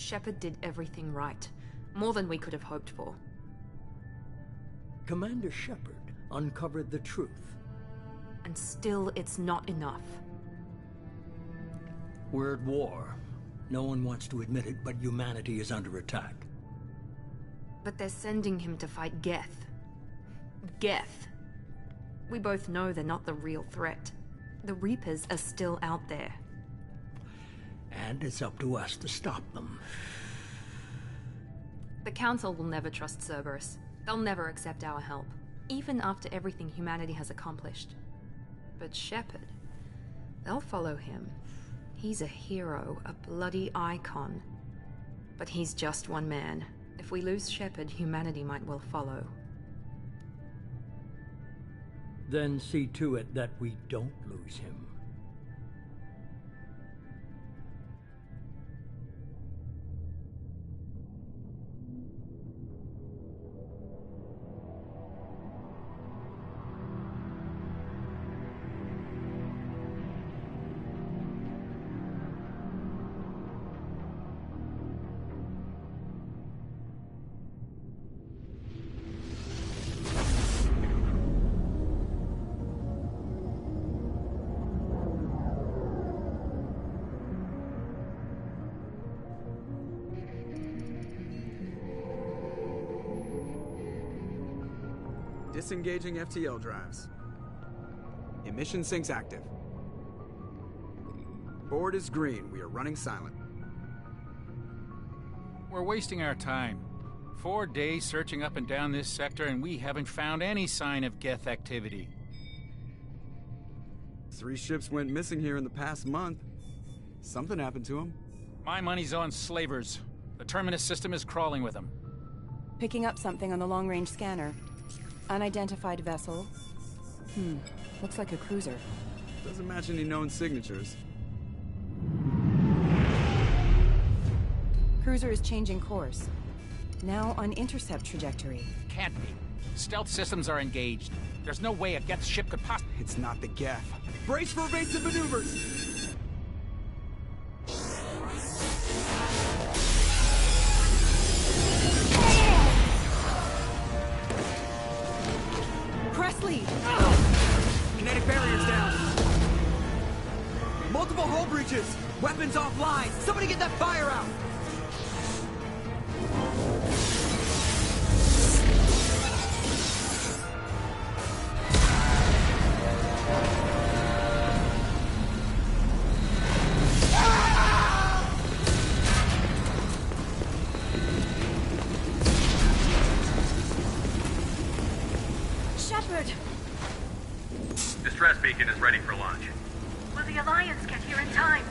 Shepard did everything right. More than we could have hoped for. Commander Shepard uncovered the truth. And still, it's not enough. We're at war. No one wants to admit it, but humanity is under attack. But they're sending him to fight Geth. Geth. We both know they're not the real threat. The Reapers are still out there. And it's up to us to stop them. The Council will never trust Cerberus. They'll never accept our help, even after everything humanity has accomplished. But Shepard, they'll follow him. He's a hero, a bloody icon. But he's just one man. If we lose Shepard, humanity might well follow. Then see to it that we don't lose him. Disengaging FTL drives. Emission sinks active. Board is green. We are running silent. We're wasting our time. 4 days searching up and down this sector, and we haven't found any sign of Geth activity. 3 ships went missing here in the past month. Something happened to them. My money's on slavers. The Terminus system is crawling with them. Picking up something on the long-range scanner. Unidentified vessel. Looks like a cruiser. Doesn't match any known signatures. Cruiser is changing course. Now on intercept trajectory. Can't be. Stealth systems are engaged. There's no way a Geth ship could possibly... It's not the Geth. Brace for evasive maneuvers! Presley! Kinetic barriers down. Multiple hull breaches. Weapons offline. Somebody get that fire out. Shepard! Distress beacon is ready for launch. Will the Alliance get here in time?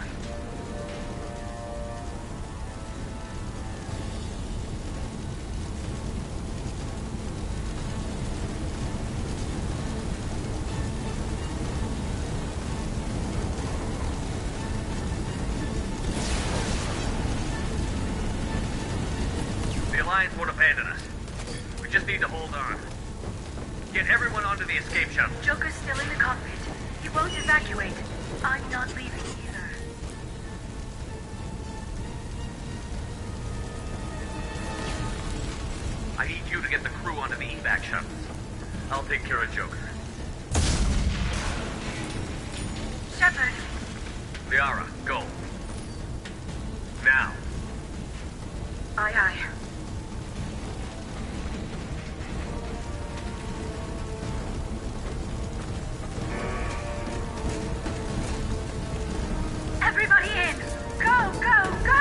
The Alliance won't abandon us. We just need to hold on. Get everyone onto the escape shuttle. Joker's still in the cockpit. He won't evacuate. I'm not leaving either. I need you to get the crew onto the evac shuttles. I'll take care of Joker. Shepard! Liara, go. Now. Aye, aye. Everybody in! Go, go, go!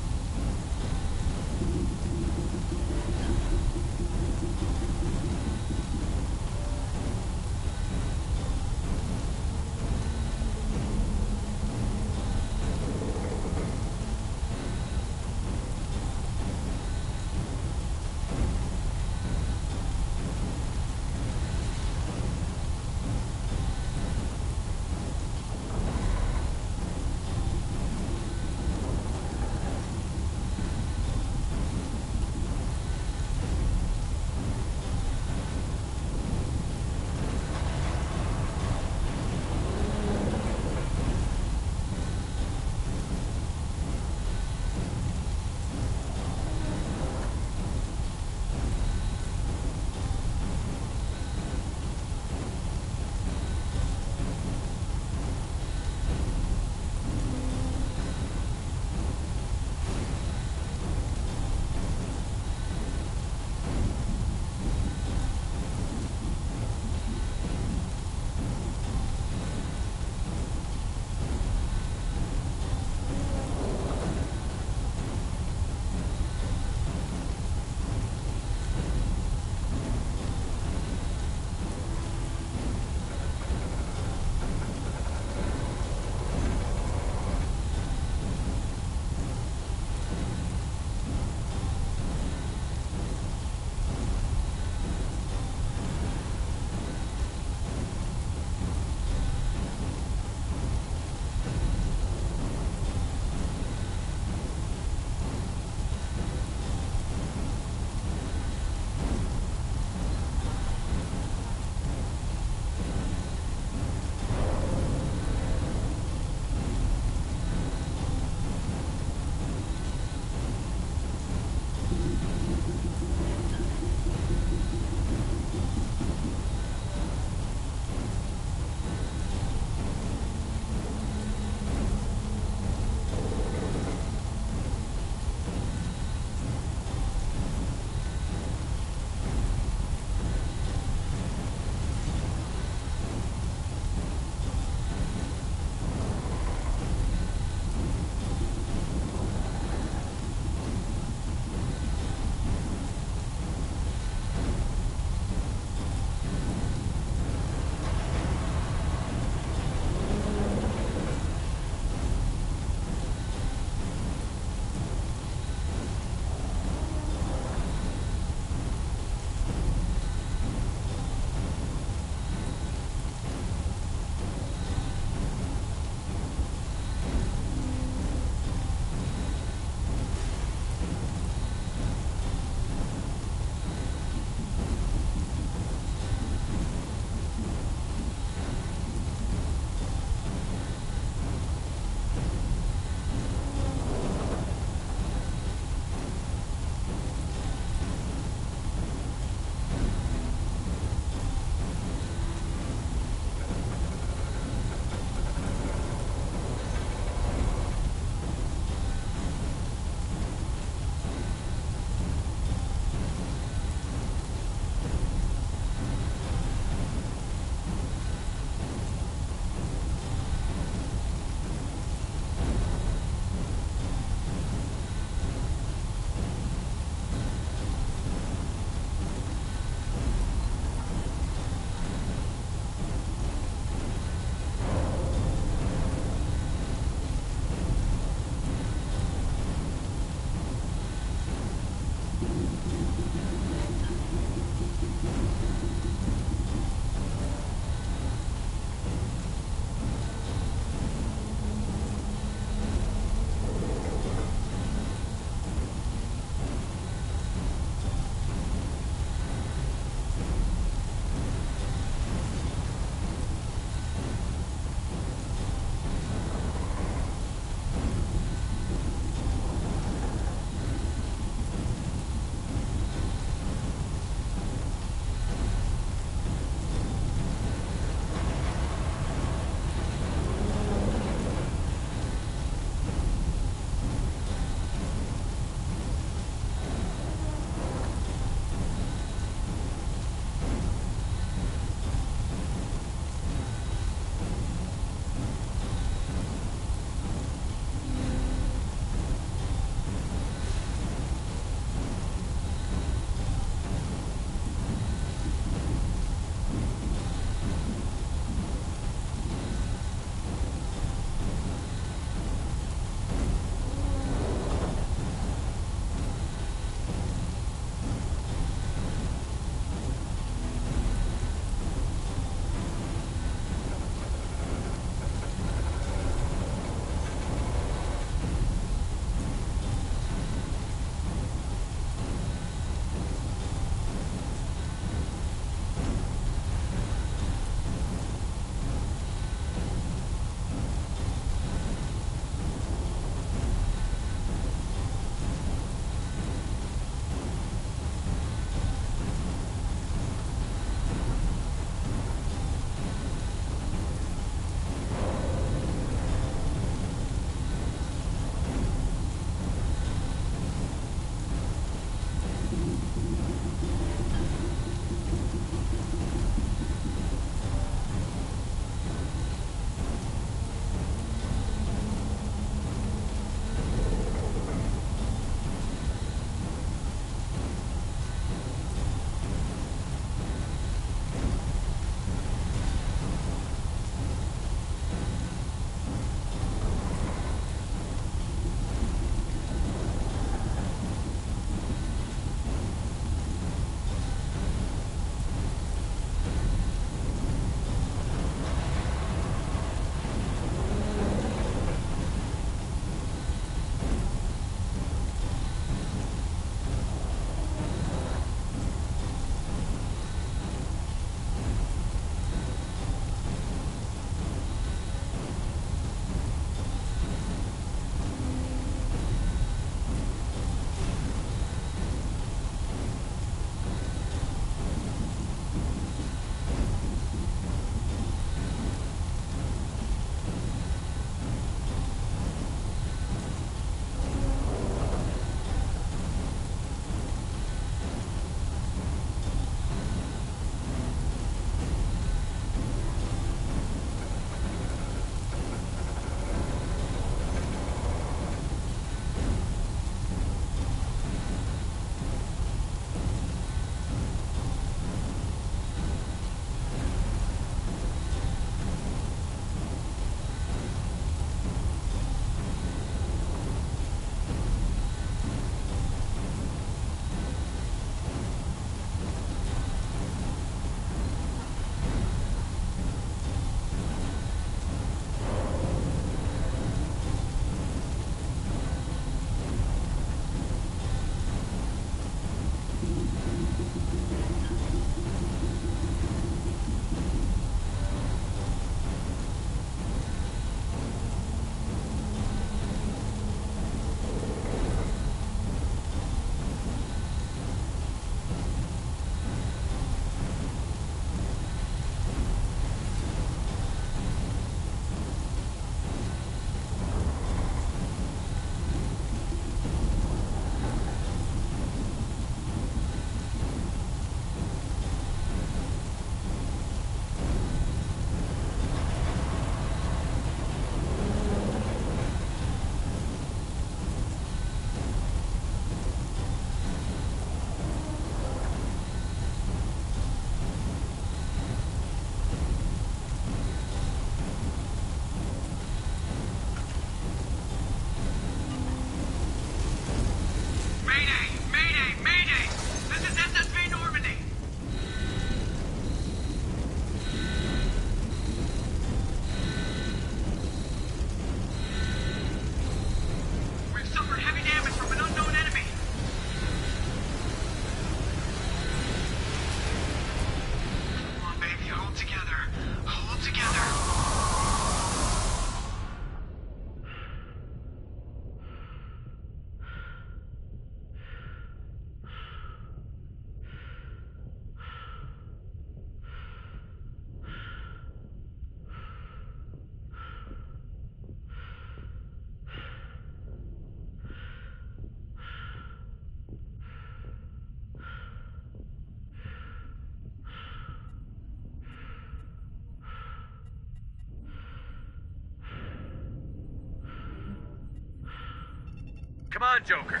Come on, Joker.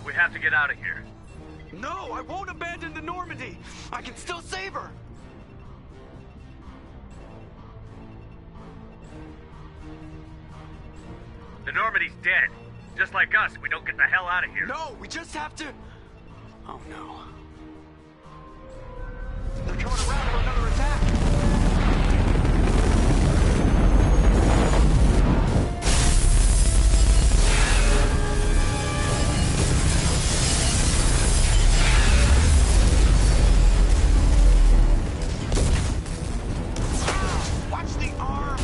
We have to get out of here. No, I won't abandon the Normandy. I can still save her. The Normandy's dead. Just like us, we don't get the hell out of here. No, we just have to... Oh no. They're coming around for another attack. Watch the arm.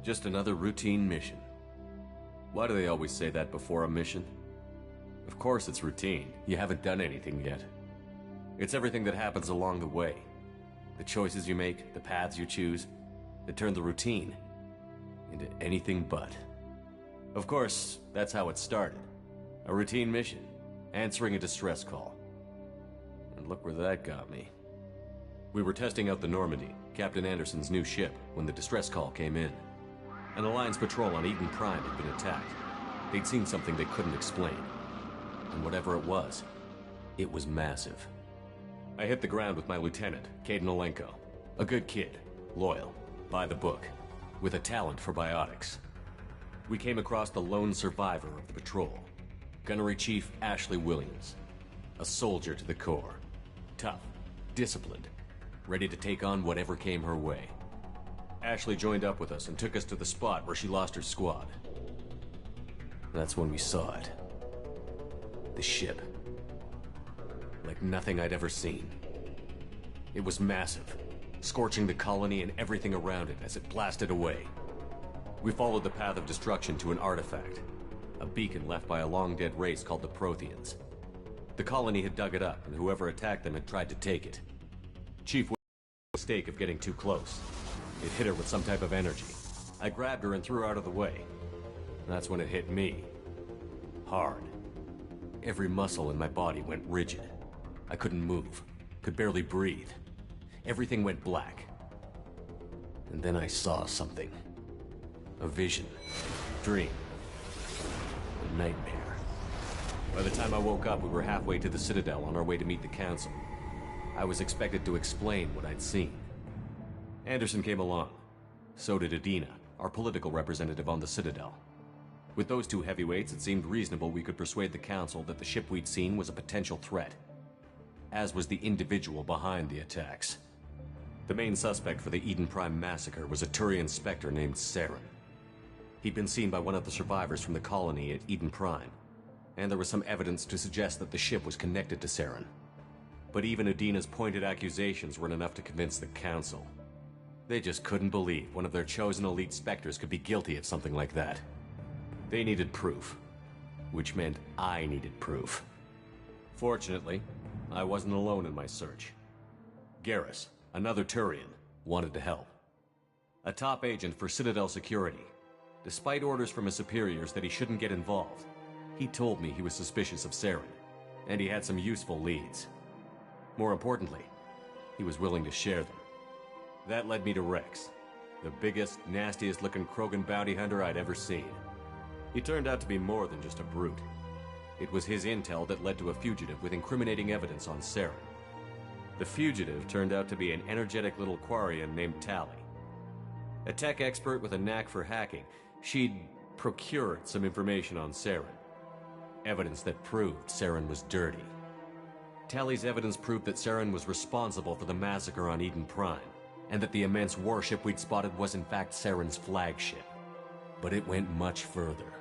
Just another routine mission. Why do they always say that before a mission? Of course it's routine. You haven't done anything yet. It's everything that happens along the way. The choices you make, the paths you choose, that turn the routine into anything but. Of course, that's how it started. A routine mission, answering a distress call. And look where that got me. We were testing out the Normandy, Captain Anderson's new ship, when the distress call came in. An Alliance patrol on Eden Prime had been attacked. They'd seen something they couldn't explain. And whatever it was massive. I hit the ground with my lieutenant, Kaidan Alenko. A good kid, loyal, by the book, with a talent for biotics. We came across the lone survivor of the patrol, Gunnery Chief Ashley Williams. A soldier to the core. Tough, disciplined, ready to take on whatever came her way. Ashley joined up with us and took us to the spot where she lost her squad. That's when we saw it. The ship. Like nothing I'd ever seen. It was massive, scorching the colony and everything around it as it blasted away. We followed the path of destruction to an artifact, a beacon left by a long-dead race called the Protheans. The colony had dug it up, and whoever attacked them had tried to take it. Chief made the mistake of getting too close. It hit her with some type of energy. I grabbed her and threw her out of the way. That's when it hit me. Hard. Every muscle in my body went rigid. I couldn't move, could barely breathe. Everything went black. And then I saw something. A vision. Dream. A nightmare. By the time I woke up, we were halfway to the Citadel on our way to meet the Council. I was expected to explain what I'd seen. Anderson came along. So did Adina, our political representative on the Citadel. With those two heavyweights, it seemed reasonable we could persuade the Council that the ship we'd seen was a potential threat. as was the individual behind the attacks. The main suspect for the Eden Prime massacre was a Turian Spectre named Saren. He'd been seen by one of the survivors from the colony at Eden Prime, and there was some evidence to suggest that the ship was connected to Saren. But even Udina's pointed accusations weren't enough to convince the Council. They just couldn't believe one of their chosen elite Spectres could be guilty of something like that. They needed proof, which meant I needed proof. Fortunately, I wasn't alone in my search. Garrus, another Turian, wanted to help. A top agent for Citadel Security. Despite orders from his superiors that he shouldn't get involved, he told me he was suspicious of Saren, and he had some useful leads. More importantly, he was willing to share them. That led me to Rex, the biggest, nastiest-looking Krogan bounty hunter I'd ever seen. He turned out to be more than just a brute. It was his intel that led to a fugitive with incriminating evidence on Saren. The fugitive turned out to be an energetic little Quarian named Tali. A tech expert with a knack for hacking, she'd procured some information on Saren. Evidence that proved Saren was dirty. Tali's evidence proved that Saren was responsible for the massacre on Eden Prime, and that the immense warship we'd spotted was in fact Saren's flagship. But it went much further.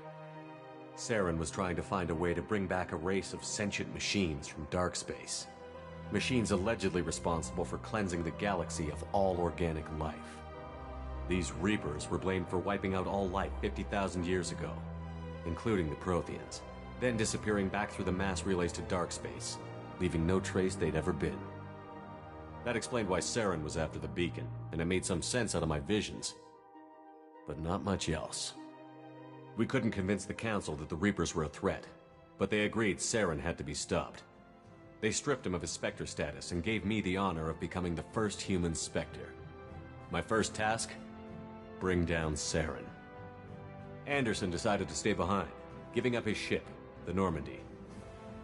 Saren was trying to find a way to bring back a race of sentient machines from dark space. Machines allegedly responsible for cleansing the galaxy of all organic life. These Reapers were blamed for wiping out all life 50,000 years ago, including the Protheans, then disappearing back through the mass relays to dark space, leaving no trace they'd ever been. That explained why Saren was after the beacon, and it made some sense out of my visions. But not much else. We couldn't convince the Council that the Reapers were a threat, but they agreed Saren had to be stopped. They stripped him of his Spectre status and gave me the honor of becoming the first human Spectre. My first task? Bring down Saren. Anderson decided to stay behind, giving up his ship, the Normandy.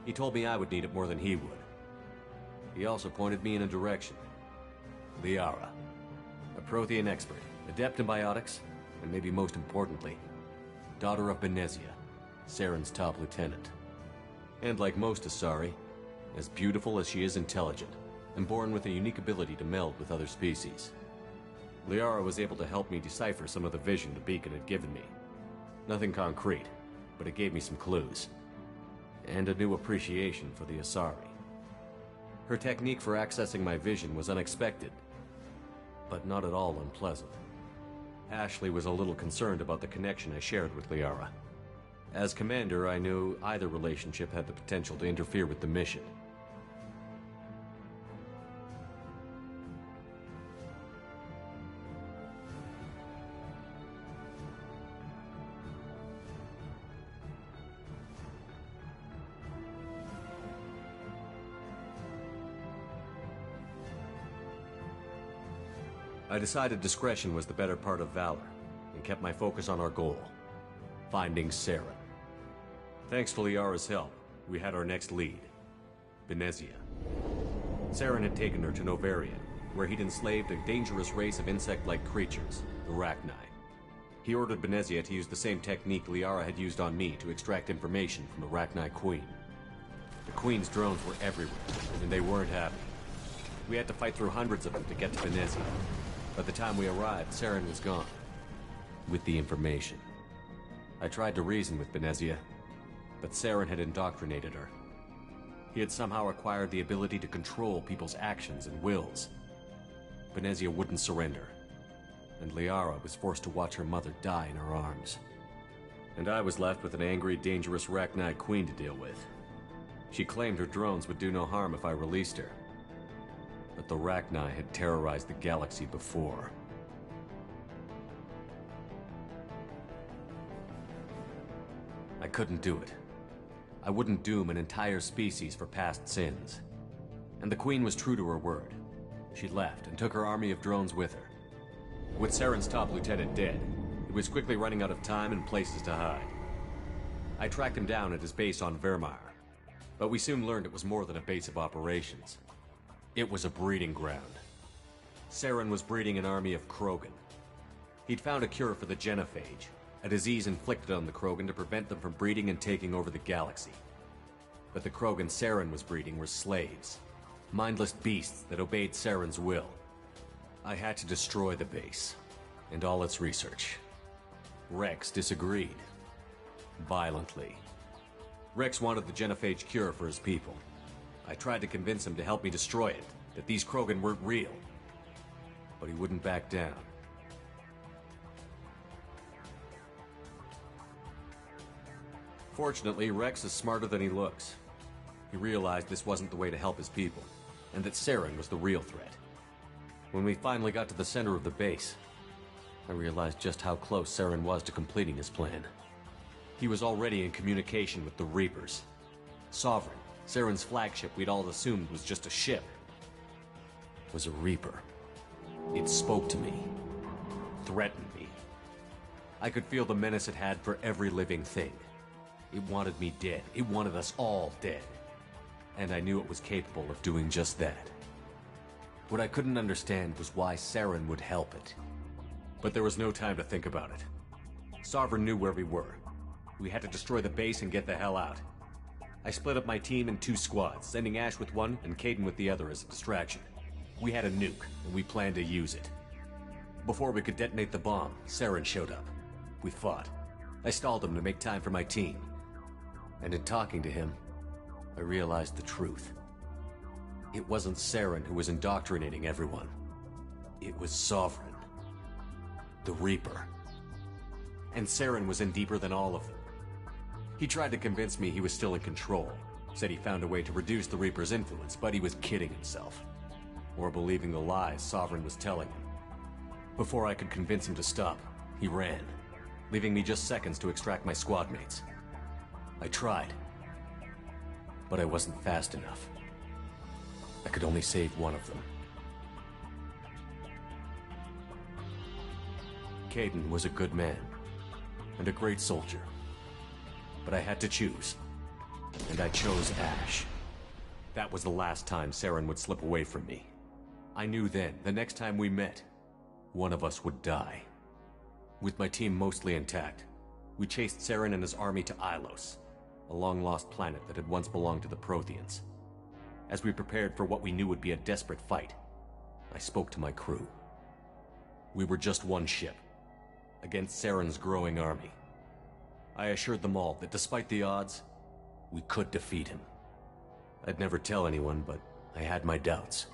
He told me I would need it more than he would. He also pointed me in a direction. Liara, a Prothean expert, adept in biotics, and maybe most importantly, daughter of Benezia, Saren's top lieutenant. And like most Asari, as beautiful as she is intelligent, and born with a unique ability to meld with other species. Liara was able to help me decipher some of the vision the beacon had given me. Nothing concrete, but it gave me some clues. And a new appreciation for the Asari. Her technique for accessing my vision was unexpected, but not at all unpleasant. Ashley was a little concerned about the connection I shared with Liara. As commander, I knew either relationship had the potential to interfere with the mission. I decided discretion was the better part of valor, and kept my focus on our goal, finding Saren. Thanks to Liara's help, we had our next lead, Benezia. Saren had taken her to Novaria, where he'd enslaved a dangerous race of insect-like creatures, the Rachni. He ordered Benezia to use the same technique Liara had used on me to extract information from the Rachni Queen. The Queen's drones were everywhere, and they weren't happy. We had to fight through hundreds of them to get to Benezia. By the time we arrived, Saren was gone. With the information. I tried to reason with Benezia, but Saren had indoctrinated her. He had somehow acquired the ability to control people's actions and wills. Benezia wouldn't surrender, and Liara was forced to watch her mother die in her arms. And I was left with an angry, dangerous Rachni Queen to deal with. She claimed her drones would do no harm if I released her. But the Rachni had terrorized the galaxy before. I couldn't do it. I wouldn't doom an entire species for past sins. And the Queen was true to her word. She left and took her army of drones with her. With Saren's top lieutenant dead, he was quickly running out of time and places to hide. I tracked him down at his base on Vermeer, but we soon learned it was more than a base of operations. It was a breeding ground. Saren was breeding an army of Krogan. He'd found a cure for the genophage, a disease inflicted on the Krogan to prevent them from breeding and taking over the galaxy. But the Krogan Saren was breeding were slaves, Mindless beasts that obeyed Saren's will. I had to destroy the base, and all its research. Rex disagreed. Violently. Rex wanted the genophage cure for his people. I tried to convince him to help me destroy it, that these Krogan weren't real. But he wouldn't back down. Fortunately, Rex is smarter than he looks. He realized this wasn't the way to help his people, and that Saren was the real threat. When we finally got to the center of the base, I realized just how close Saren was to completing his plan. He was already in communication with the Reapers. Sovereign, Saren's flagship we'd all assumed was just a ship, was a Reaper. It spoke to me, threatened me. I could feel the menace it had for every living thing. It wanted me dead. It wanted us all dead. And I knew it was capable of doing just that. What I couldn't understand was why Saren would help it. But there was no time to think about it. Sovereign knew where we were. We had to destroy the base and get the hell out. I split up my team in 2 squads, sending Ash with one and Kaidan with the other as a distraction. We had a nuke, and we planned to use it. Before we could detonate the bomb, Saren showed up. We fought. I stalled him to make time for my team. And in talking to him, I realized the truth. It wasn't Saren who was indoctrinating everyone. It was Sovereign. The Reaper. And Saren was in deeper than all of them. He tried to convince me he was still in control. Said he found a way to reduce the Reaper's influence, but he was kidding himself. Or believing the lies Sovereign was telling him. Before I could convince him to stop, he ran, leaving me just seconds to extract my squad mates. I tried, but I wasn't fast enough. I could only save one of them. Kaidan was a good man, and a great soldier. But I had to choose, and I chose Ash. That was the last time Saren would slip away from me. I knew then, the next time we met, one of us would die. With my team mostly intact, we chased Saren and his army to Ilos, a long-lost planet that had once belonged to the Protheans. As we prepared for what we knew would be a desperate fight, I spoke to my crew. We were just one ship, against Saren's growing army. I assured them all that despite the odds, we could defeat him. I'd never tell anyone, but I had my doubts.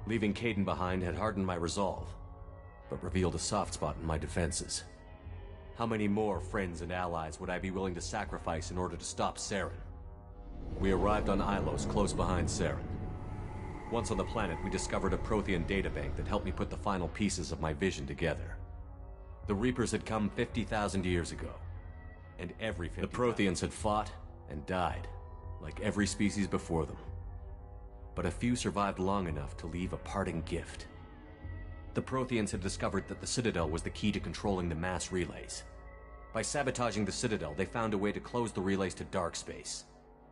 Leaving Kaidan behind had hardened my resolve, but revealed a soft spot in my defenses. How many more friends and allies would I be willing to sacrifice in order to stop Saren? We arrived on Ilos, close behind Saren. Once on the planet, we discovered a Prothean databank that helped me put the final pieces of my vision together. The Reapers had come 50,000 years ago, and the Protheans had fought and died, like every species before them. But a few survived long enough to leave a parting gift. The Protheans had discovered that the Citadel was the key to controlling the mass relays. By sabotaging the Citadel, they found a way to close the relays to dark space,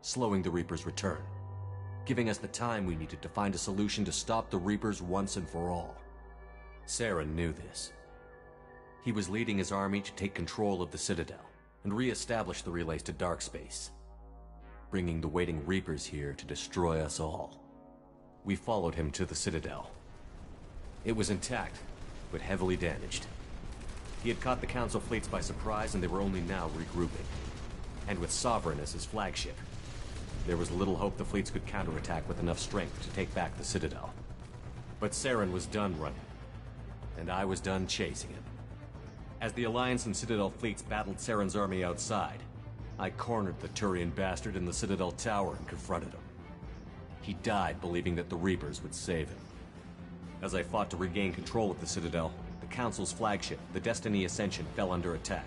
slowing the Reapers' return, giving us the time we needed to find a solution to stop the Reapers once and for all. Saren knew this. He was leading his army to take control of the Citadel and re-establish the relays to dark space, bringing the waiting Reapers here to destroy us all. We followed him to the Citadel. It was intact, but heavily damaged. He had caught the Council fleets by surprise, and they were only now regrouping. And with Sovereign as his flagship, there was little hope the fleets could counterattack with enough strength to take back the Citadel. But Saren was done running, and I was done chasing him. As the Alliance and Citadel fleets battled Saren's army outside, I cornered the Turian bastard in the Citadel tower and confronted him. He died believing that the Reapers would save him. As I fought to regain control of the Citadel, the Council's flagship, the Destiny Ascension, fell under attack.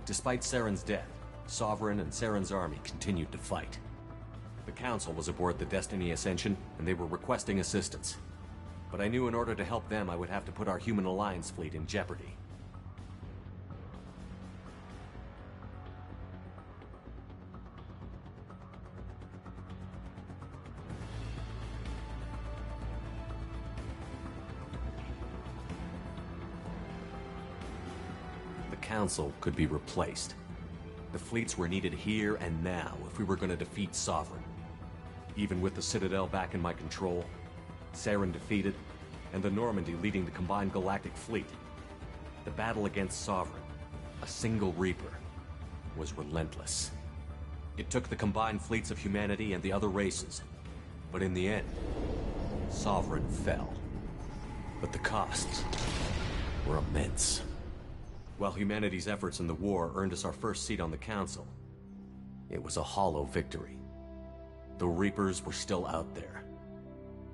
Despite Saren's death, Sovereign and Saren's army continued to fight. The Council was aboard the Destiny Ascension, and they were requesting assistance. But I knew in order to help them, I would have to put our Human Alliance fleet in jeopardy. The Council could be replaced. The fleets were needed here and now if we were going to defeat Sovereign. Even with the Citadel back in my control, Saren defeated, and the Normandy leading the combined galactic fleet, the battle against Sovereign, a single Reaper, was relentless. It took the combined fleets of humanity and the other races, but in the end, Sovereign fell. But the costs were immense. While humanity's efforts in the war earned us our first seat on the Council, it was a hollow victory. The Reapers were still out there.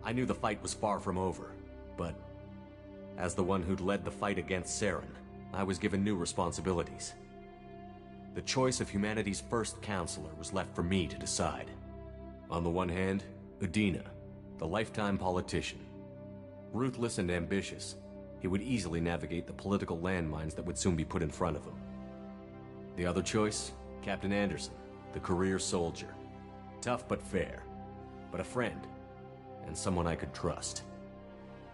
I knew the fight was far from over, but as the one who'd led the fight against Saren, I was given new responsibilities. The choice of humanity's first Counselor was left for me to decide. On the one hand, Udina, the lifetime politician. Ruthless and ambitious, he would easily navigate the political landmines that would soon be put in front of him. The other choice, Captain Anderson, the career soldier. Tough but fair, but a friend, and someone I could trust.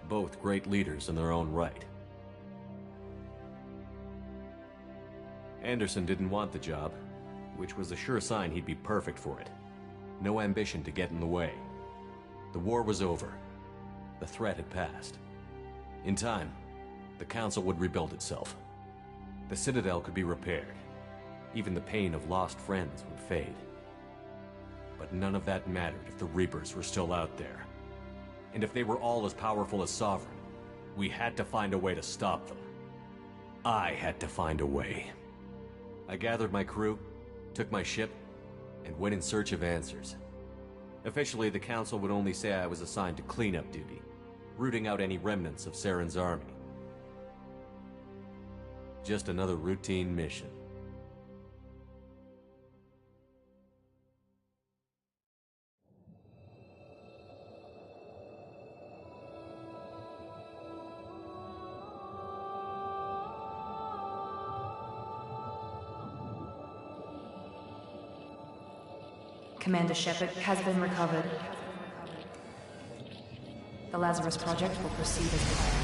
Both great leaders in their own right. Anderson didn't want the job, which was a sure sign he'd be perfect for it. No ambition to get in the way. The war was over. The threat had passed. In time, the Council would rebuild itself. The Citadel could be repaired. Even the pain of lost friends would fade. But none of that mattered if the Reapers were still out there. And if they were all as powerful as Sovereign, we had to find a way to stop them. I had to find a way. I gathered my crew, took my ship, and went in search of answers. Officially, the Council would only say I was assigned to cleanup duty, rooting out any remnants of Saren's army. Just another routine mission. Commander Shepard has been recovered. The Lazarus Project will proceed as planned.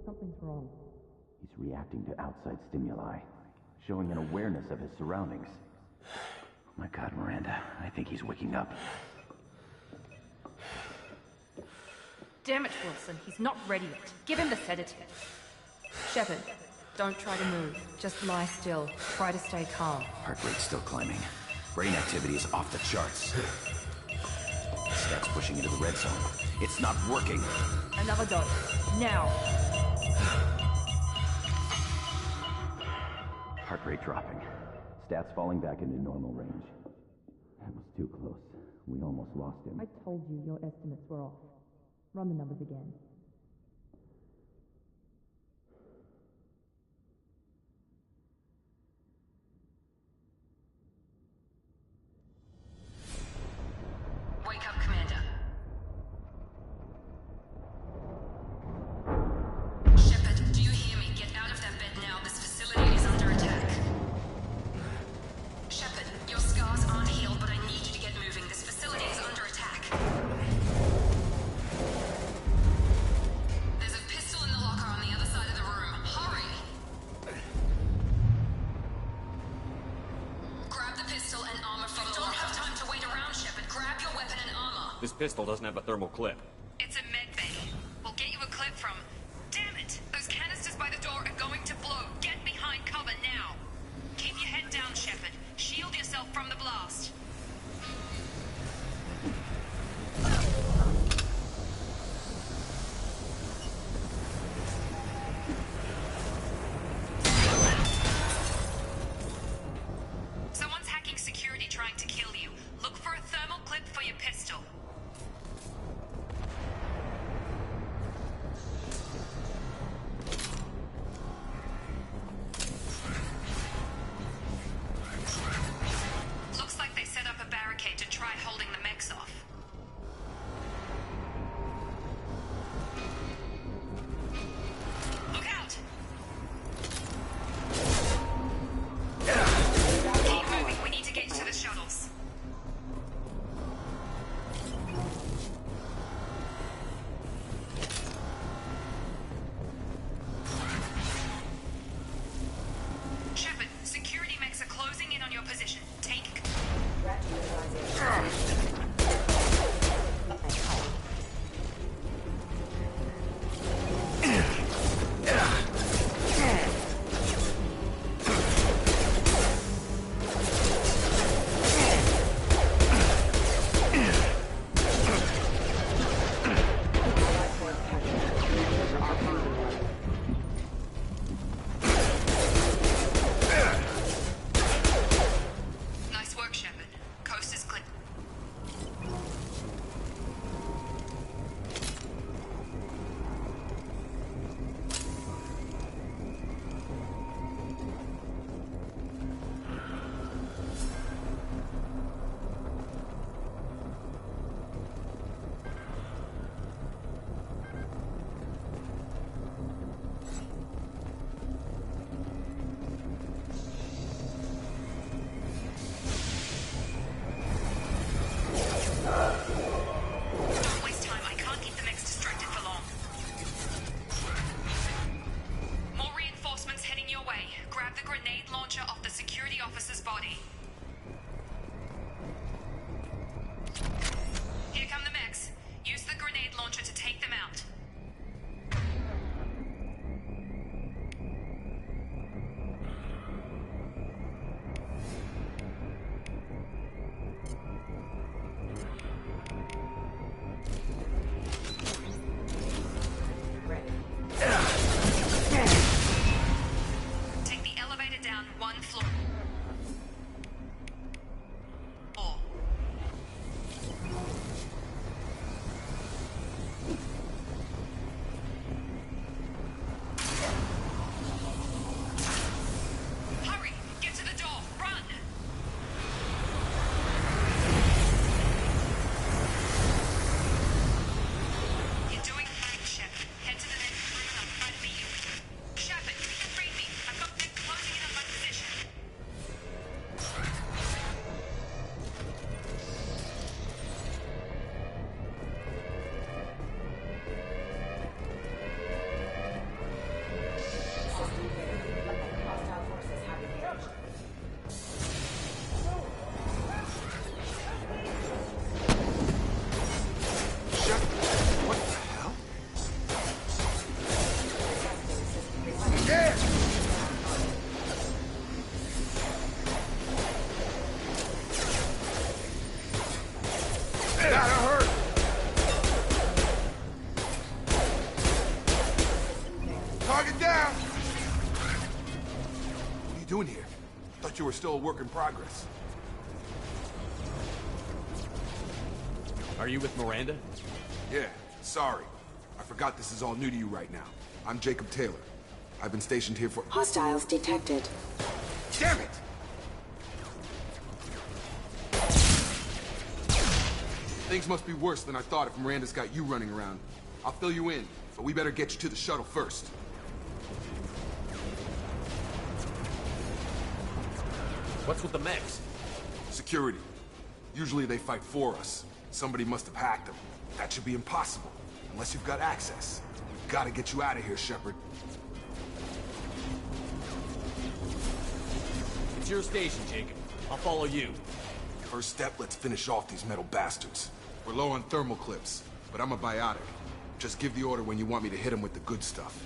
Something's wrong. He's reacting to outside stimuli, showing an awareness of his surroundings. Oh my God, Miranda, I think he's waking up. Damn it, Wilson, he's not ready yet. Give him the sedative. Shepard, don't try to move. Just lie still. Try to stay calm. Heart rate's still climbing. Brain activity is off the charts. Stats pushing into the red zone. It's not working. Another dose. Now. Heart rate dropping. Stats falling back into normal range. That was too close. We almost lost him. I told you your estimates were off. Run the numbers again. Wake up. pistol and armor from the Don't have time to wait around, Shepard. Grab your weapon and armor. This pistol doesn't have a thermal clip. It's a med bay. We'll get you a clip from... Damn it! Those canisters by the door are going to blow. Get behind cover now. Keep your head down, Shepard. Shield yourself from the blast. Someone's hacking security trying to kill you. Look for a thermal clip for your pistol. Looks like they set up a barricade to try holding the mechs off. Look out! Keep moving, we need to get to the shuttles. Shepard, security mechs are closing in on your position. Take... Nice work, Shepard. Coast is clear. Don't waste time. I can't keep the mechs distracted for long. More reinforcements heading your way. Grab the grenade launcher off the security officer's body. Here come the mechs. Use the grenade launcher to take them out. Take the elevator down one floor. Four. Hurry! Get to the door! Run! You're doing fine, Shepard. Head to the next room and I'll try to meet you. Shepard, you can read me. I've got them closing in on my position. What the hell? That'll hurt! Target down! What are you doing here? Thought you were still a work in progress. Are you with Miranda? Yeah, sorry. I forgot this is all new to you right now. I'm Jacob Taylor. I've been stationed here for... Hostiles detected. Damn it! Things must be worse than I thought if Miranda's got you running around. I'll fill you in, but we better get you to the shuttle first. What's with the mechs? Security. Usually they fight for us. Somebody must have hacked them. That should be impossible, unless you've got access. We've got to get you out of here, Shepard. It's your station, Jacob. I'll follow you. First step, let's finish off these metal bastards. We're low on thermal clips, but I'm a biotic. Just give the order when you want me to hit them with the good stuff.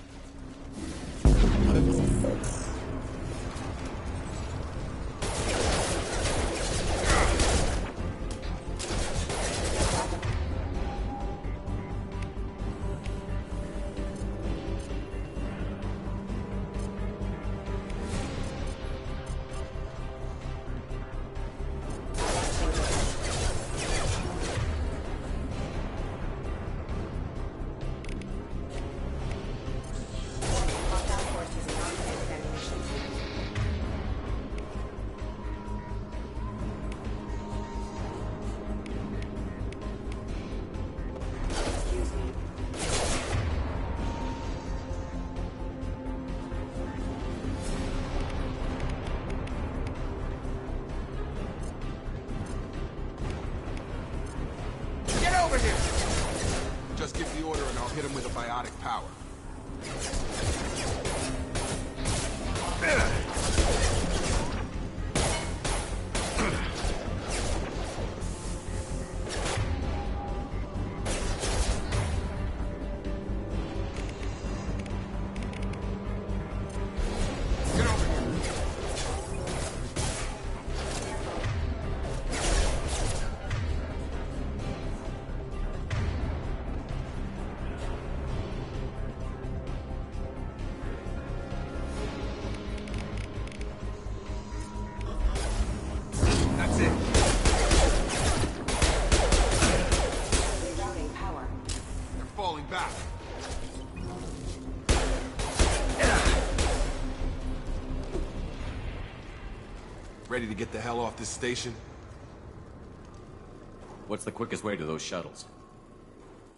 Just give the order and I'll hit him with a biotic power. Back. Ready to get the hell off this station? What's the quickest way to those shuttles?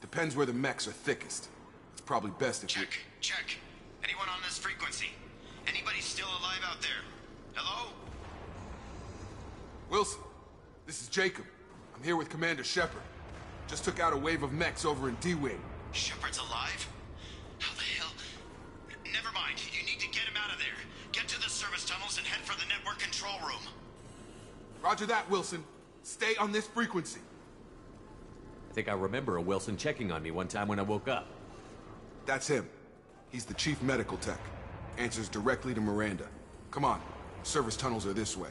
Depends where the mechs are thickest. It's probably best if Check. Anyone on this frequency? Anybody still alive out there? Hello? Wilson, this is Jacob. I'm here with Commander Shepard. Just took out a wave of mechs over in D-Wing. Shepard's alive? How the hell? Never mind. You need to get him out of there. Get to the service tunnels and head for the network control room. Roger that, Wilson. Stay on this frequency. I think I remember a Wilson checking on me one time when I woke up. That's him. He's the chief medical tech. Answers directly to Miranda. Come on. Service tunnels are this way.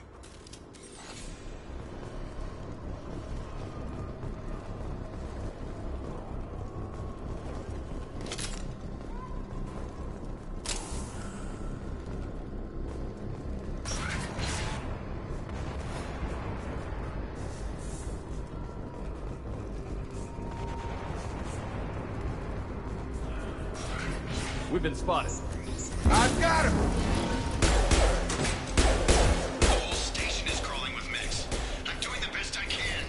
We've been spotted. I've got him! The whole station is crawling with mechs. I'm doing the best I can.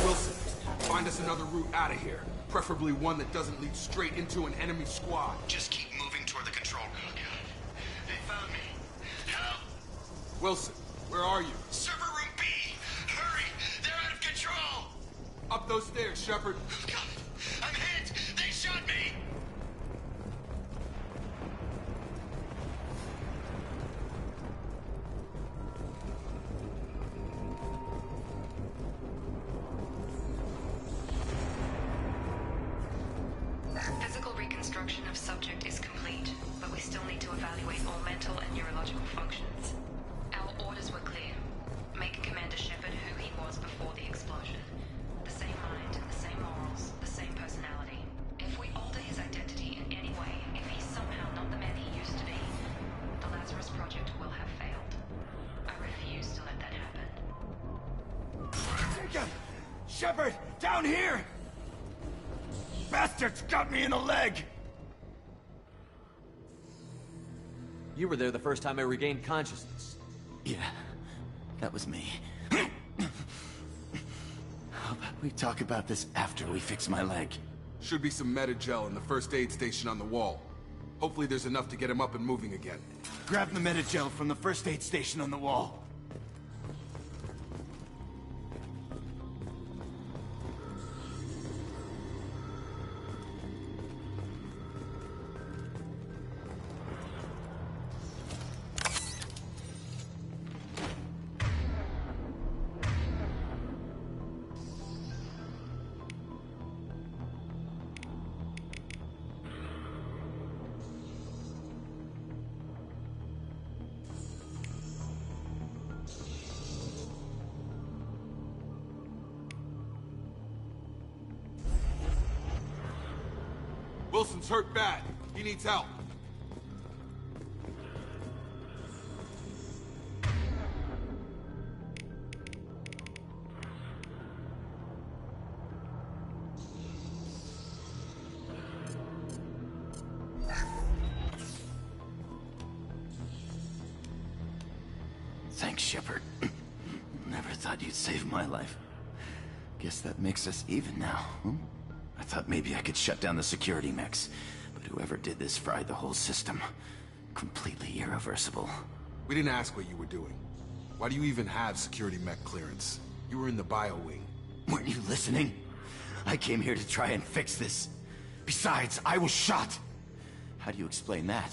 Wilson, find us another route out of here. Preferably one that doesn't lead straight into an enemy squad. Just keep moving toward the control room. Oh, God. They found me. Help! Wilson, where are you? Server room B! Hurry! They're out of control! Up those stairs, Shepard. Oh, God! I'm hit! They shot me! Physical reconstruction of subject is complete, but we still need to evaluate all mental and neurological functions. Our orders were clear. Make Commander Shepard who he was before the explosion. The same mind, the same morals, the same personality. If we alter his identity in any way, if he's somehow not the man he used to be, the Lazarus Project will have failed. I refuse to let that happen. Jacob! Shepard! Down here! Bastards got me in the leg! You were there the first time I regained consciousness. Yeah, that was me. How about we talk about this after we fix my leg? Should be some meta-gel in the first aid station on the wall. Hopefully there's enough to get him up and moving again. Grab the Metagel from the first aid station on the wall. Wilson's hurt bad. He needs help. Thanks, Shepard. Never thought you'd save my life. Guess that makes us even now, huh? I thought maybe I could shut down the security mechs, but whoever did this fried the whole system. Completely irreversible. We didn't ask what you were doing. Why do you even have security mech clearance? You were in the bio wing. Weren't you listening? I came here to try and fix this. Besides, I was shot. How do you explain that?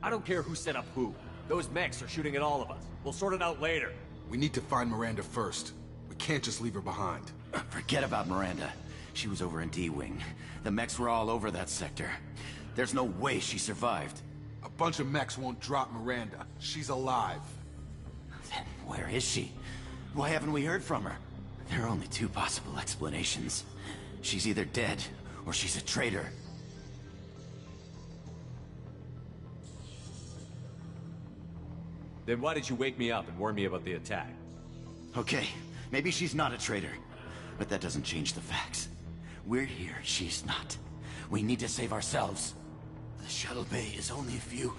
I don't care who set up who. Those mechs are shooting at all of us. We'll sort it out later. We need to find Miranda first. We can't just leave her behind. Forget about Miranda. She was over in D-Wing. The mechs were all over that sector. There's no way she survived. A bunch of mechs won't drop Miranda. She's alive. Then where is she? Why haven't we heard from her? There are only two possible explanations. She's either dead, or she's a traitor. Then why did you wake me up and warn me about the attack? Okay, maybe she's not a traitor, but that doesn't change the facts. We're here, she's not. We need to save ourselves. The shuttle bay is only a few...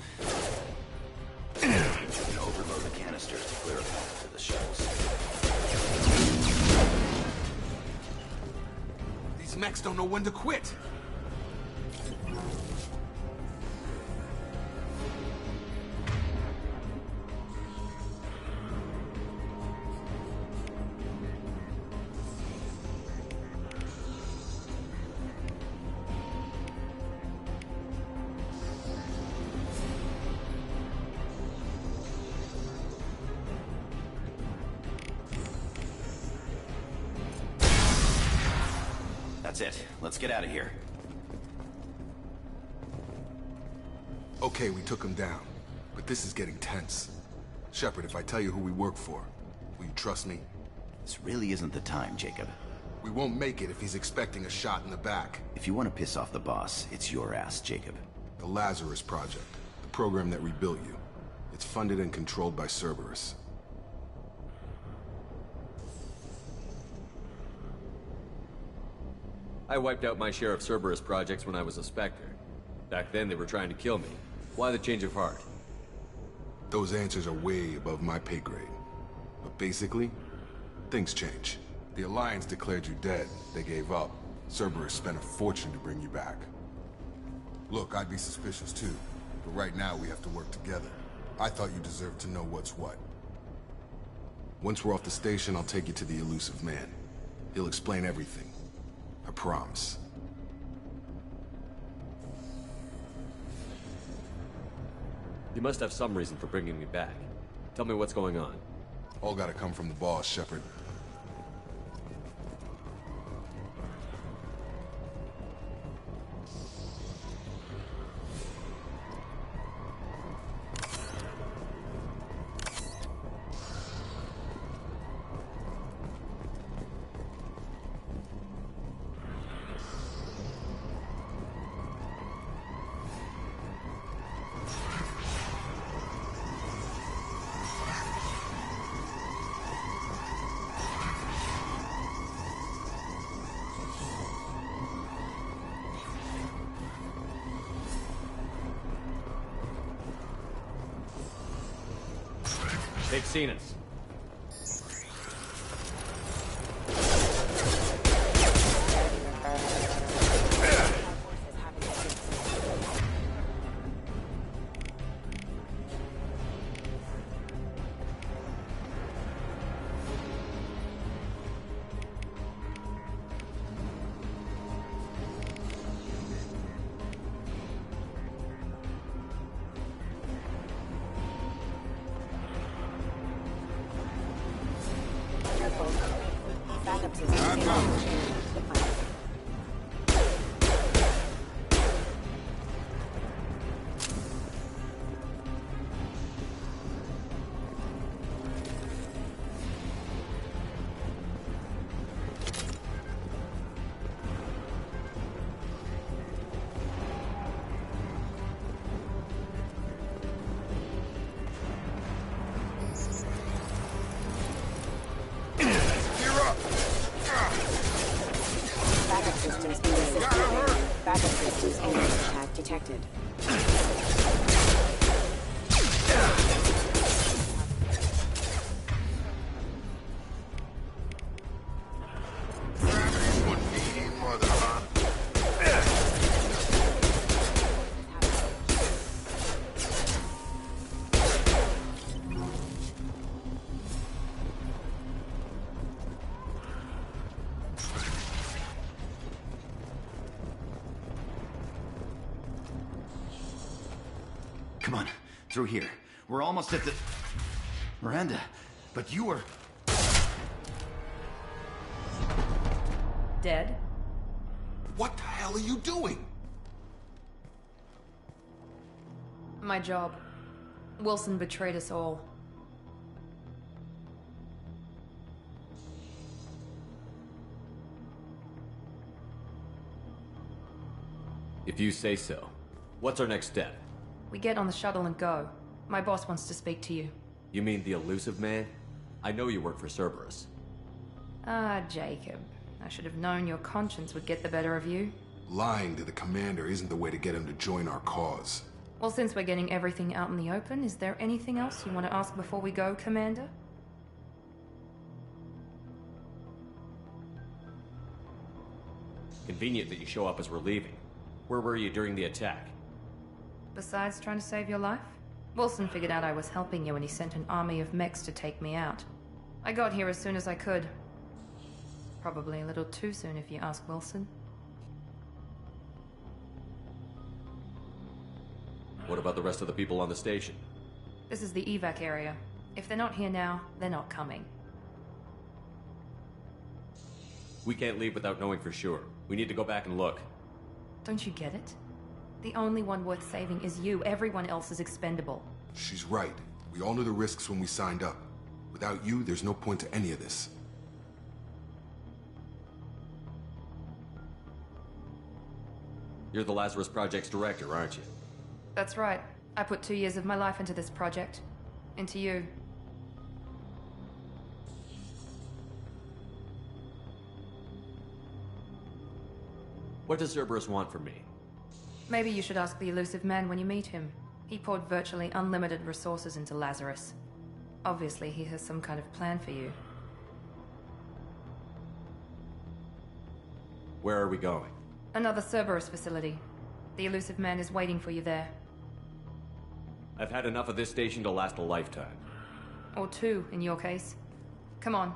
Overload the canisters to clear a path to the shuttles. These mechs don't know when to quit. That's it. Let's get out of here. Okay, we took him down. But this is getting tense. Shepard, if I tell you who we work for, will you trust me? This really isn't the time, Jacob. We won't make it if he's expecting a shot in the back. If you want to piss off the boss, it's your ass, Jacob. The Lazarus Project. The program that rebuilt you. It's funded and controlled by Cerberus. I wiped out my share of Cerberus projects when I was a Spectre. Back then, they were trying to kill me. Why the change of heart? Those answers are way above my pay grade. But basically, things change. The Alliance declared you dead. They gave up. Cerberus spent a fortune to bring you back. Look, I'd be suspicious too. But right now, we have to work together. I thought you deserved to know what's what. Once we're off the station, I'll take you to the Elusive Man. He'll explain everything. I promise. You must have some reason for bringing me back. Tell me what's going on. All gotta come from the boss, Shepard. They've seen us. Resistance alert attack detected. Come on, through here. We're almost at the... Miranda, but you were... Dead? What the hell are you doing? My job. Wilson betrayed us all. If you say so. What's our next step? We get on the shuttle and go. My boss wants to speak to you. You mean the Elusive Man? I know you work for Cerberus. Ah, Jacob. I should have known your conscience would get the better of you. Lying to the commander isn't the way to get him to join our cause. Well, since we're getting everything out in the open, is there anything else you want to ask before we go, Commander? Convenient that you show up as we're leaving. Where were you during the attack? Besides trying to save your life? Wilson figured out I was helping you and he sent an army of mechs to take me out. I got here as soon as I could. Probably a little too soon if you ask Wilson. What about the rest of the people on the station? This is the evac area. If they're not here now, they're not coming. We can't leave without knowing for sure. We need to go back and look. Don't you get it? The only one worth saving is you. Everyone else is expendable. She's right. We all knew the risks when we signed up. Without you, there's no point to any of this. You're the Lazarus Project's director, aren't you? That's right. I put 2 years of my life into this project. Into you. What does Cerberus want from me? Maybe you should ask the Elusive Man when you meet him. He poured virtually unlimited resources into Lazarus. Obviously, he has some kind of plan for you. Where are we going? Another Cerberus facility. The Elusive Man is waiting for you there. I've had enough of this station to last a lifetime. Or 2, in your case. Come on.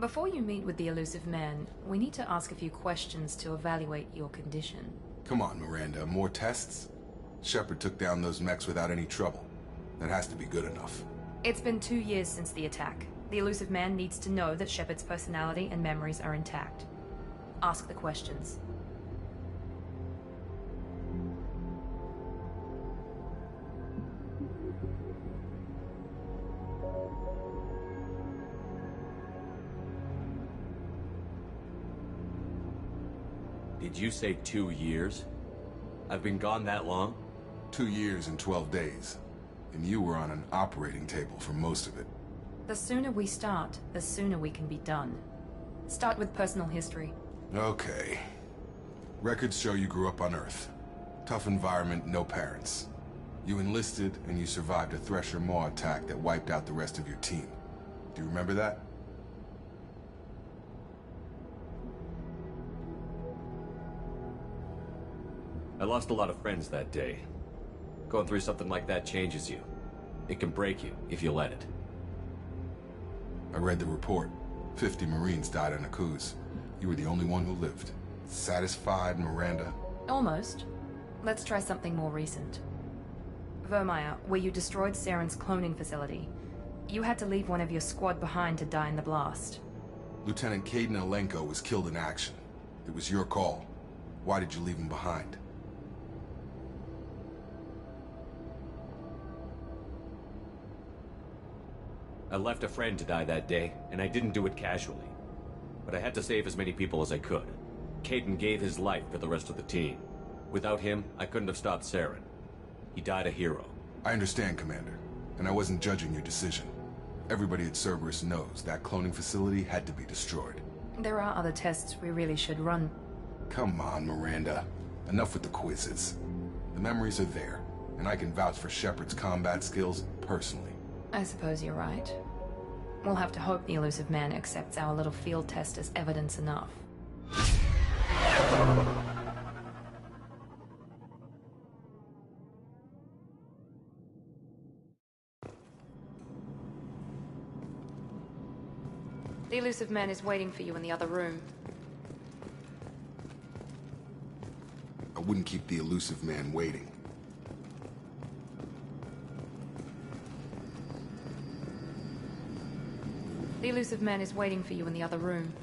Before you meet with the Elusive Man, we need to ask a few questions to evaluate your condition. Come on, Miranda. More tests? Shepard took down those mechs without any trouble. That has to be good enough. It's been 2 years since the attack. The Elusive Man needs to know that Shepard's personality and memories are intact. Ask the questions. Did you say 2 years? I've been gone that long? 2 years and 12 days. And you were on an operating table for most of it. The sooner we start, the sooner we can be done. Start with personal history. Okay. Records show you grew up on Earth. Tough environment, no parents. You enlisted, and you survived a Thresher Maw attack that wiped out the rest of your team. Do you remember that? I lost a lot of friends that day. Going through something like that changes you. It can break you, if you let it. I read the report. 50 Marines died in Akuz. You were the only one who lived. Satisfied, Miranda? Almost. Let's try something more recent. Vermeer, where you destroyed Saren's cloning facility. You had to leave one of your squad behind to die in the blast. Lieutenant Kaidan Alenko was killed in action. It was your call. Why did you leave him behind? I left a friend to die that day, and I didn't do it casually. but I had to save as many people as I could. Caden gave his life for the rest of the team. Without him, I couldn't have stopped Saren. He died a hero. I understand, Commander, and I wasn't judging your decision. Everybody at Cerberus knows that cloning facility had to be destroyed. There are other tests we really should run. Come on, Miranda. Enough with the quizzes. The memories are there, and I can vouch for Shepard's combat skills personally. I suppose you're right. We'll have to hope the Illusive Man accepts our little field test as evidence enough. The Illusive Man is waiting for you in the other room. I wouldn't keep the Illusive Man waiting. The Illusive Man is waiting for you in the other room.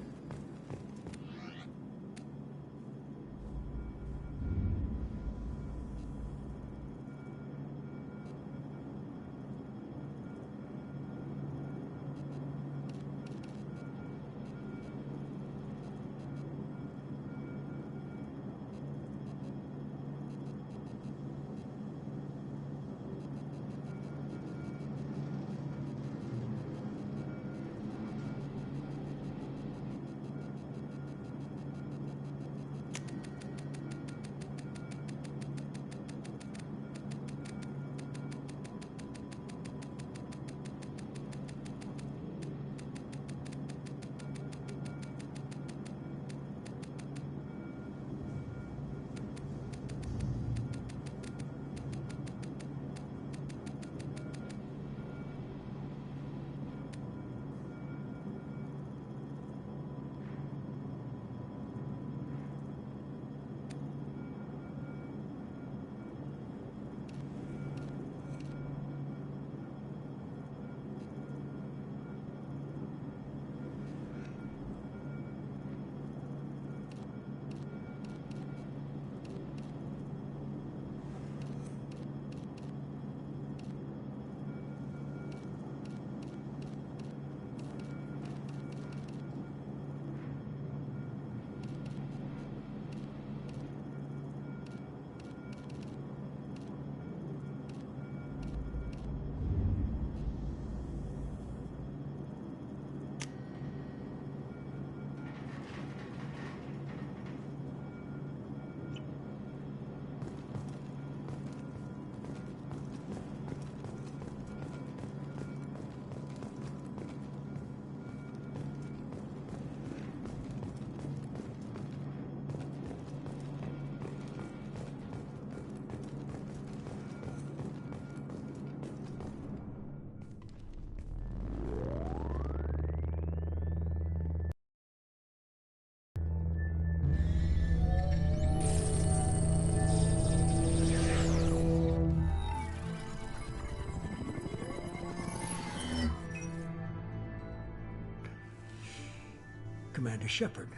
Commander Shepard.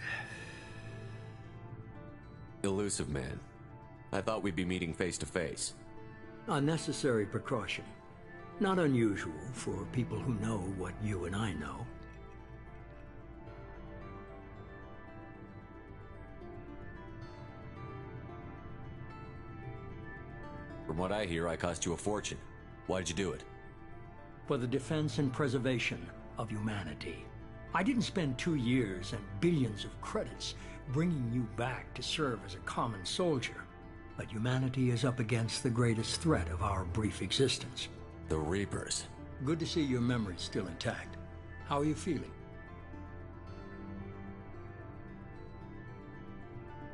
Illusive Man. I thought we'd be meeting face to face. Unnecessary precaution. Not unusual for people who know what you and I know. From what I hear, I cost you a fortune. Why'd you do it? For the defense and preservation of humanity. I didn't spend 2 years and billions of credits bringing you back to serve as a common soldier. But humanity is up against the greatest threat of our brief existence. The Reapers. Good to see your memory's still intact. How are you feeling?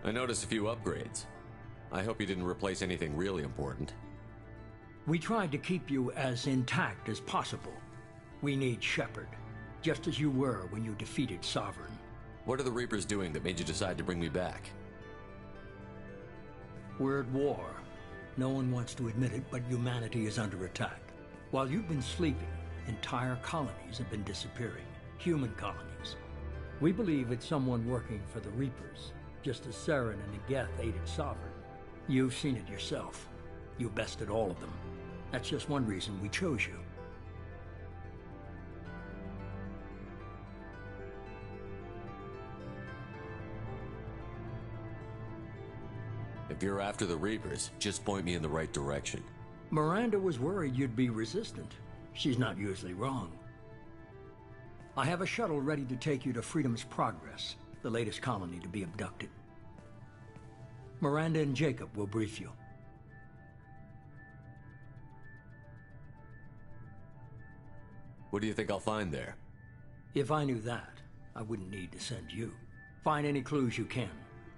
I noticed a few upgrades. I hope you didn't replace anything really important. We tried to keep you as intact as possible. We need Shepard, just as you were when you defeated Sovereign. What are the Reapers doing that made you decide to bring me back? We're at war. No one wants to admit it, but humanity is under attack. While you've been sleeping, entire colonies have been disappearing. Human colonies. We believe it's someone working for the Reapers, just as Saren and Geth aided Sovereign. You've seen it yourself. You bested all of them. That's just one reason we chose you. If you're after the Reapers, just point me in the right direction. Miranda was worried you'd be resistant. She's not usually wrong. I have a shuttle ready to take you to Freedom's Progress, the latest colony to be abducted. Miranda and Jacob will brief you. What do you think I'll find there? If I knew that, I wouldn't need to send you. Find any clues you can.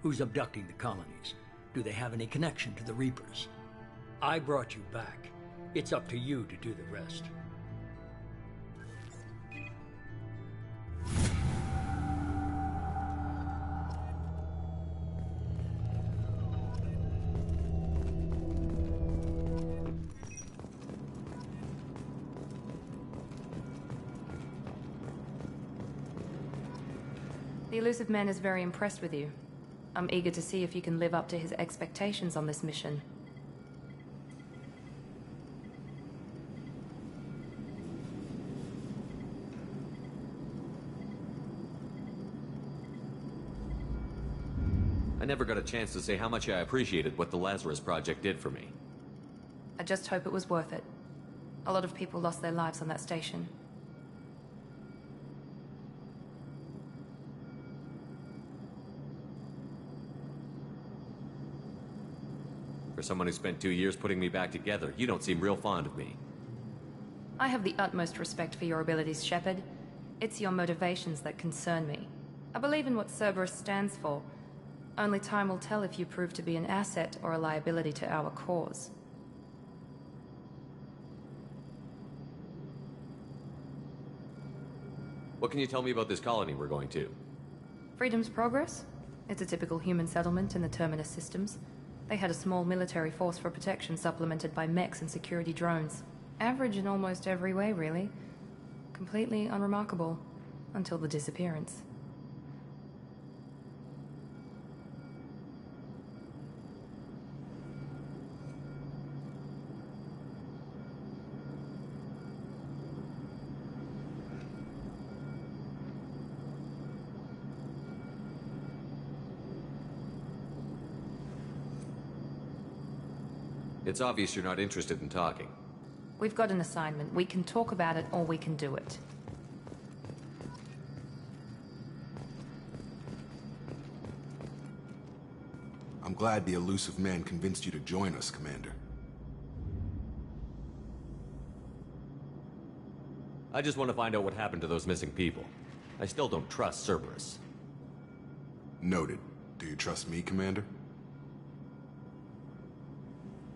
Who's abducting the colonies? Do they have any connection to the Reapers? I brought you back. It's up to you to do the rest. The Illusive Man is very impressed with you. I'm eager to see if you can live up to his expectations on this mission. I never got a chance to say how much I appreciated what the Lazarus Project did for me. I just hope it was worth it. A lot of people lost their lives on that station. For someone who spent 2 years putting me back together, you don't seem real fond of me. I have the utmost respect for your abilities, Shepard. It's your motivations that concern me. I believe in what Cerberus stands for. Only time will tell if you prove to be an asset or a liability to our cause. What can you tell me about this colony we're going to? Freedom's Progress? It's a typical human settlement in the Terminus systems. They had a small military force for protection supplemented by mechs and security drones. Average in almost every way, really. Completely unremarkable. Until the disappearance. It's obvious you're not interested in talking. We've got an assignment. We can talk about it or we can do it. I'm glad the Illusive Man convinced you to join us, Commander. I just want to find out what happened to those missing people. I still don't trust Cerberus. Noted. Do you trust me, Commander?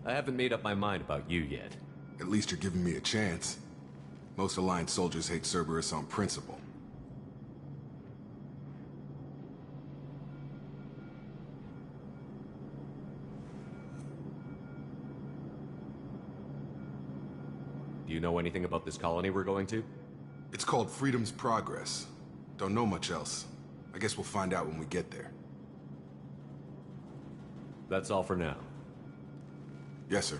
I haven't made up my mind about you yet. At least you're giving me a chance. Most Alliance soldiers hate Cerberus on principle. Do you know anything about this colony we're going to? It's called Freedom's Progress. Don't know much else. I guess we'll find out when we get there. That's all for now. Yes, sir.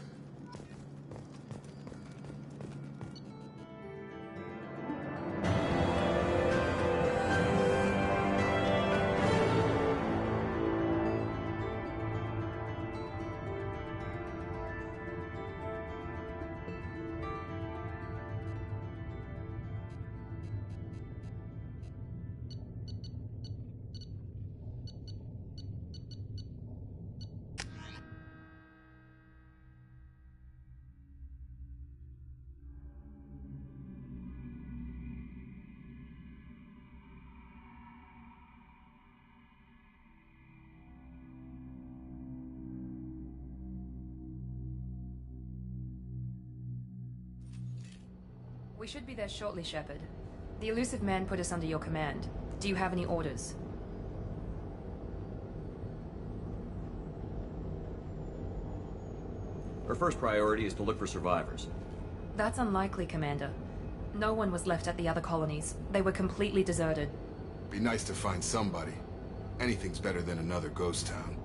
We should be there shortly, Shepard. The Illusive Man put us under your command. Do you have any orders? Our first priority is to look for survivors. That's unlikely, Commander. No one was left at the other colonies. They were completely deserted. Be nice to find somebody. Anything's better than another ghost town.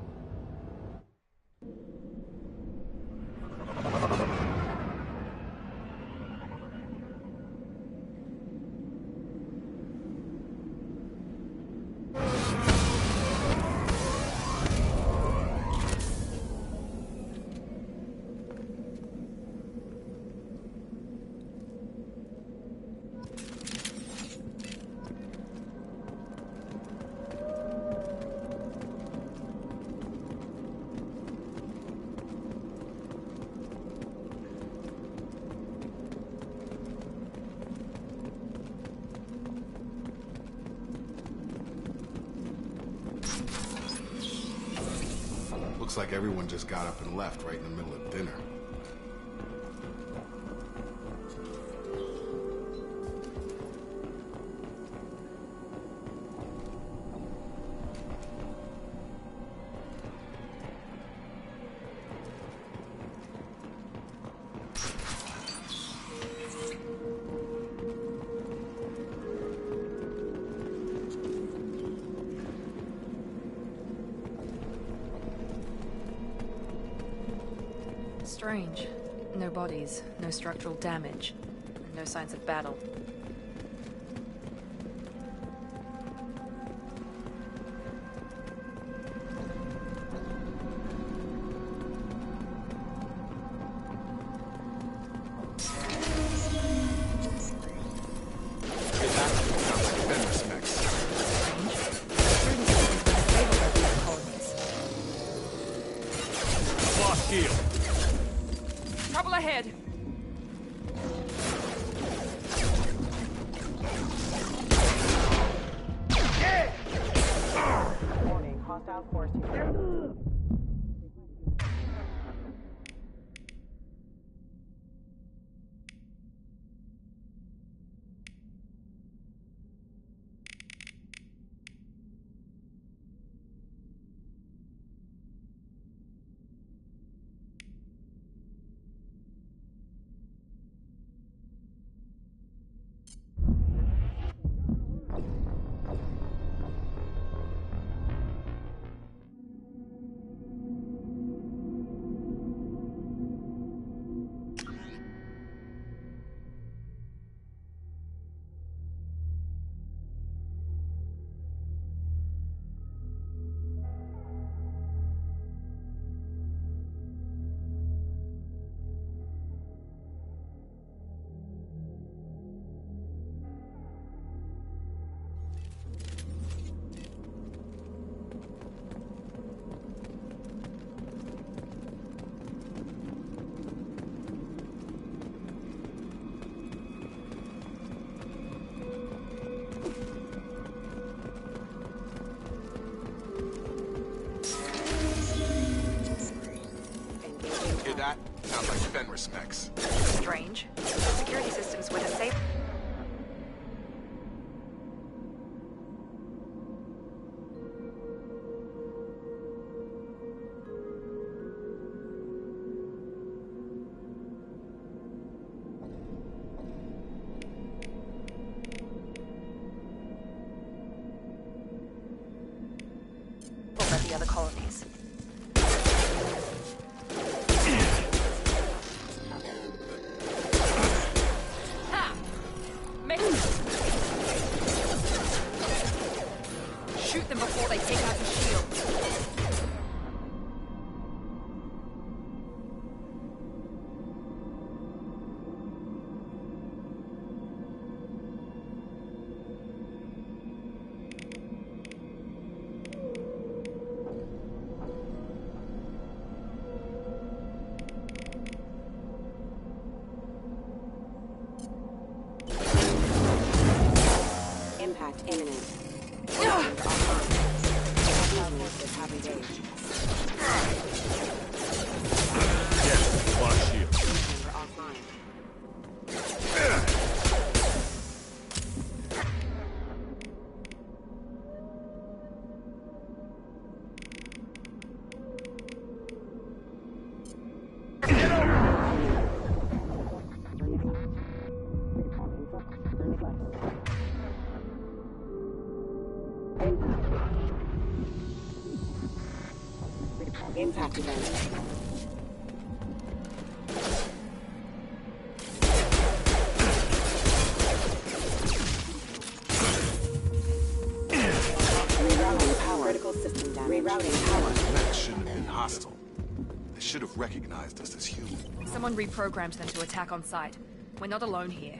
Looks like everyone just got up and left right in the middle of dinner. Strange. No bodies, no structural damage, and no signs of battle. Trouble ahead. Warning, hostile force here. That sounds like Fenris mechs. Strange. Security systems would have saved. At the other colonies. Shoot them before they take out the shield. Impact imminent. Impact event. Rerouting power. Critical system damage. Rerouting power. That shouldn't have been hostile. They should have recognized us as human. Someone reprogrammed them to attack on sight. We're not alone here.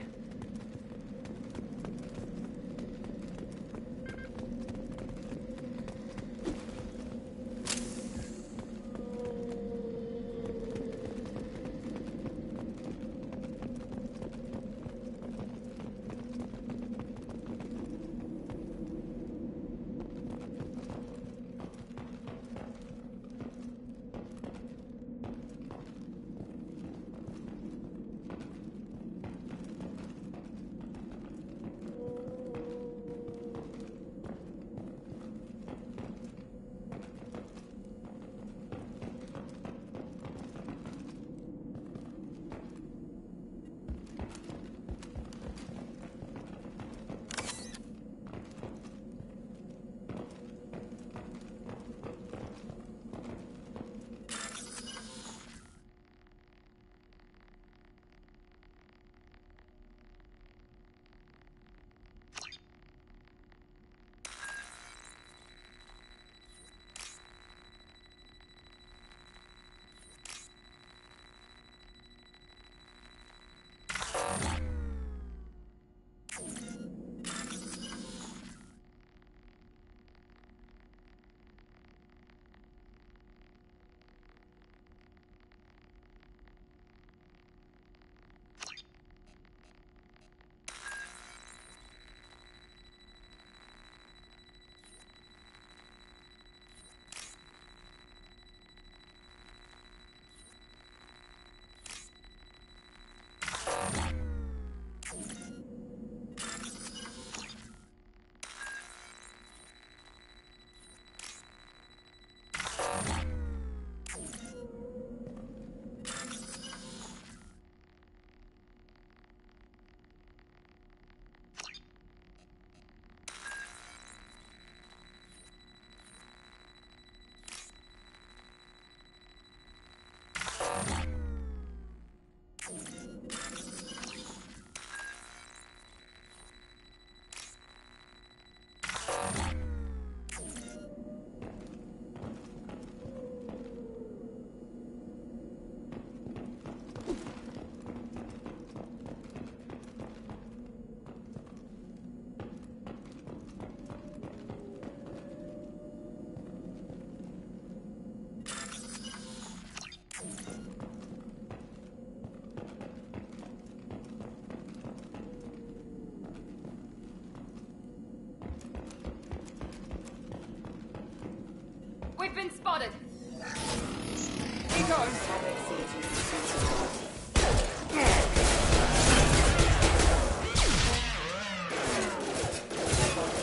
We've been spotted!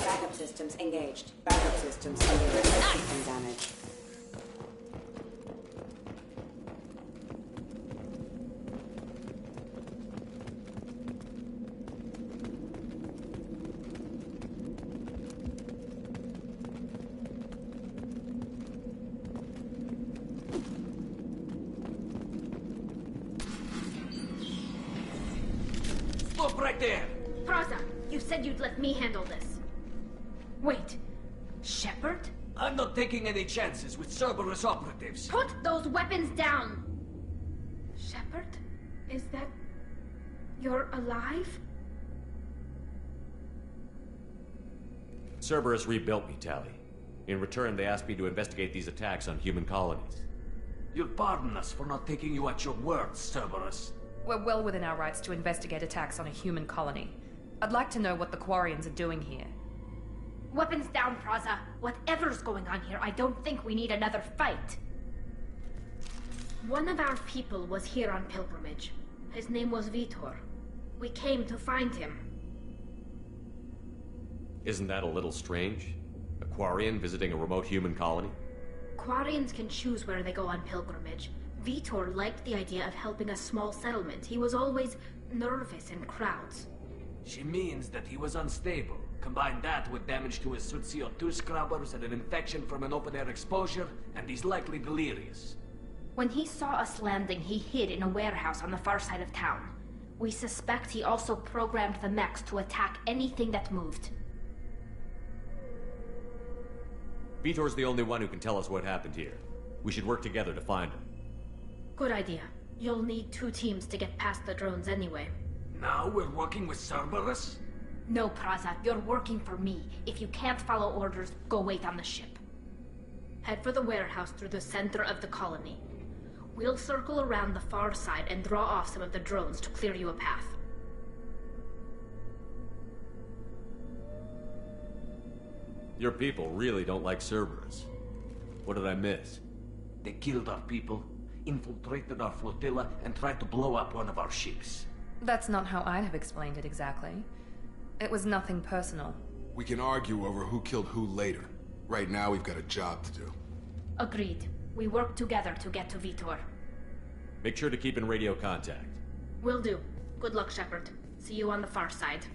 Backup systems engaged. Backup systems under system damage. Stop right there! Praza, you said you'd let me handle this. Wait, Shepard? I'm not taking any chances with Cerberus operatives. Put those weapons down! Shepard? Is that... you're alive? Cerberus rebuilt me, Tali. In return, they asked me to investigate these attacks on human colonies. You'll pardon us for not taking you at your word, Cerberus. We're well within our rights to investigate attacks on a human colony. I'd like to know what the Quarians are doing here. Weapons down, Praza. Whatever's going on here, I don't think we need another fight. One of our people was here on pilgrimage. His name was Vitor. We came to find him. Isn't that a little strange? A Quarian visiting a remote human colony? Quarians can choose where they go on pilgrimage. Vitor liked the idea of helping a small settlement. He was always nervous in crowds. She means that he was unstable. Combine that with damage to his suit CO2 scrubbers and an infection from an open-air exposure, and he's likely delirious. When he saw us landing, he hid in a warehouse on the far side of town. We suspect he also programmed the mechs to attack anything that moved. Vitor's the only one who can tell us what happened here. We should work together to find him. Good idea. You'll need 2 teams to get past the drones anyway. Now we're working with Cerberus? No, Praza, you're working for me. If you can't follow orders, go wait on the ship. Head for the warehouse through the center of the colony. We'll circle around the far side and draw off some of the drones to clear you a path. Your people really don't like Cerberus. What did I miss? They killed our people, infiltrated our flotilla, and tried to blow up one of our ships. That's not how I'd have explained it exactly. It was nothing personal. We can argue over who killed who later. Right now, we've got a job to do. Agreed. We work together to get to Vitor. Make sure to keep in radio contact. Will do. Good luck, Shepard. See you on the far side.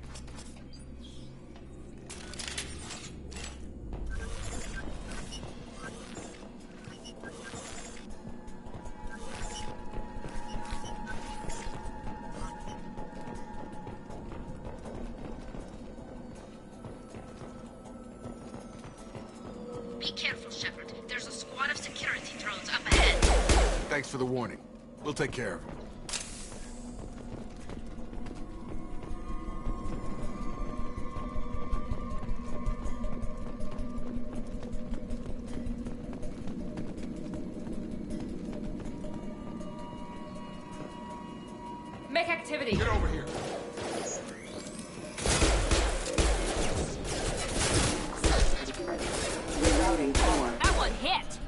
Be careful, Shepard. There's a squad of security drones up ahead. Thanks for the warning. We'll take care of them. Mech activity! Get over here! Rerouting core. That one hit!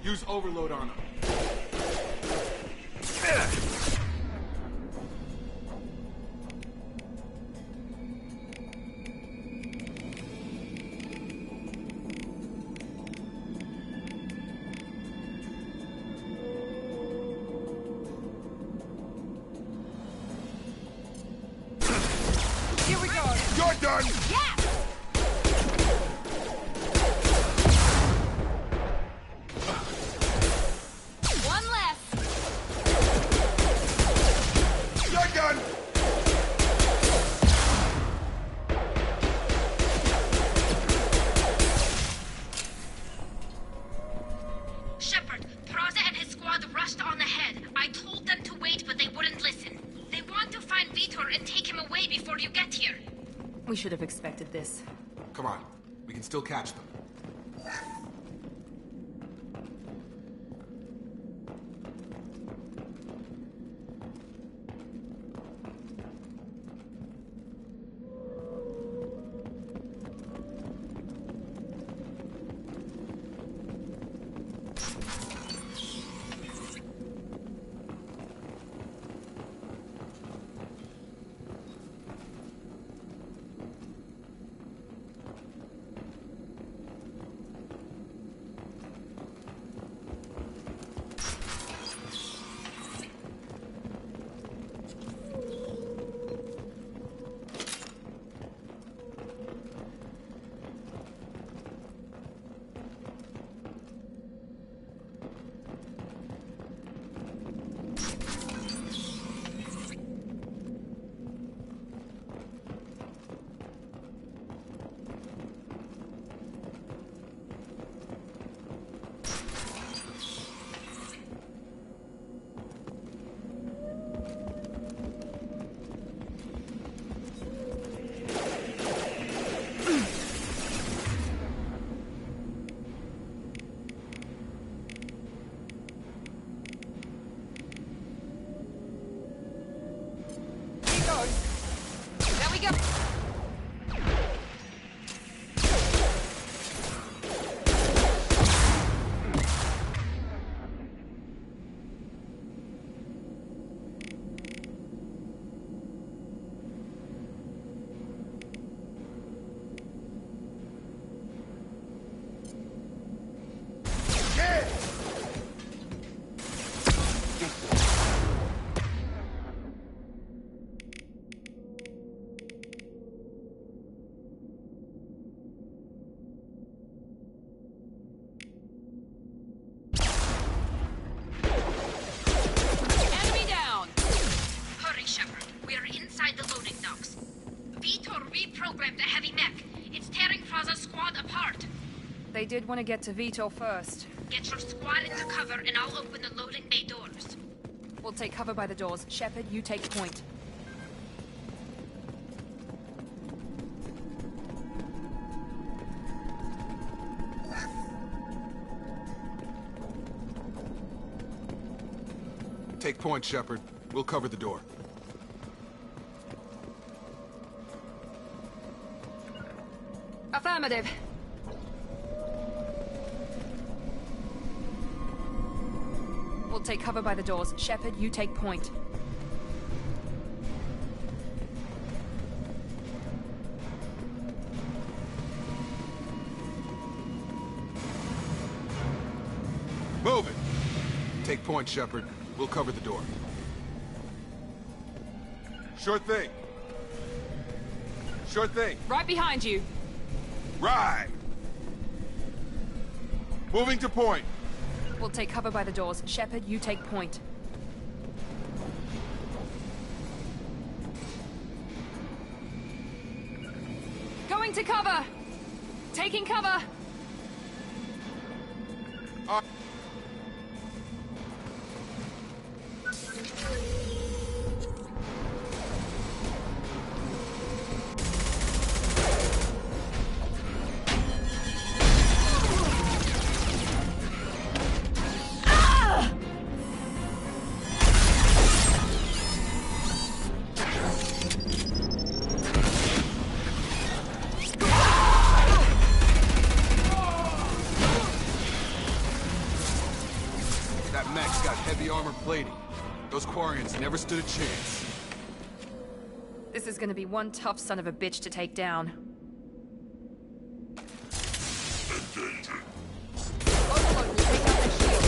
Use overload on him. Here we go. You're done! Yeah! One left. You're done! Shepard, Praza and his squad rushed on ahead. I told them to wait, but they wouldn't listen. They want to find Vitor and take him away before you get here. We should have expected this. Come on. We can still catch them. There we go. Enemy down. Hurry, Shepard. We are inside the loading docks. Vitor reprogrammed the heavy mech. It's tearing Praza's squad apart. They did want to get to Vitor first. Get your squad into cover and I'll open the loading bay doors. We'll take cover by the doors. Shepard, you take point. Take point, Shepard. We'll cover the door. Affirmative. We'll take cover by the doors. Shepard, you take point. Move it! Take point, Shepard. We'll cover the door. Sure thing. Sure thing. Right behind you. Right! Moving to point. We'll take cover by the doors. Shepard, you take point. Going to cover! Taking cover! mech's got heavy armor plating. Those Quarians never stood a chance. This is gonna be one tough son of a bitch to take down. Overlord will take out their shield.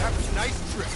That was a nice trick.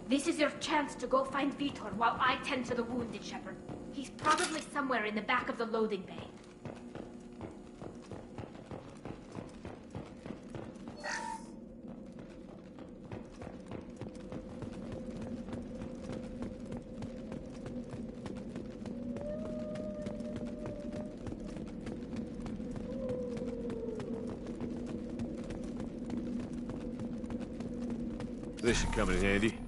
This is your chance to go find Vitor while I tend to the wounded, Shepard. He's probably somewhere in the back of the loading bay. This should come in handy.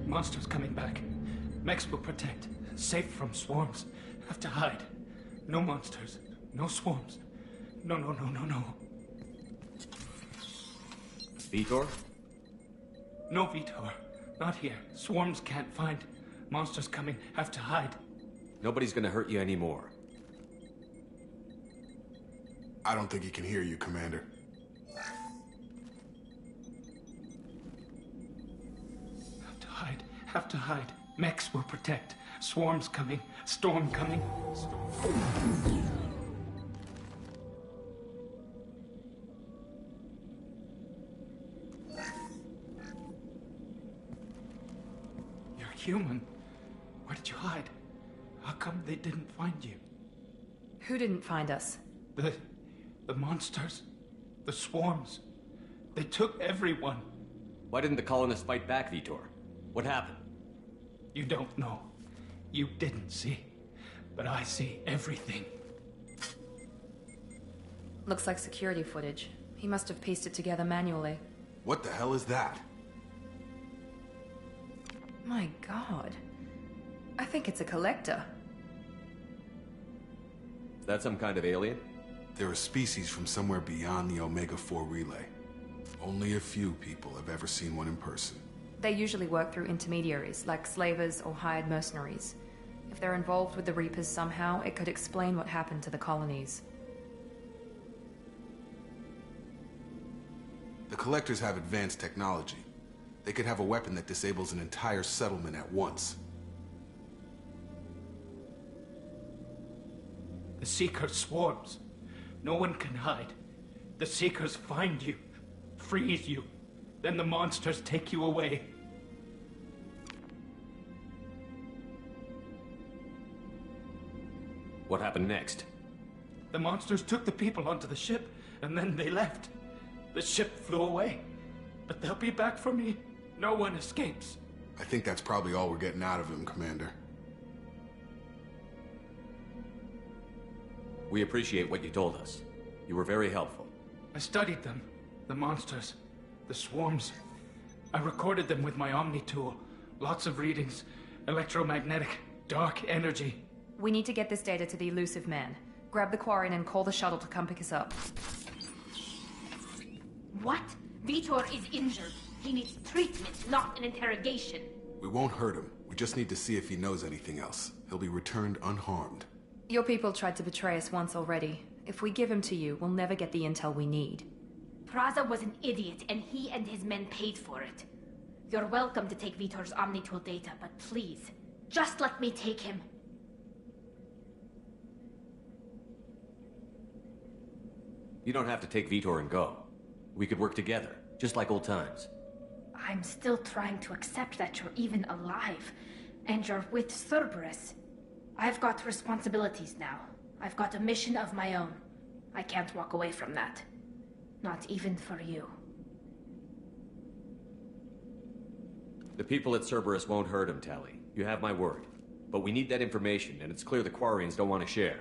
Monsters coming back. Mechs will protect. Safe from swarms. Have to hide. No monsters. No swarms. No. Vitor? No Vitor. Not here. Swarms can't find. Monsters coming. Have to hide. Nobody's gonna hurt you anymore. I don't think he can hear you, Commander. Have to hide. Mechs will protect. Swarms coming. Storm coming. You're human. Where did you hide? How come they didn't find you? Who didn't find us? The monsters. The swarms. They took everyone. Why didn't the colonists fight back, Vitor? What happened? You don't know. You didn't see. But I see everything. Looks like security footage. He must have pieced it together manually. What the hell is that? My god. I think it's a collector. Is that some kind of alien? They're a species from somewhere beyond the Omega-4 relay. Only a few people have ever seen one in person. They usually work through intermediaries, like slavers or hired mercenaries. If they're involved with the Reapers somehow, it could explain what happened to the colonies. The Collectors have advanced technology. They could have a weapon that disables an entire settlement at once. The Seeker swarms. No one can hide. The Seekers find you, freeze you, then the monsters take you away. What happened next? The monsters took the people onto the ship, and then they left. The ship flew away. But they'll be back for me. No one escapes. I think that's probably all we're getting out of him, Commander. We appreciate what you told us. You were very helpful. I studied them. The monsters. The swarms. I recorded them with my Omni tool. Lots of readings. Electromagnetic. Dark energy. We need to get this data to the Elusive Man. Grab the Quarian and call the shuttle to come pick us up. What? Vitor is injured. He needs treatment, not an interrogation. We won't hurt him. We just need to see if he knows anything else. He'll be returned unharmed. Your people tried to betray us once already. If we give him to you, we'll never get the intel we need. Praza was an idiot, and he and his men paid for it. You're welcome to take Vitor's Omnitool data, but please, just let me take him. You don't have to take Vitor and go. We could work together, just like old times. I'm still trying to accept that you're even alive, and you're with Cerberus. I've got responsibilities now. I've got a mission of my own. I can't walk away from that. Not even for you. The people at Cerberus won't hurt him, Tali. You have my word. But we need that information, and it's clear the Quarians don't want to share.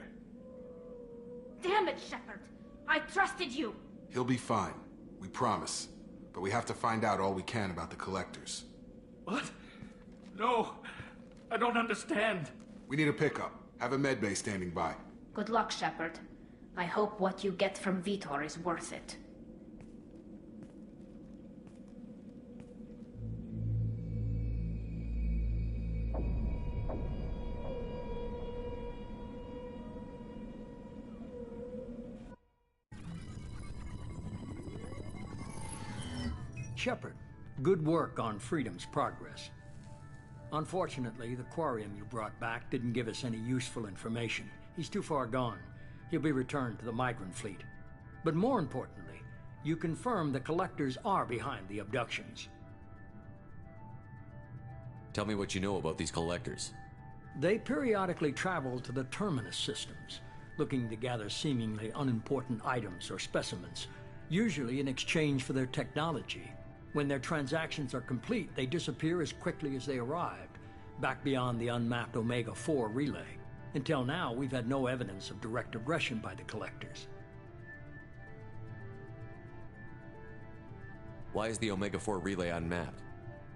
Damn it, Shepard! I trusted you! He'll be fine. We promise. But we have to find out all we can about the Collectors. What? No! I don't understand. We need a pickup. Have a medbay standing by. Good luck, Shepard. I hope what you get from Vitor is worth it. Shepard, good work on Freedom's progress. Unfortunately, the Quarian you brought back didn't give us any useful information. He's too far gone. He'll be returned to the migrant fleet. But more importantly, you confirmed the Collectors are behind the abductions. Tell me what you know about these Collectors. They periodically travel to the Terminus systems, looking to gather seemingly unimportant items or specimens, usually in exchange for their technology. When their transactions are complete, they disappear as quickly as they arrived, back beyond the unmapped Omega-4 relay. Until now, we've had no evidence of direct aggression by the Collectors. Why is the Omega-4 relay unmapped?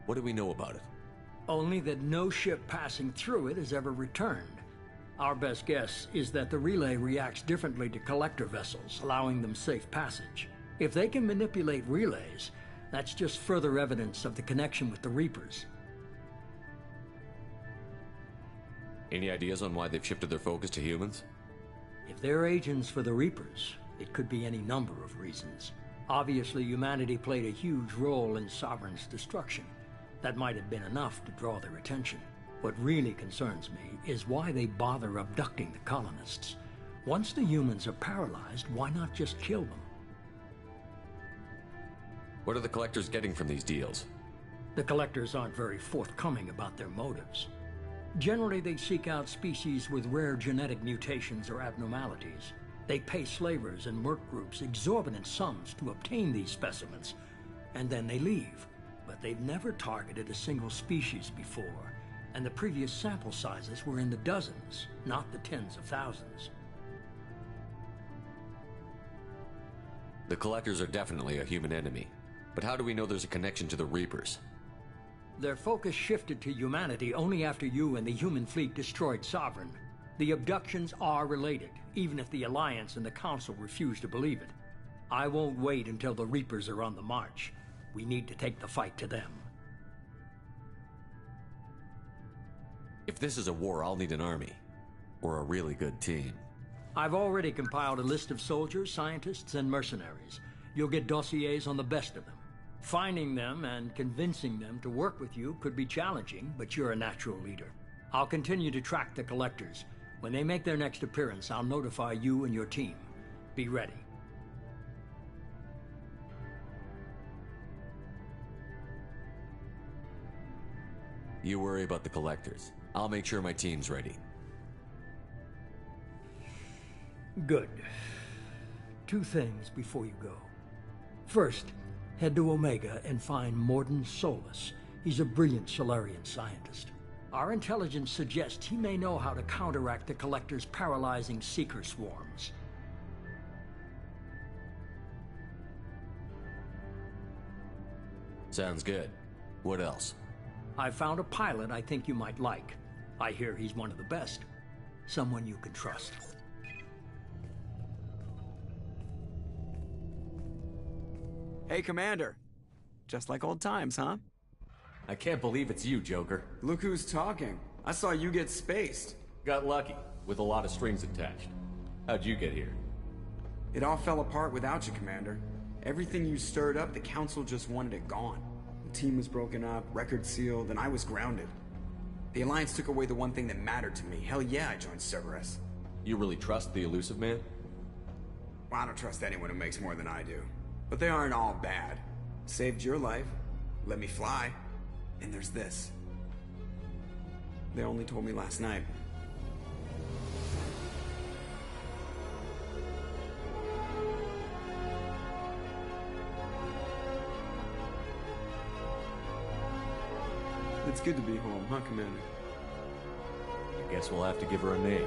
What do we know about it? Only that no ship passing through it has ever returned. Our best guess is that the relay reacts differently to Collector vessels, allowing them safe passage. If they can manipulate relays, that's just further evidence of the connection with the Reapers. Any ideas on why they've shifted their focus to humans? If they're agents for the Reapers, it could be any number of reasons. Obviously, humanity played a huge role in Sovereign's destruction. That might have been enough to draw their attention. What really concerns me is why they bother abducting the colonists. Once the humans are paralyzed, why not just kill them? What are the Collectors getting from these deals? The Collectors aren't very forthcoming about their motives. Generally, they seek out species with rare genetic mutations or abnormalities. They pay slavers and merc groups exorbitant sums to obtain these specimens, and then they leave. But they've never targeted a single species before, and the previous sample sizes were in the dozens, not the tens of thousands. The Collectors are definitely a human enemy, but how do we know there's a connection to the Reapers? Their focus shifted to humanity only after you and the human fleet destroyed Sovereign. The abductions are related, even if the Alliance and the Council refuse to believe it. I won't wait until the Reapers are on the march. We need to take the fight to them. If this is a war, I'll need an army. Or a really good team. I've already compiled a list of soldiers, scientists, and mercenaries. You'll get dossiers on the best of them. Finding them and convincing them to work with you could be challenging, but you're a natural leader. I'll continue to track the Collectors. When they make their next appearance, I'll notify you and your team. Be ready. You worry about the Collectors. I'll make sure my team's ready. Good. 2 things before you go. First, head to Omega and find Mordin Solus. He's a brilliant Solarian scientist. Our intelligence suggests he may know how to counteract the Collectors' paralyzing Seeker swarms. Sounds good. What else? I found a pilot I think you might like. I hear he's one of the best. Someone you can trust. Hey, Commander. Just like old times, huh? I can't believe it's you, Joker. Look who's talking. I saw you get spaced. Got lucky, with a lot of strings attached. How'd you get here? It all fell apart without you, Commander. Everything you stirred up, the Council just wanted it gone. The team was broken up, records sealed, and I was grounded. The Alliance took away the one thing that mattered to me. Hell yeah, I joined Cerberus. You really trust the Illusive Man? Well, I don't trust anyone who makes more than I do. But they aren't all bad. Saved your life, let me fly, and there's this. They only told me last night. It's good to be home, huh, Commander? I guess we'll have to give her a name.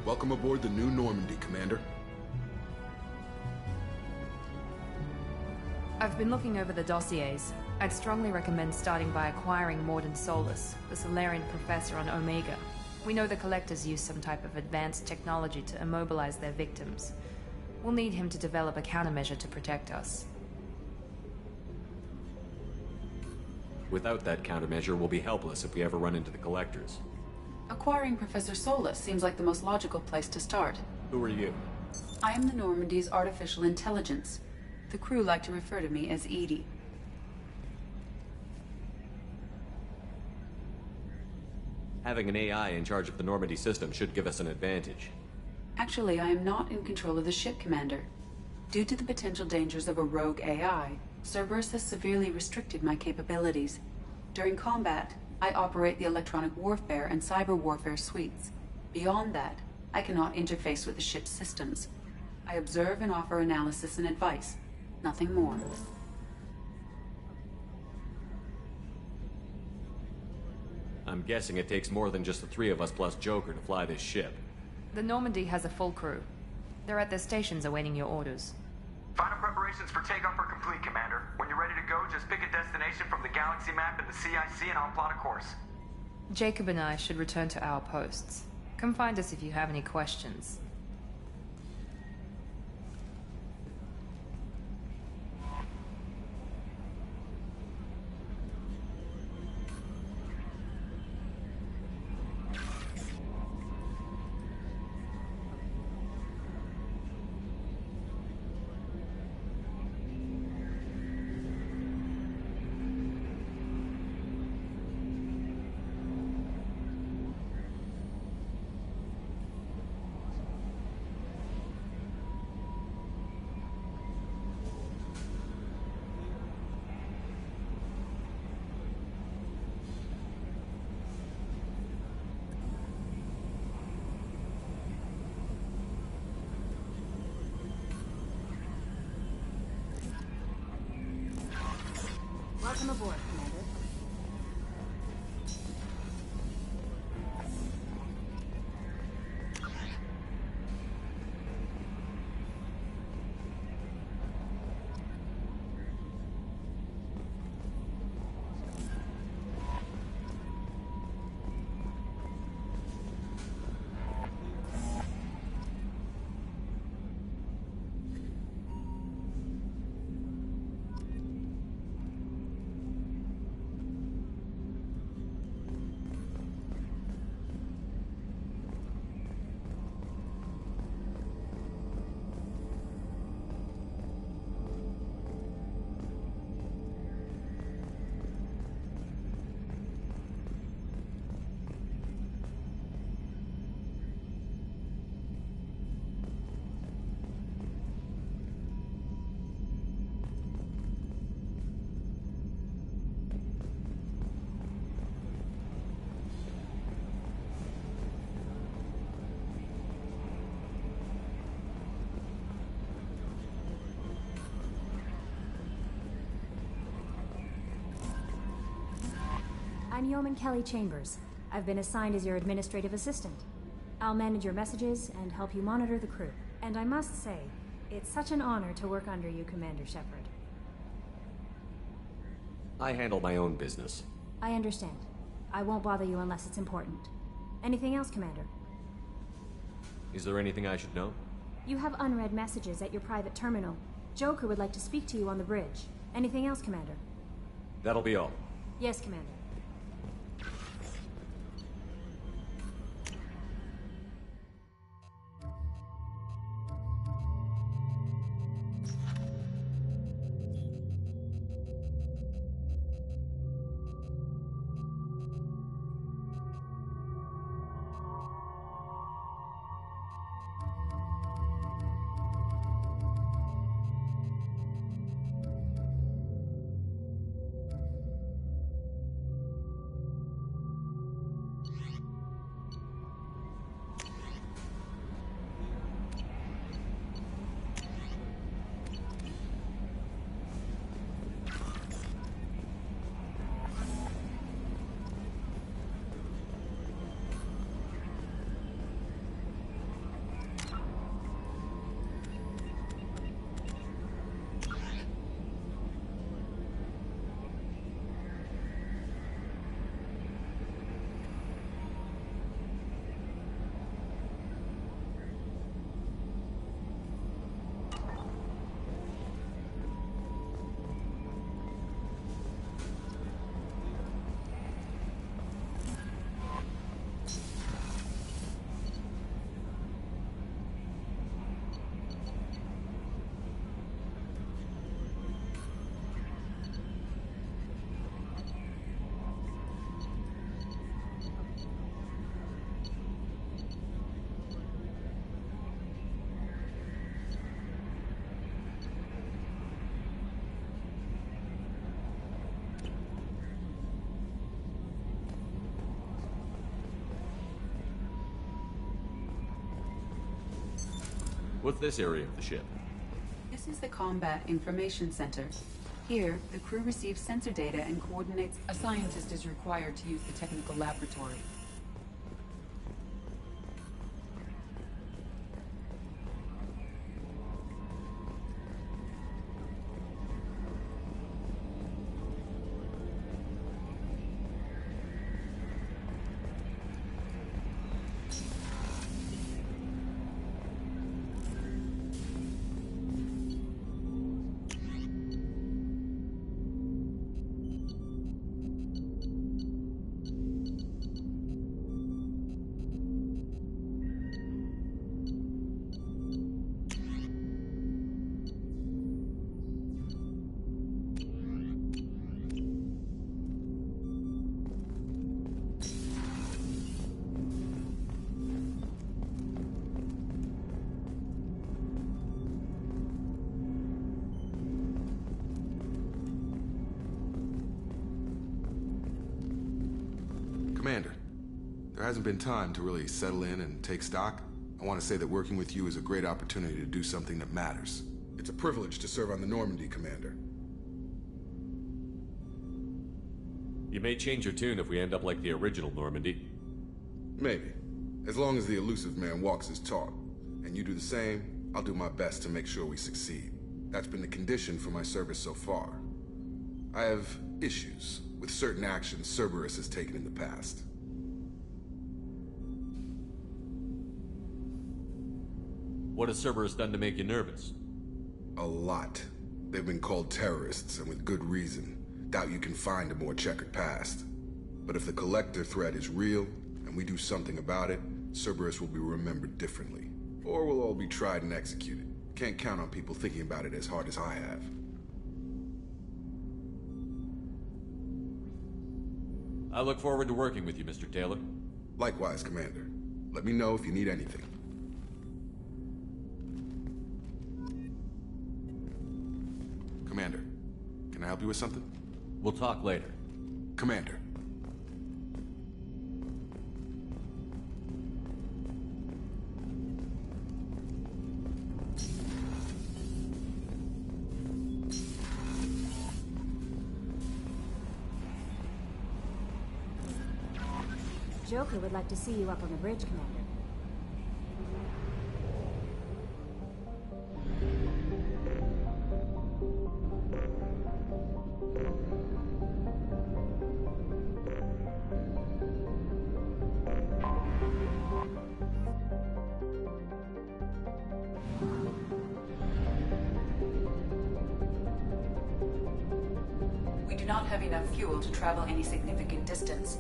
Welcome aboard the New Normandy, Commander. I've been looking over the dossiers. I'd strongly recommend starting by acquiring Mordin Solus, the Solarian professor on Omega. We know the Collectors use some type of advanced technology to immobilize their victims. We'll need him to develop a countermeasure to protect us. Without that countermeasure, we'll be helpless if we ever run into the Collectors. Acquiring Professor Solus seems like the most logical place to start. Who are you? I am the Normandy's artificial intelligence. The crew like to refer to me as EDI. Having an AI in charge of the Normandy system should give us an advantage. Actually, I am not in control of the ship, Commander. Due to the potential dangers of a rogue AI, Cerberus has severely restricted my capabilities. During combat, I operate the electronic warfare and cyber warfare suites. Beyond that, I cannot interface with the ship's systems. I observe and offer analysis and advice. Nothing more. I'm guessing it takes more than just the three of us plus Joker to fly this ship. The Normandy has a full crew. They're at their stations awaiting your orders. Final preparations for takeoff are complete, Commander. When you're ready to go, just pick a destination from the galaxy map in the CIC and I'll plot a course. Jacob and I should return to our posts. Come find us if you have any questions. Welcome aboard, Commander. I'm Yeoman Kelly Chambers. I've been assigned as your administrative assistant. I'll manage your messages and help you monitor the crew. And I must say, it's such an honor to work under you, Commander Shepard. I handle my own business. I understand. I won't bother you unless it's important. Anything else, Commander? Is there anything I should know? You have unread messages at your private terminal. Joker would like to speak to you on the bridge. Anything else, Commander? That'll be all. Yes, Commander. What's this area of the ship? This is the Combat Information Center. Here, the crew receives sensor data and coordinates. A scientist is required to use the technical laboratory. Commander, there hasn't been time to really settle in and take stock. I want to say that working with you is a great opportunity to do something that matters. It's a privilege to serve on the Normandy, Commander. You may change your tune if we end up like the original Normandy. Maybe. As long as the elusive man walks his talk, and you do the same, I'll do my best to make sure we succeed. That's been the condition for my service so far. I have issues with certain actions Cerberus has taken in the past. What has Cerberus done to make you nervous? A lot. They've been called terrorists, and with good reason. Doubt you can find a more checkered past. But if the Collector threat is real, and we do something about it, Cerberus will be remembered differently. Or we'll all be tried and executed. Can't count on people thinking about it as hard as I have. I look forward to working with you, Mr. Taylor. Likewise, Commander. Let me know if you need anything. Commander, can I help you with something? We'll talk later. Commander. Joker would like to see you up on the bridge, Commander. We do not have enough fuel to travel any significant distance.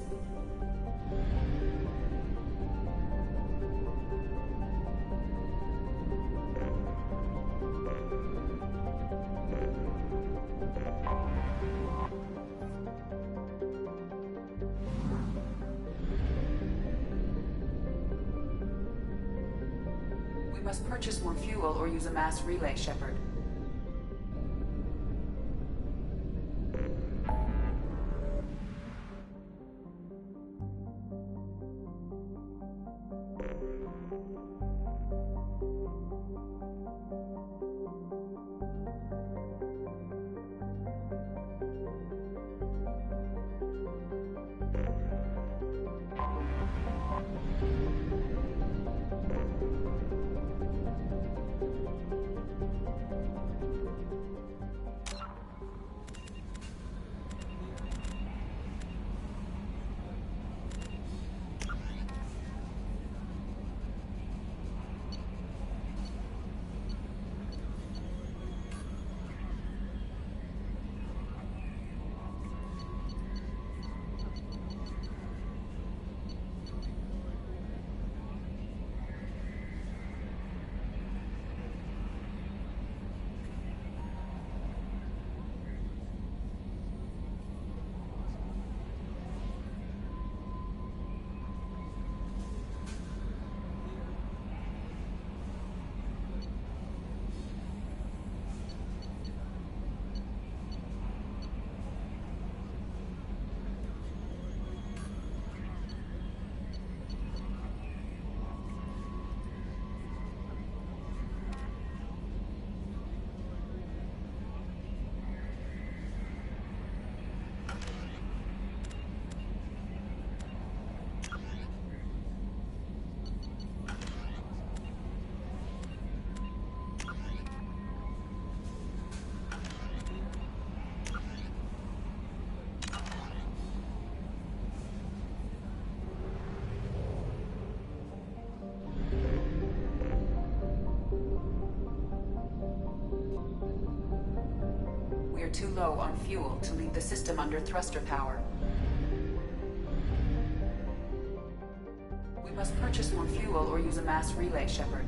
We must purchase more fuel or use a mass relay, Shepard. too low on fuel to leave the system under thruster power. We must purchase more fuel or use a mass relay, Shepard.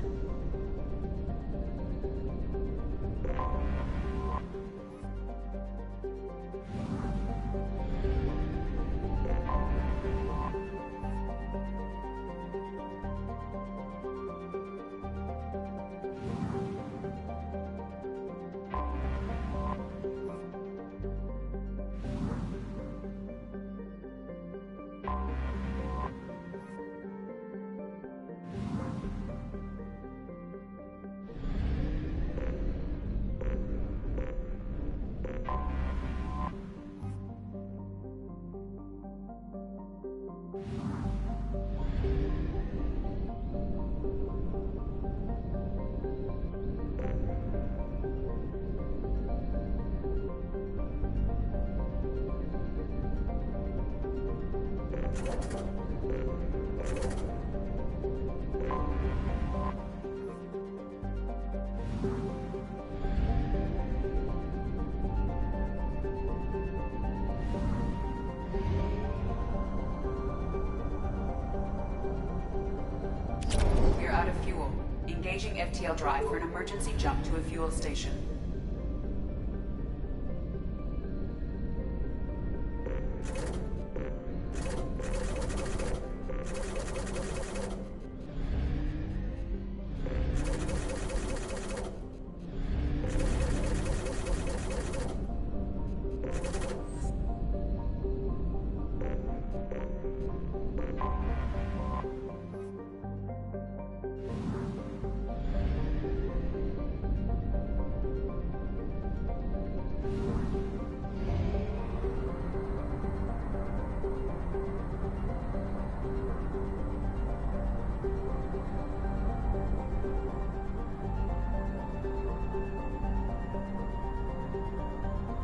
We're out of fuel. Engaging FTL drive for an emergency jump to a fuel station.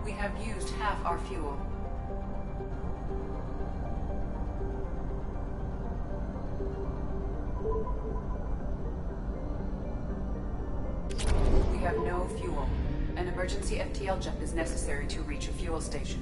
We have used half our fuel. We have no fuel. An emergency FTL jump is necessary to reach a fuel station.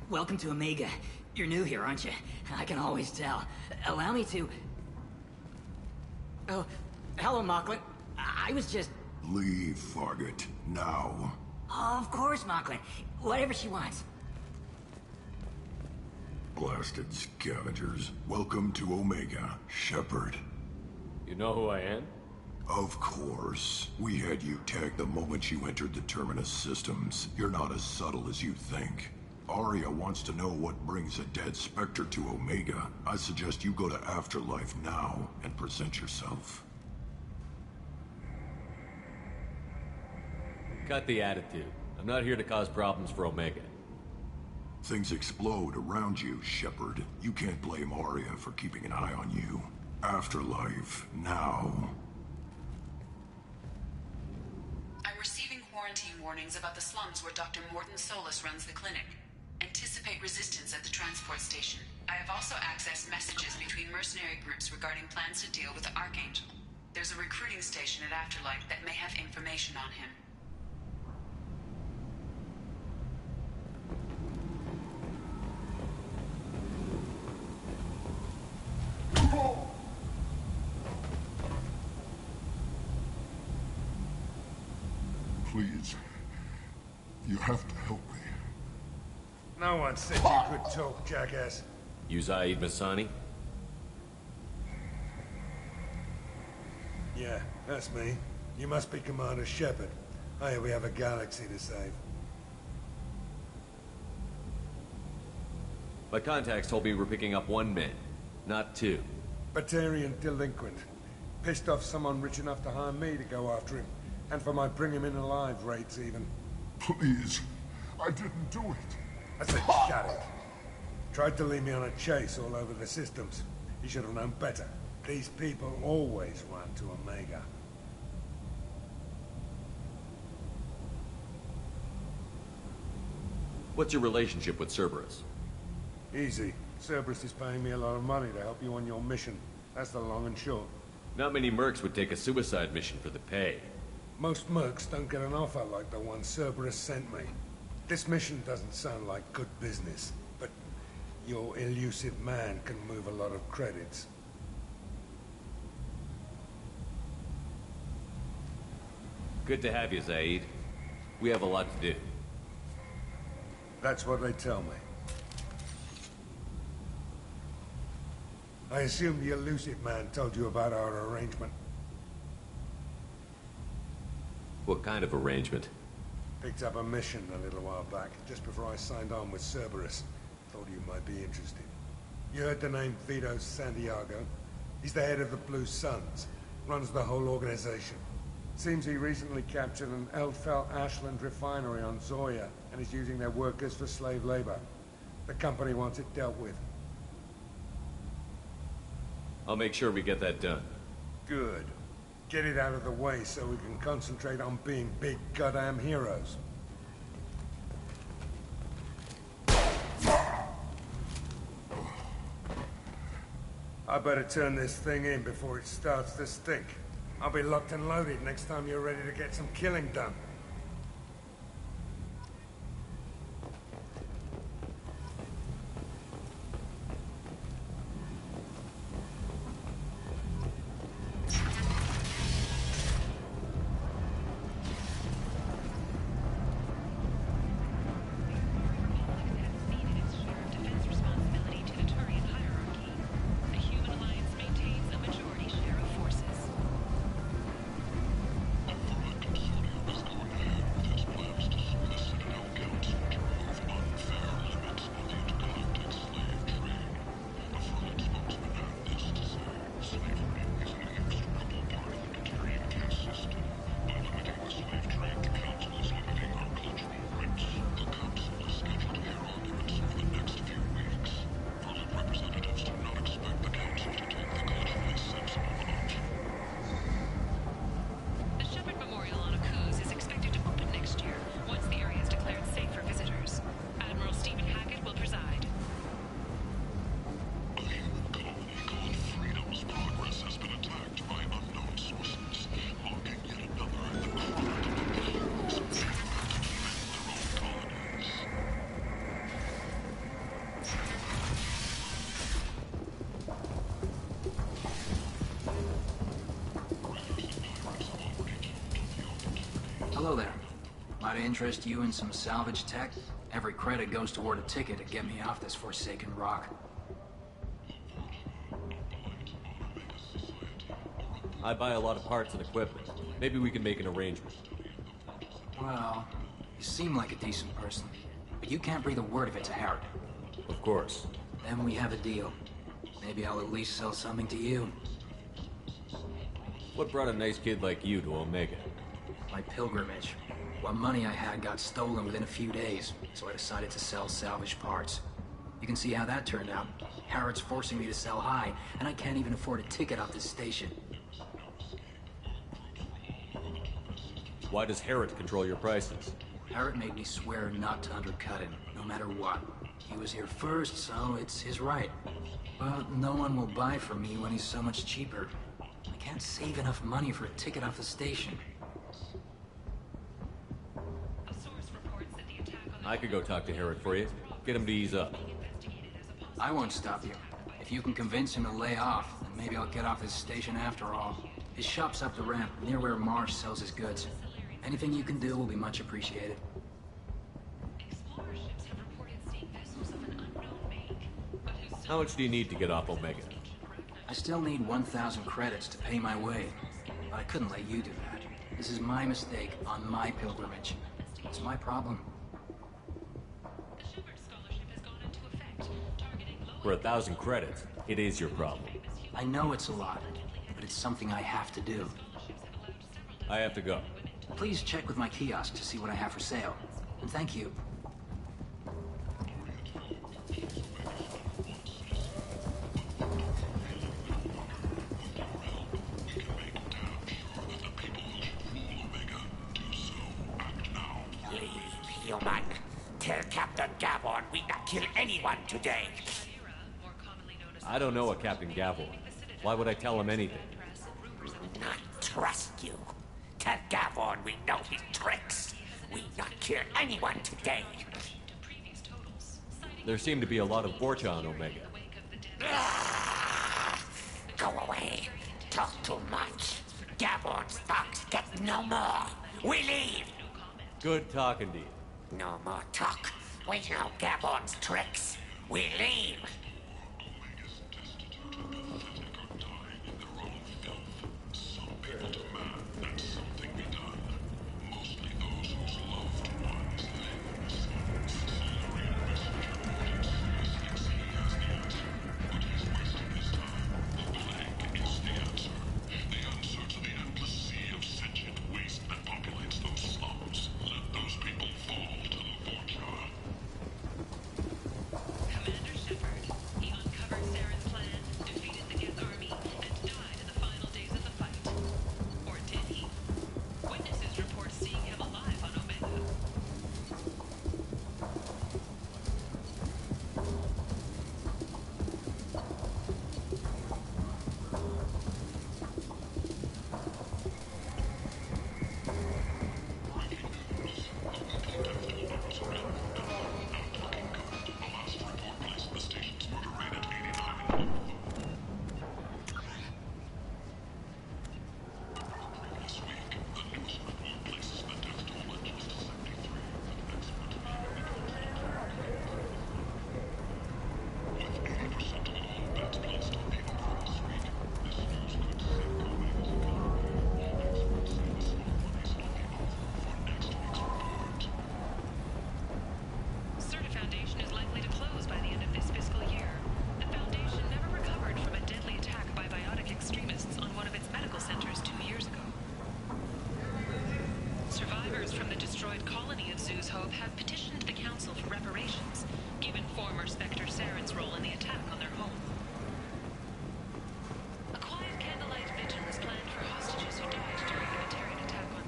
Welcome to Omega. You're new here, aren't you? I can always tell. Allow me to... Oh, hello, Mocklin. I was just... Leave, Fargate. Now. Oh, of course, Mocklin. Whatever she wants. Blasted scavengers. Welcome to Omega, Shepard. You know who I am? Of course. We had you tagged the moment you entered the Terminus systems. You're not as subtle as you think. Aria wants to know what brings a dead Spectre to Omega. I suggest you go to Afterlife now and present yourself. Cut the attitude. I'm not here to cause problems for Omega. Things explode around you, Shepard. You can't blame Aria for keeping an eye on you. Afterlife, now. I'm receiving quarantine warnings about the slums where Dr. Morton Solus runs the clinic. Anticipate resistance at the transport station. I have also accessed messages between mercenary groups regarding plans to deal with the Archangel. There's a recruiting station at Afterlight that may have information on him. Please. You have to help me. No one said you could talk, jackass. You Zaid Masani? Yeah, that's me. You must be Commander Shepard. Hey, we have a galaxy to save. My contacts told me we're picking up 1 man, not 2. Batarian delinquent. Pissed off someone rich enough to hire me to go after him. And for my bring him in alive rates, even. Please. I didn't do it. I said shut it. Tried to lead me on a chase all over the systems. He should have known better. These people always run to Omega. What's your relationship with Cerberus? Easy. Cerberus is paying me a lot of money to help you on your mission. That's the long and short. Not many mercs would take a suicide mission for the pay. Most mercs don't get an offer like the one Cerberus sent me. This mission doesn't sound like good business, but your elusive man can move a lot of credits. Good to have you, Zaid. We have a lot to do. That's what they tell me. I assume the elusive man told you about our arrangement. What kind of arrangement? Picked up a mission a little while back, just before I signed on with Cerberus. Thought you might be interested. You heard the name Vito Santiago? He's the head of the Blue Suns. Runs the whole organization. Seems he recently captured an Eldfell Ashland refinery on Zoya and is using their workers for slave labor. The company wants it dealt with. I'll make sure we get that done. Good. Get it out of the way so we can concentrate on being big goddamn heroes. I better turn this thing in before it starts to stink. I'll be locked and loaded next time you're ready to get some killing done. Hello there. Might interest you in some salvage tech? Every credit goes toward a ticket to get me off this forsaken rock. I buy a lot of parts and equipment. Maybe we can make an arrangement. Well, you seem like a decent person, but you can't breathe a word of it to Harrod. Of course. Then we have a deal. Maybe I'll at least sell something to you. What brought a nice kid like you to Omega? My pilgrimage. What money I had got stolen within a few days, so I decided to sell salvaged parts. You can see how that turned out. Harrod's forcing me to sell high, and I can't even afford a ticket off this station. Why does Harrod control your prices? Harrod made me swear not to undercut him, no matter what. He was here first, so it's his right. But no one will buy from me when he's so much cheaper. I can't save enough money for a ticket off the station. I could go talk to Herod for you. Get him to ease up. I won't stop you. If you can convince him to lay off, then maybe I'll get off this station after all. His shop's up the ramp, near where Marsh sells his goods. Anything you can do will be much appreciated. How much do you need to get off Omega? I still need 1,000 credits to pay my way, but I couldn't let you do that. This is my mistake on my pilgrimage. It's my problem. For 1,000 credits, it is your problem. I know it's a lot, but it's something I have to do. I have to go. Please check with my kiosk to see what I have for sale. And thank you. Human, tell Captain Gavon we not kill anyone today. I don't know a Captain Gavon. Why would I tell him anything? Not trust you. Tell Gavon we know his tricks. We not kill anyone today. There seem to be a lot of Borcha on Omega. Go away. Talk too much. Gavon's fox get no more. We leave. Good talking to you. No more talk. We know Gavon's tricks. We leave.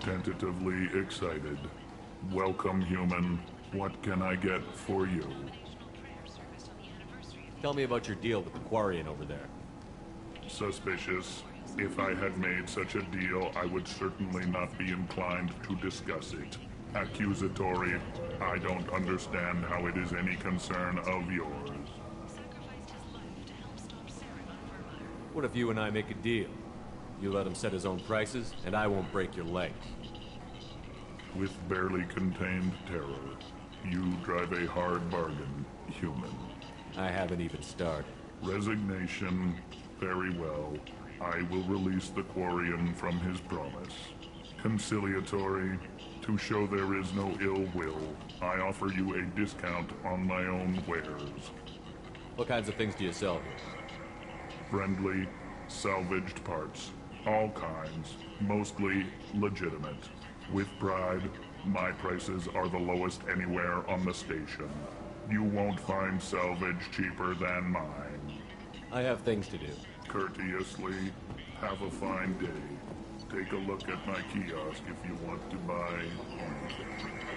Tentatively excited. Welcome, human. What can I get for you? Tell me about your deal with the Quarian over there. Suspicious. If I had made such a deal, I would certainly not be inclined to discuss it. Accusatory. I don't understand how it is any concern of yours. What if you and I make a deal? You let him set his own prices, and I won't break your leg. With barely contained terror, you drive a hard bargain, human. I haven't even started. Resignation. Very well. I will release the Quarian from his promise. Conciliatory. To show there is no ill will, I offer you a discount on my own wares. What kinds of things do you sell here? Friendly, salvaged parts. All kinds, mostly legitimate. With pride, my prices are the lowest anywhere on the station. You won't find salvage cheaper than mine. I have things to do. Courteously, have a fine day. Take a look at my kiosk if you want to buy anything.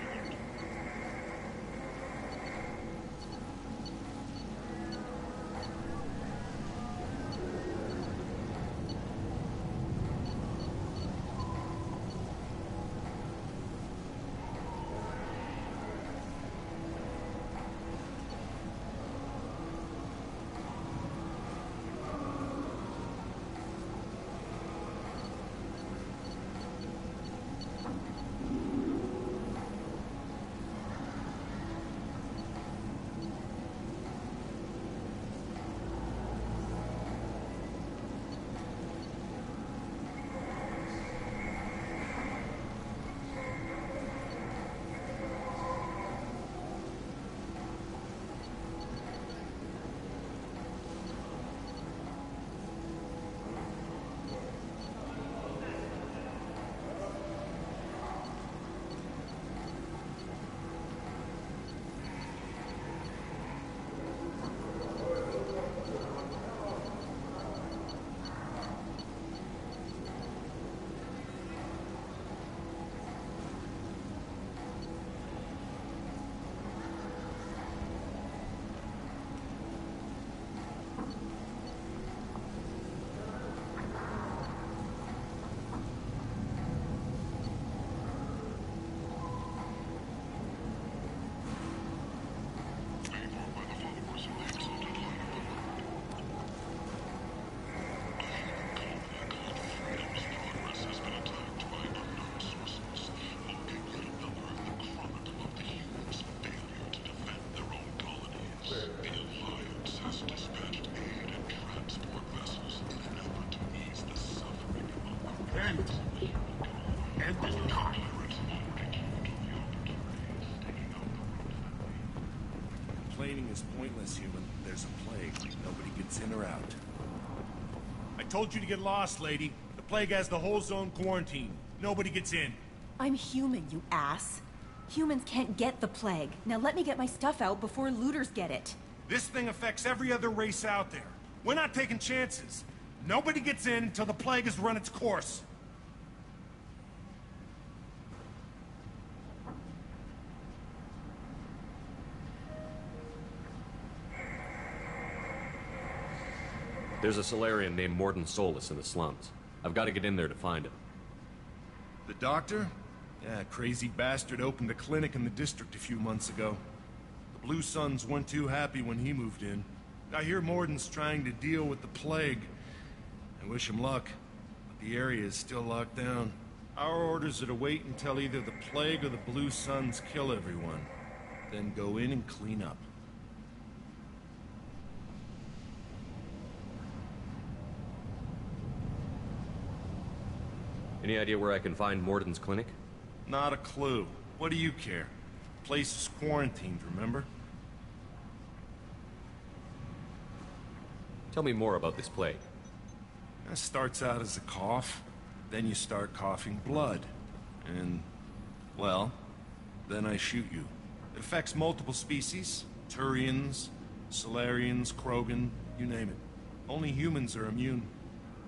is pointless, human. There's a plague. Nobody gets in or out. I told you to get lost, lady. The plague has the whole zone quarantined. Nobody gets in. I'm human, you ass. Humans can't get the plague. Now let me get my stuff out before looters get it. This thing affects every other race out there. We're not taking chances. Nobody gets in until the plague has run its course. There's a Solarian named Mordin Solus in the slums. I've got to get in there to find him. The doctor? Yeah, crazy bastard opened a clinic in the district a few months ago. The Blue Suns weren't too happy when he moved in. I hear Mordin's trying to deal with the plague. I wish him luck, but the area is still locked down. Our orders are to wait until either the plague or the Blue Suns kill everyone. Then go in and clean up. Any idea where I can find Mordin's clinic? Not a clue. What do you care? The place is quarantined, remember? Tell me more about this plague. It starts out as a cough, then you start coughing blood. And, well, then I shoot you. It affects multiple species. Turians, Solarians, Krogan, you name it. Only humans are immune.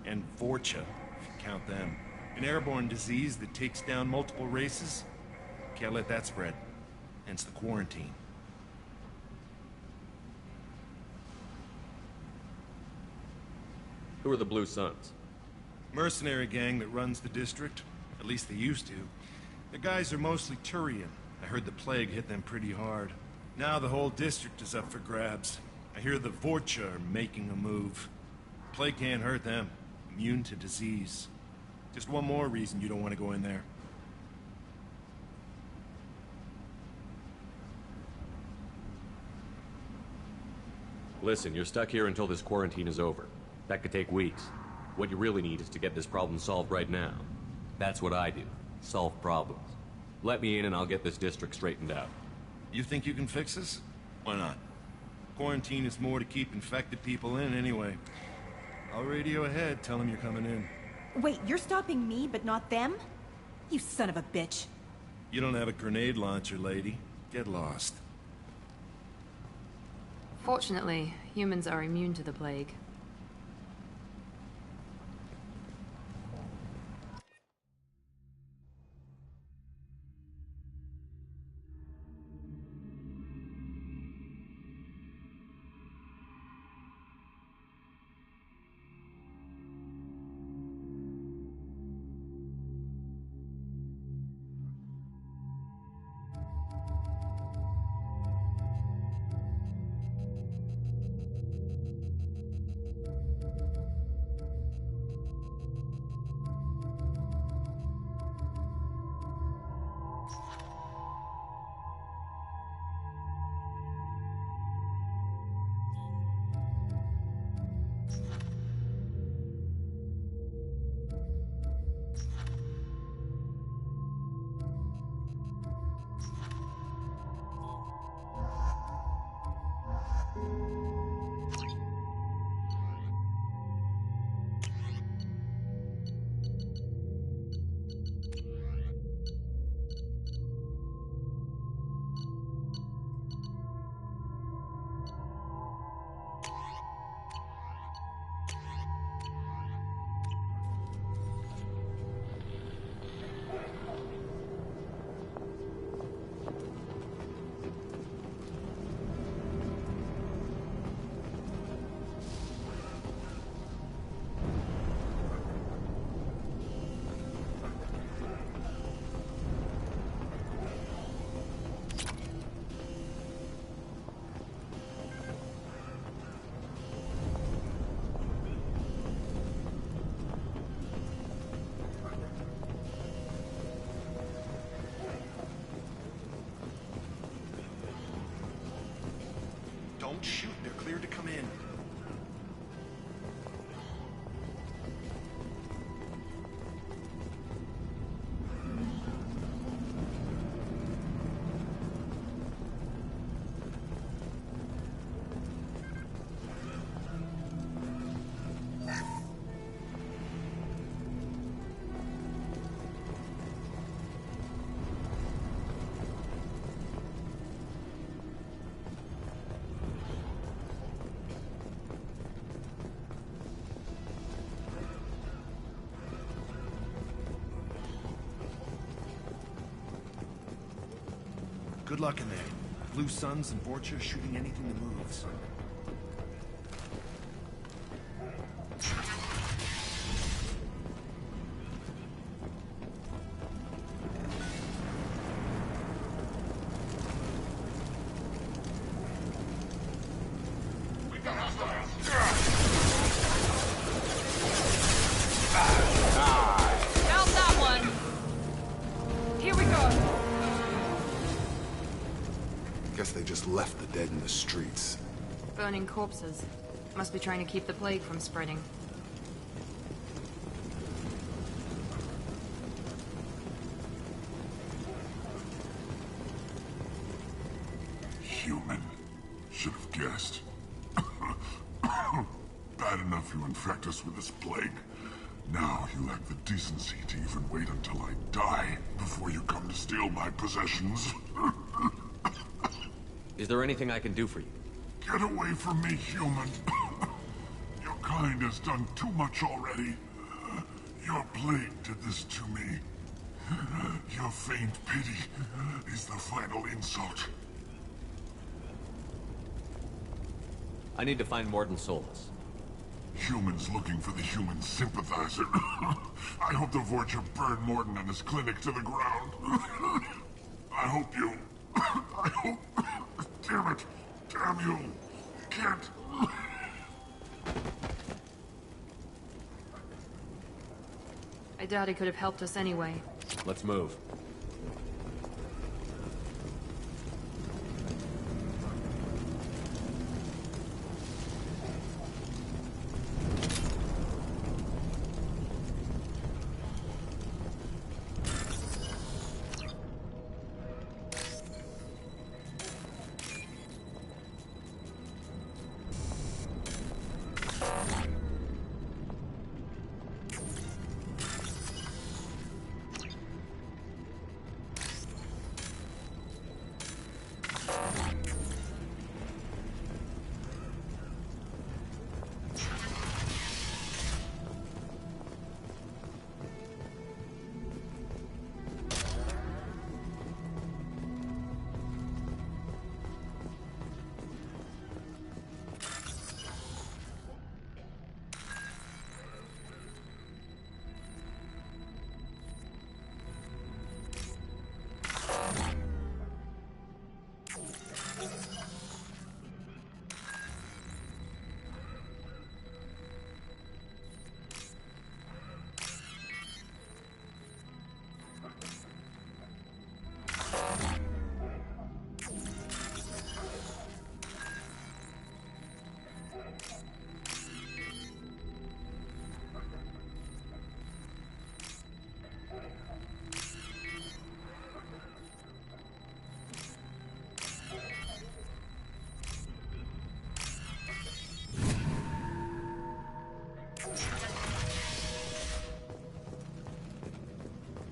And Vorcha, if you count them. An airborne disease that takes down multiple races. Can't let that spread. Hence the quarantine. Who are the Blue Suns? Mercenary gang that runs the district. At least they used to. The guys are mostly Turian. I heard the plague hit them pretty hard. Now the whole district is up for grabs. I hear the Vorcha are making a move. Plague can't hurt them. Immune to disease. Just one more reason you don't want to go in there. Listen, you're stuck here until this quarantine is over. That could take weeks. What you really need is to get this problem solved right now. That's what I do. Solve problems. Let me in and I'll get this district straightened out. You think you can fix this? Why not? Quarantine is more to keep infected people in anyway. I'll radio ahead, tell them you're coming in. Wait, you're stopping me, but not them? You son of a bitch. You don't have a grenade launcher, lady. Get lost. Fortunately, humans are immune to the plague. Don't shoot, they're cleared to come in. Good luck in there. Blue Suns and Vorcha shooting anything that moves. Guess they just left the dead in the streets. Burning corpses. Must be trying to keep the plague from spreading. Human. Should have guessed. Bad enough you infect us with this plague. Now you lack the decency to even wait until I die before you come to steal my possessions. Is there anything I can do for you? Get away from me, human. Your kind has done too much already. Your plague did this to me. Your faint pity is the final insult. I need to find Mordin Solus. Humans looking for the human sympathizer. I hope the Vorcha burned Mordin and his clinic to the ground. I hope you... I hope... Damn it! Damn you! Can't... I doubt he could have helped us anyway. Let's move.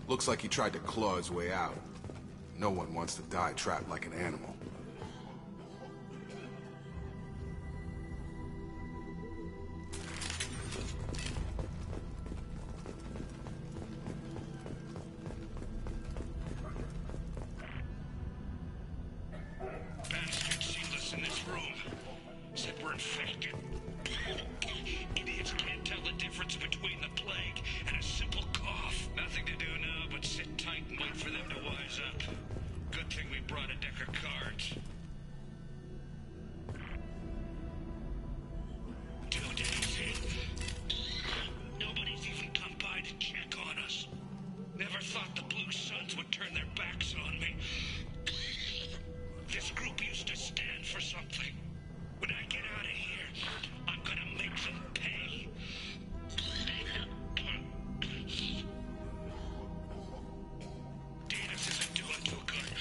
Looks like he tried to claw his way out. No one wants to die trapped like an animal. Bastard seen us in this room. Said we're infected. Idiots can't tell the difference between the plague and a simple cough. Nothing to do now but sit tight and wait for them to wise up. Good thing we brought a deck of cards. 2 days in. Nobody's even come by to check on us. Never thought the Blue Suns would turn their backs on me. This group used to stand for something. When I get out of here, I'm gonna make them pay. Daedus isn't doing too good.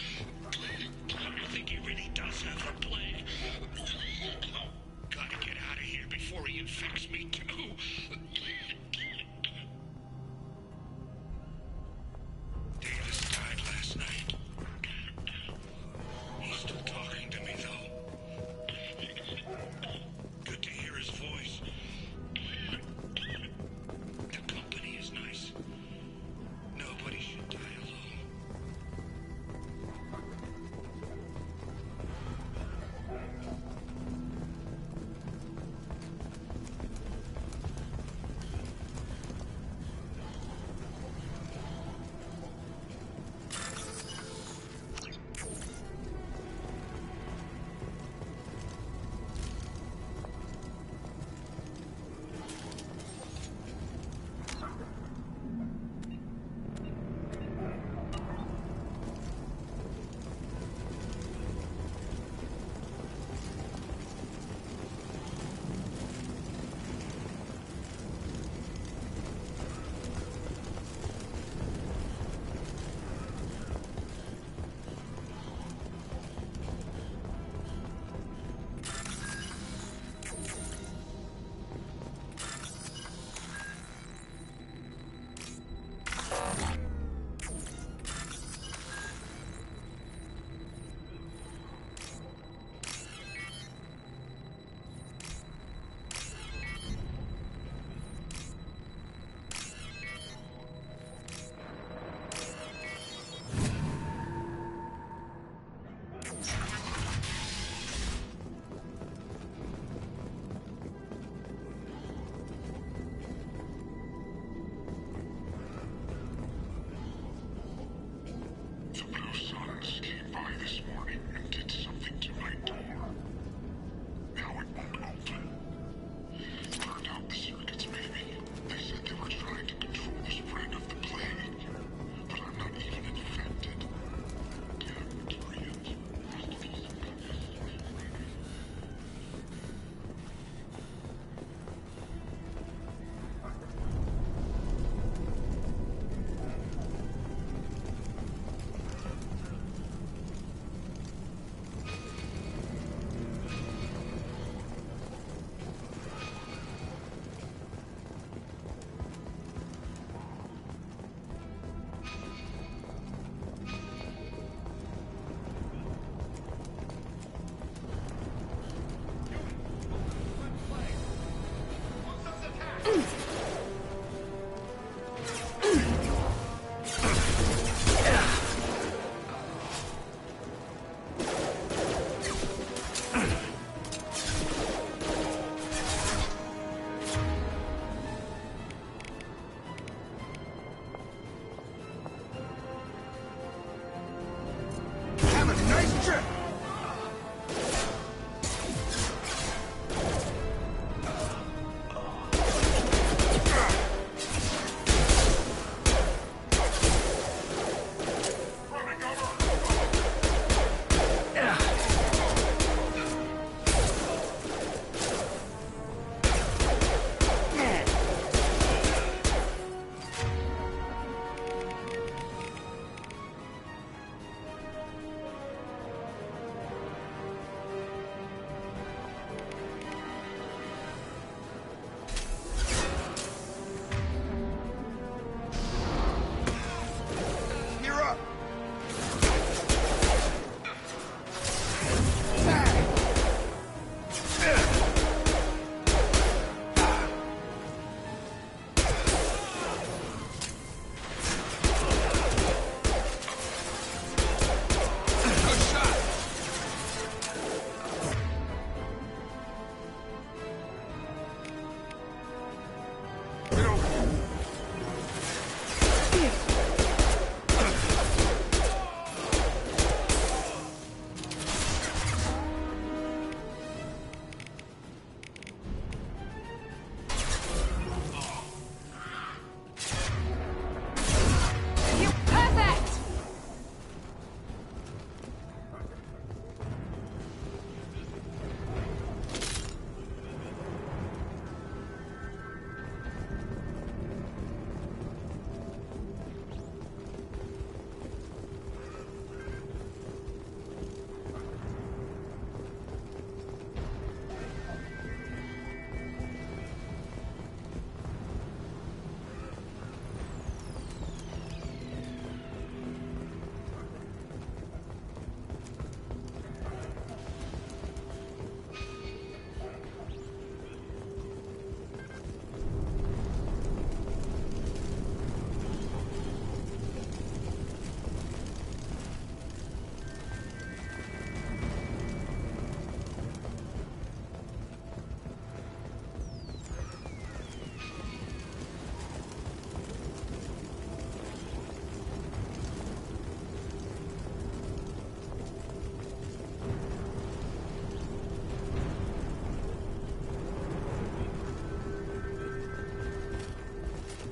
Nice trip!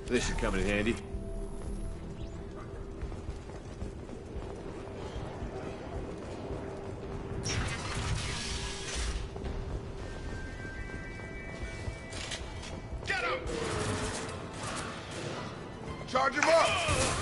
This should come in handy. Get him! Charge him up!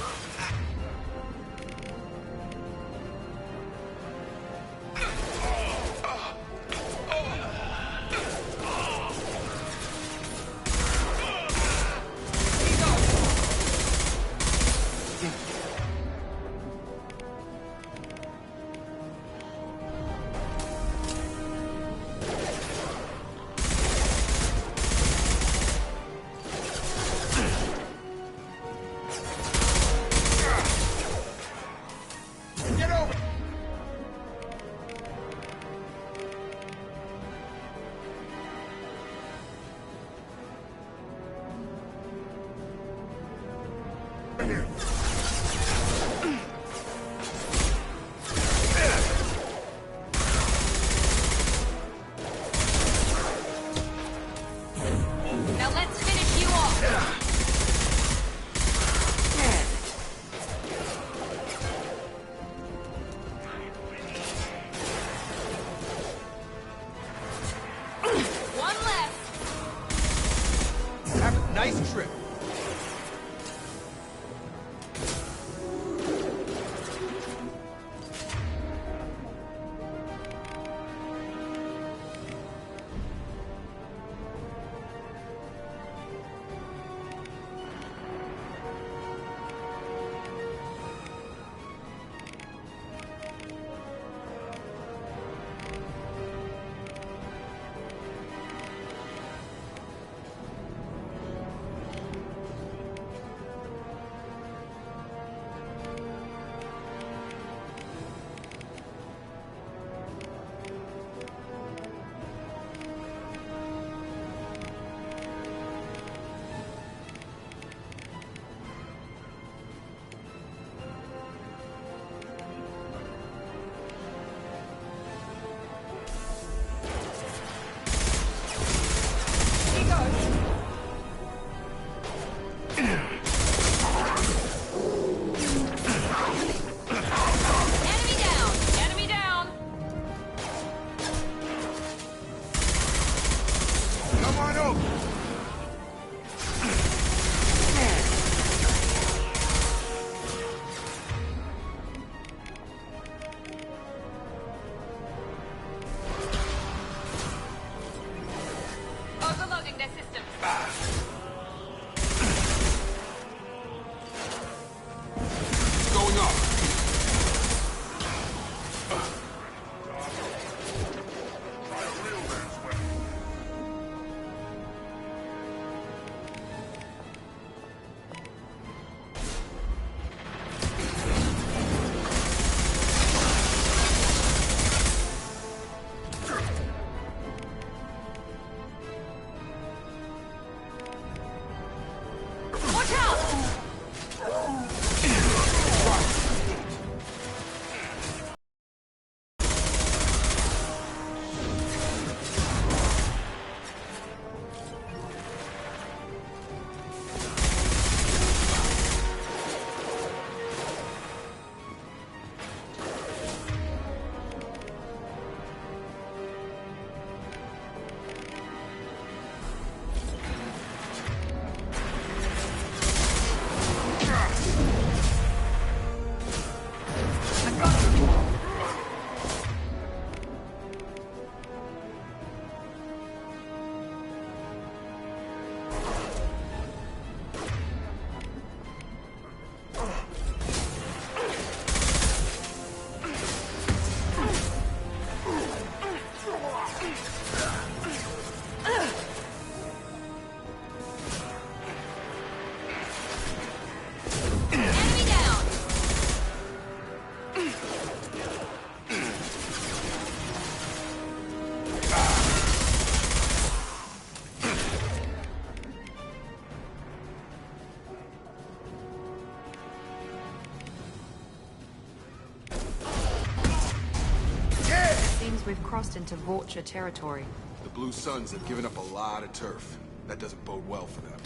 We've crossed into Vorcha territory. The Blue Suns have given up a lot of turf. That doesn't bode well for them.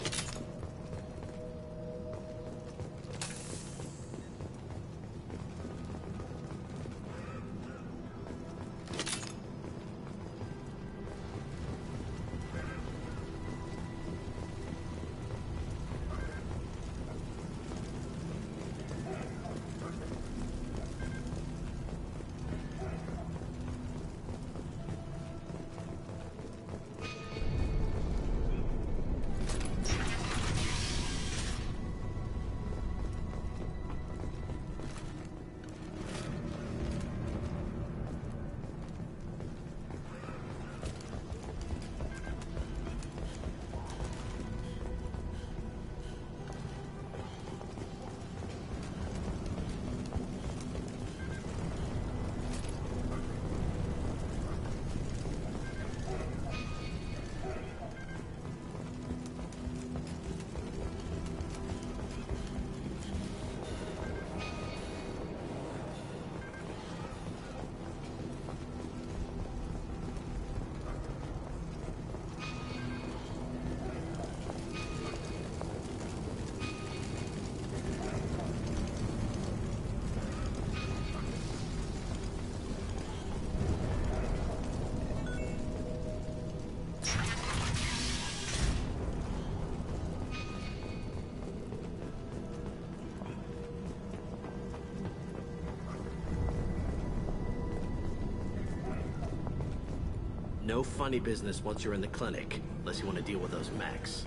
No funny business once you're in the clinic, unless you want to deal with those mechs.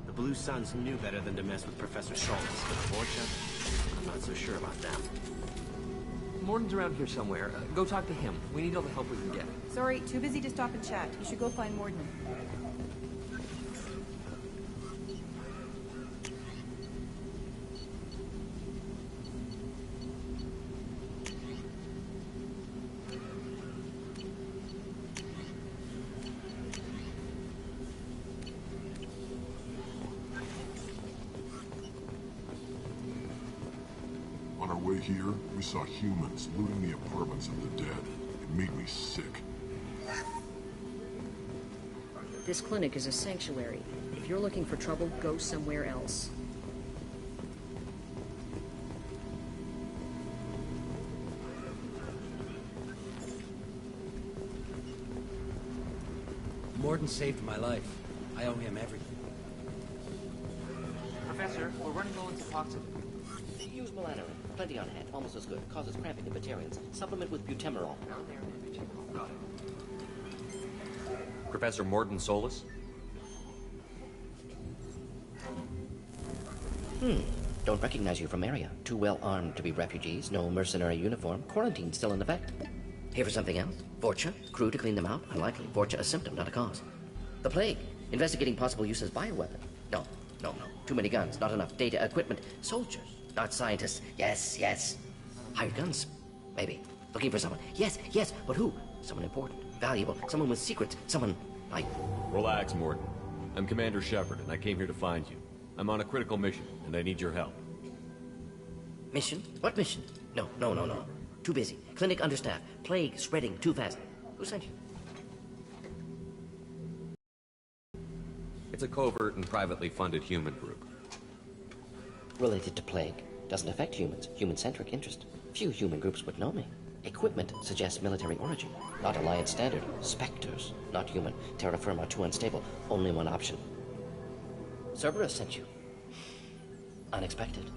The Blue Suns knew better than to mess with Professor Solis, but Vorcha, I'm not so sure about them. Morden's around here somewhere. Go talk to him. We need all the help we can get. Sorry, too busy to stop and chat. You should go find Morden. On our way here, we saw humans looting the apartments of the dead. It made me sick. This clinic is a sanctuary. If you're looking for trouble, go somewhere else. Morden saved my life. I owe him everything. Professor, we're running low on Suboxone. Use Melanorin. Plenty on hand. Almost as good. Causes cramping in Batarians. Supplement with butemerol. Professor Morden Solis? Don't recognize you from area. Too well armed to be refugees. No mercenary uniform. Quarantine still in effect. Here for something else? Vorcha? Crew to clean them out? Unlikely. Vorcha a symptom, not a cause. The plague. Investigating possible use as bioweapon. No. Too many guns. Not enough data, equipment. Soldiers. Not scientists. Yes. Hired guns. Maybe. Looking for someone. Yes. But who? Someone important. Valuable. Someone with secrets. Someone like... Relax, Morden. I'm Commander Shepard, and I came here to find you. I'm on a critical mission, and I need your help. Mission? What mission? No. Too busy. Clinic understaffed. Plague spreading too fast. Who sent you? It's a covert and privately funded human group. Related to plague. Doesn't affect humans. Human-centric interest. Few human groups would know me. Equipment suggests military origin. Not Alliance standard. Spectres. Not human. Terra firma too unstable. Only one option. Cerberus sent you. Unexpected.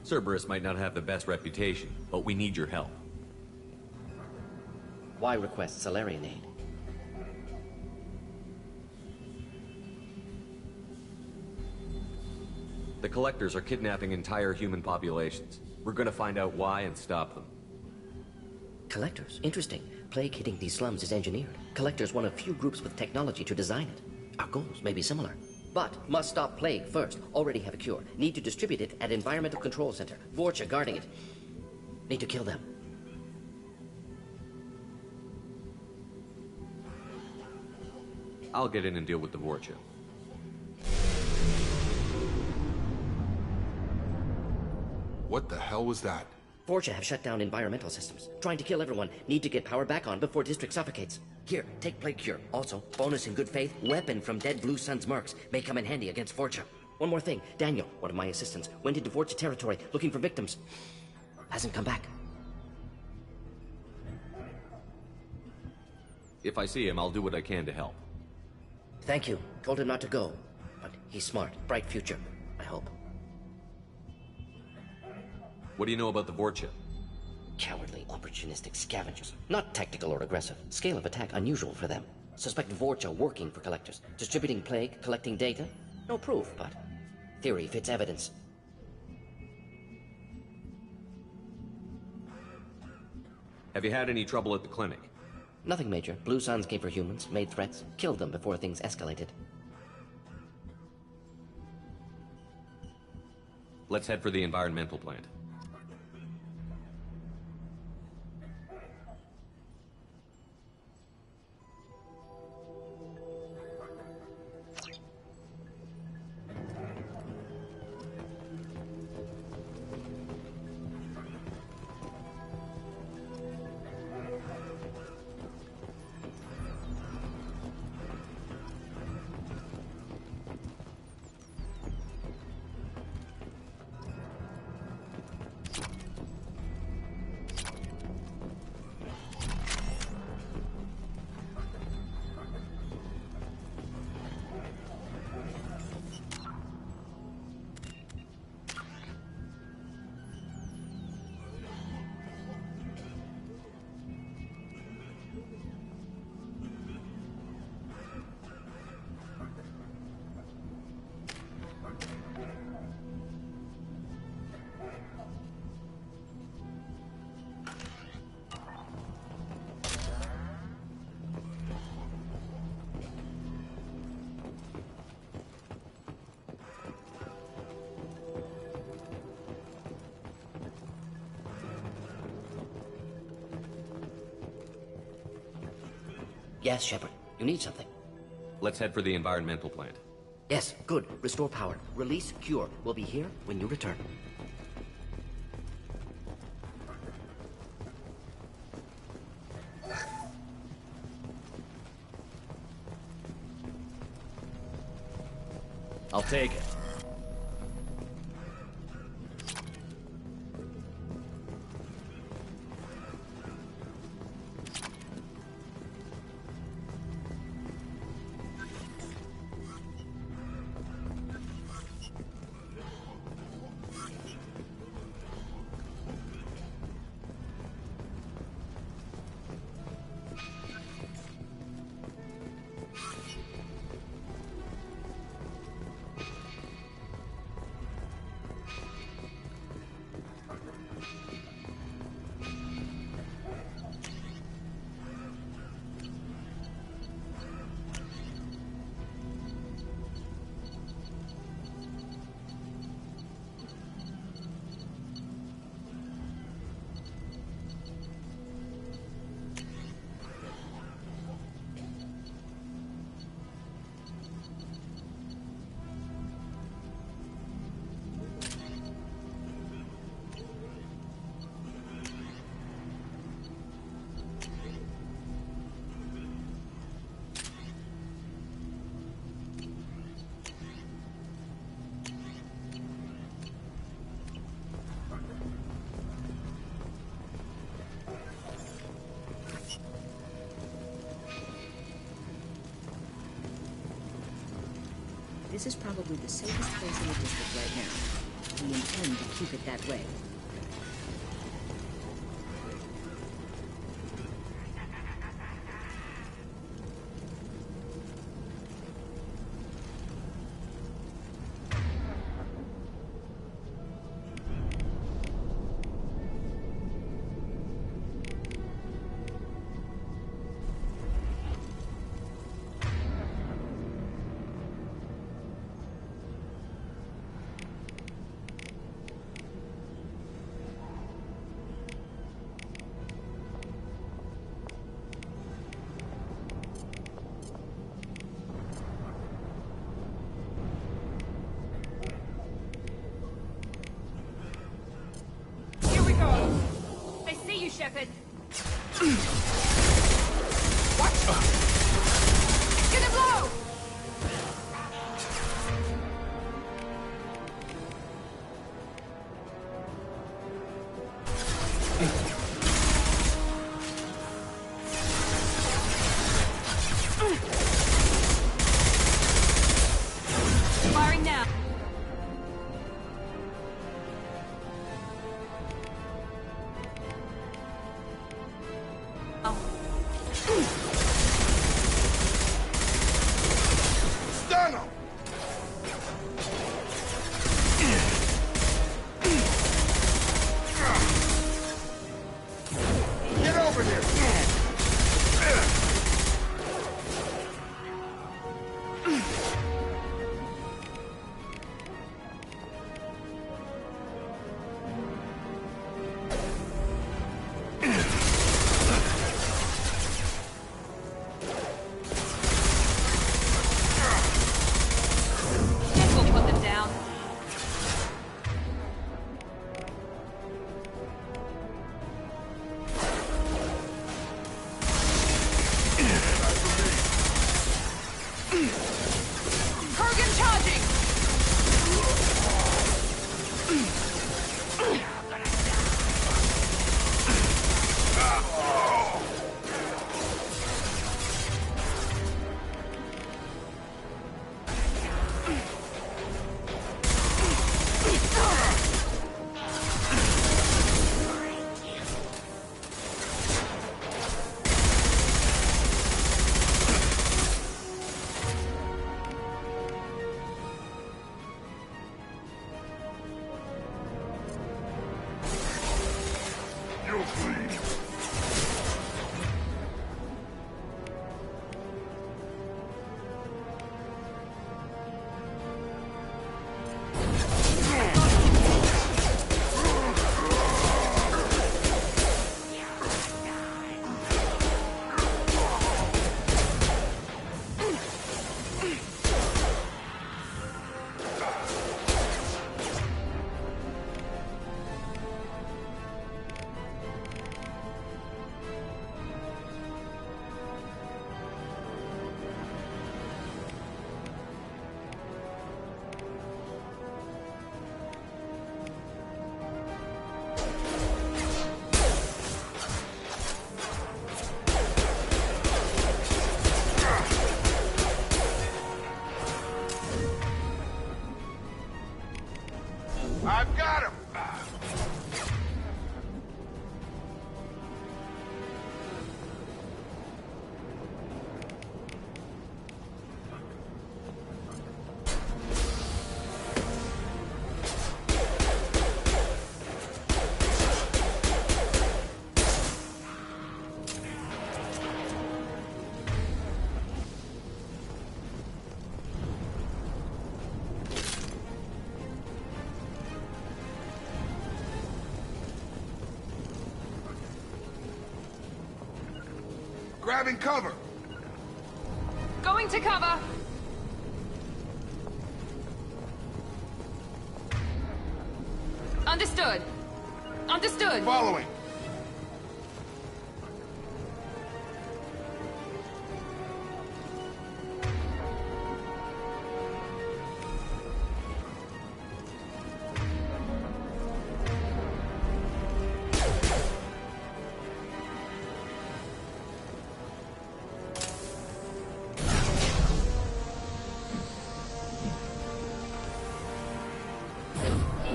Cerberus might not have the best reputation, but we need your help. Why request Salarian aid? The Collectors are kidnapping entire human populations. We're gonna find out why and stop them. Collectors? Interesting. Plague hitting these slums is engineered. Collectors one of few groups with technology to design it. Our goals may be similar. But must stop plague first. Already have a cure. Need to distribute it at Environmental Control Center. Vorcha guarding it. Need to kill them. I'll get in and deal with the Vorcha. What the hell was that? Vorcha have shut down environmental systems. Trying to kill everyone. Need to get power back on before District suffocates. Here, take Plague Cure. Also, bonus in good faith, weapon from dead Blue Sun's mercs. May come in handy against Vorcha. One more thing. Daniel, one of my assistants, went into Vorcha territory looking for victims. Hasn't come back. If I see him, I'll do what I can to help. Thank you. Told him not to go. But he's smart. Bright future, I hope. What do you know about the Vorcha? Cowardly, opportunistic scavengers. Not tactical or aggressive. Scale of attack unusual for them. Suspect Vorcha working for collectors. Distributing plague, collecting data. No proof, but theory fits evidence. Have you had any trouble at the clinic? Nothing major. Blue Suns came for humans, made threats, killed them before things escalated. Let's head for the environmental plant. Yes, Shepard. You need something. Let's head for the environmental plant. Yes, good. Restore power. Release Cure. We'll be here when you return. I'll take it. This is probably the safest place in the district right now. We intend to keep it that way. Shepard. What? Gonna blow! Firing now. Stun him! Get over here! This will put them down. Kurgan charging! You'll see. I've got him! Grabbing cover! Going to cover! Understood. Understood. Following.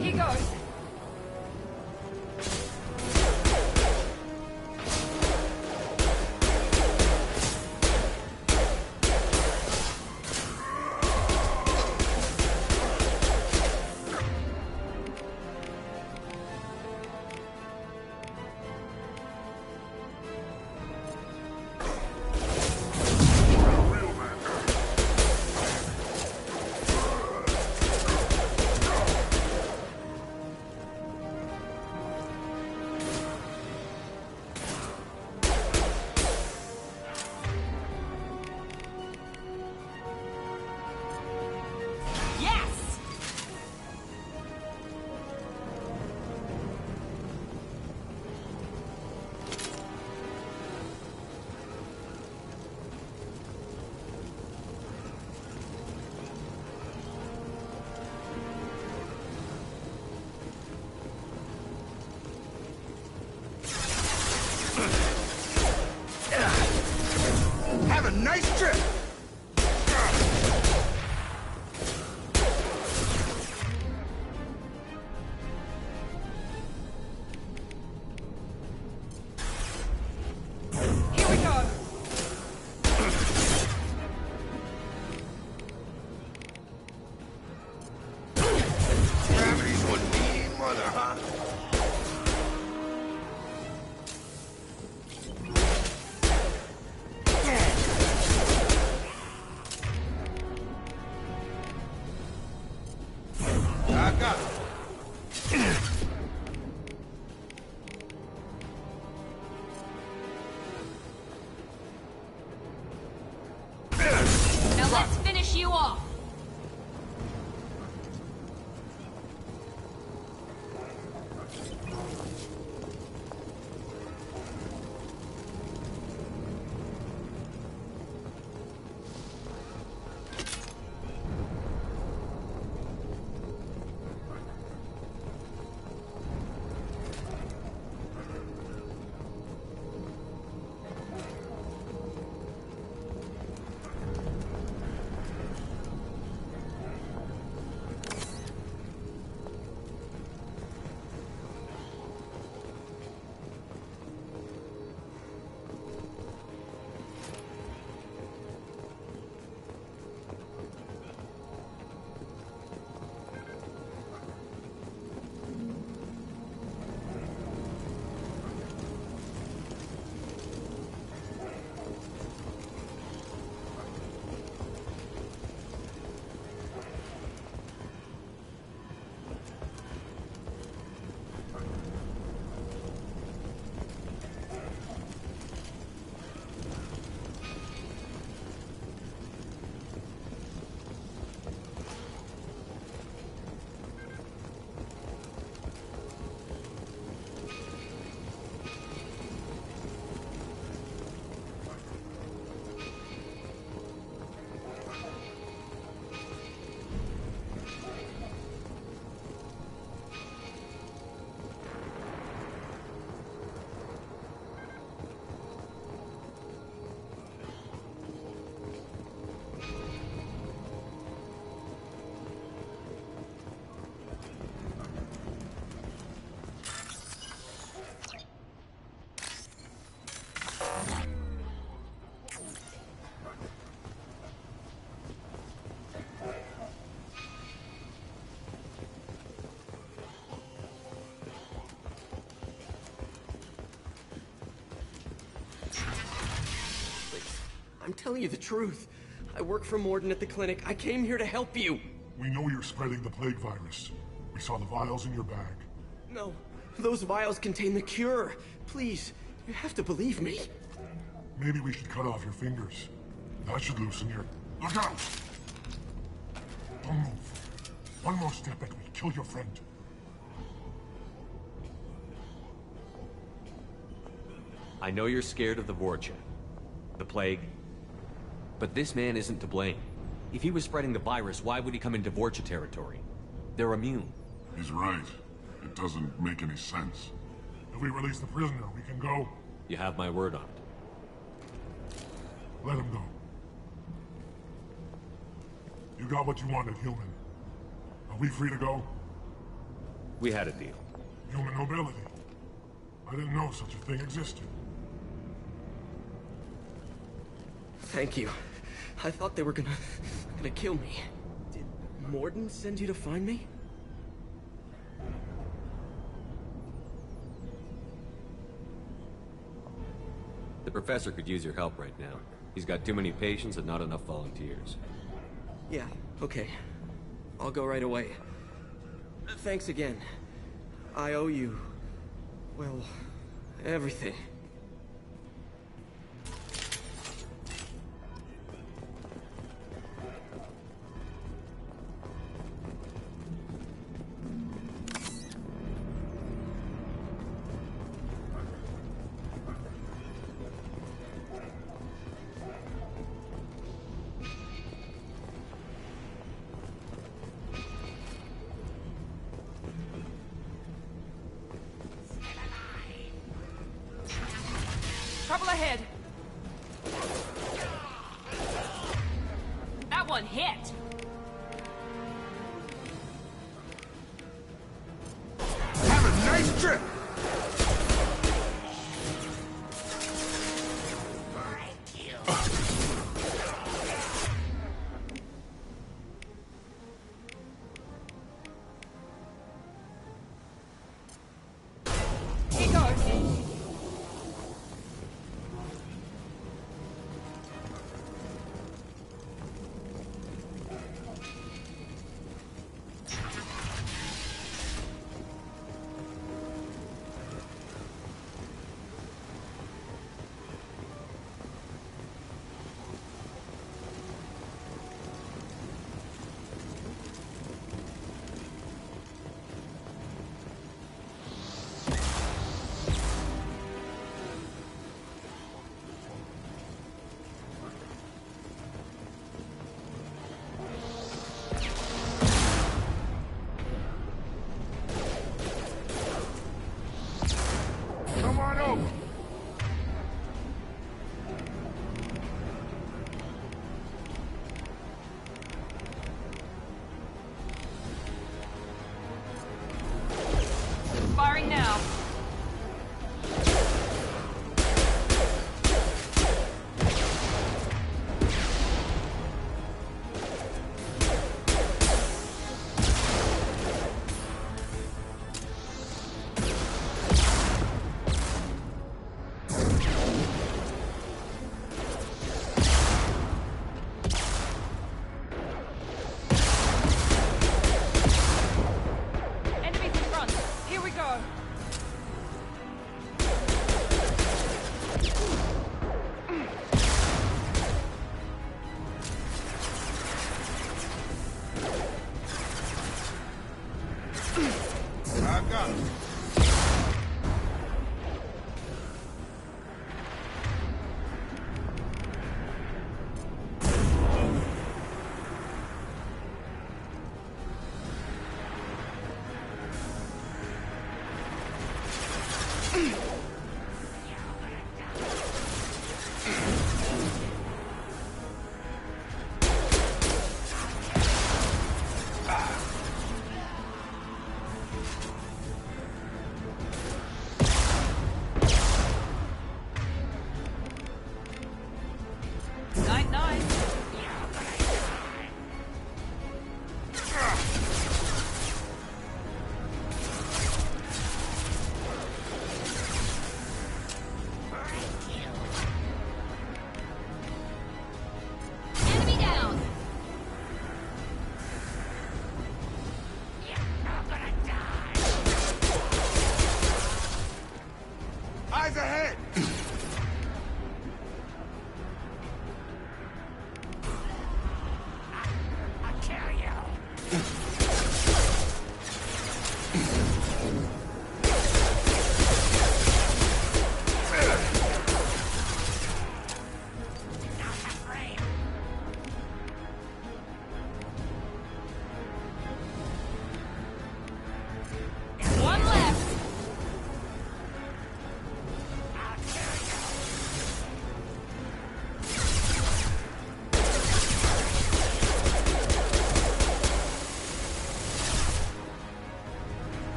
Here goes. Back up. Now let's finish you off. I'm telling you the truth. I work for Mordin at the clinic. I came here to help you. We know you're spreading the plague virus. We saw the vials in your bag. No, those vials contain the cure. Please, you have to believe me. Maybe we should cut off your fingers. That should loosen your... Look out! Don't move. One more step and we'll kill your friend. I know you're scared of the Vorcha, the plague, but this man isn't to blame. If he was spreading the virus, why would he come into Vorcha territory? They're immune. He's right. It doesn't make any sense. If we release the prisoner, we can go. You have my word on it. Let him go. You got what you wanted, human. Are we free to go? We had a deal. Human nobility. I didn't know such a thing existed. Thank you. I thought they were gonna kill me. Did Mordin send you to find me? The professor could use your help right now. He's got too many patients and not enough volunteers. Yeah, okay. I'll go right away. Thanks again. I owe you... well, everything. Trouble ahead. That one hit. Have a nice trip. I got him. Eyes ahead! I'll kill you. One left.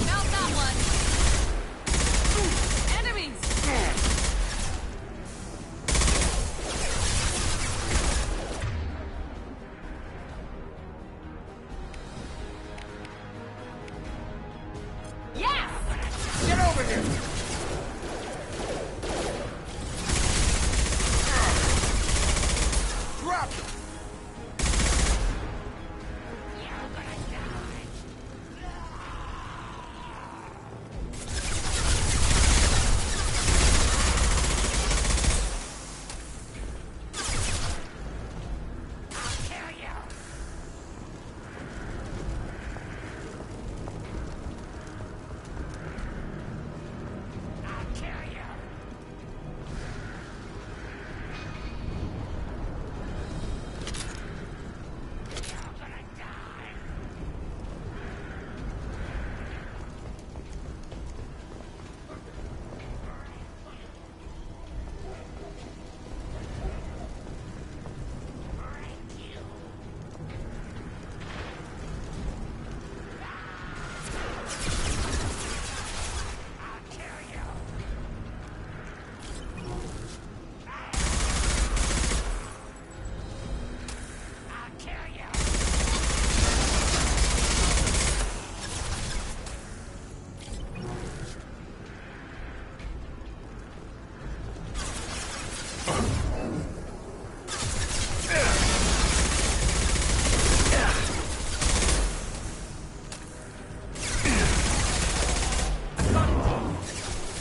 Found that one. Enemies. Yes! Get over here! Drop him!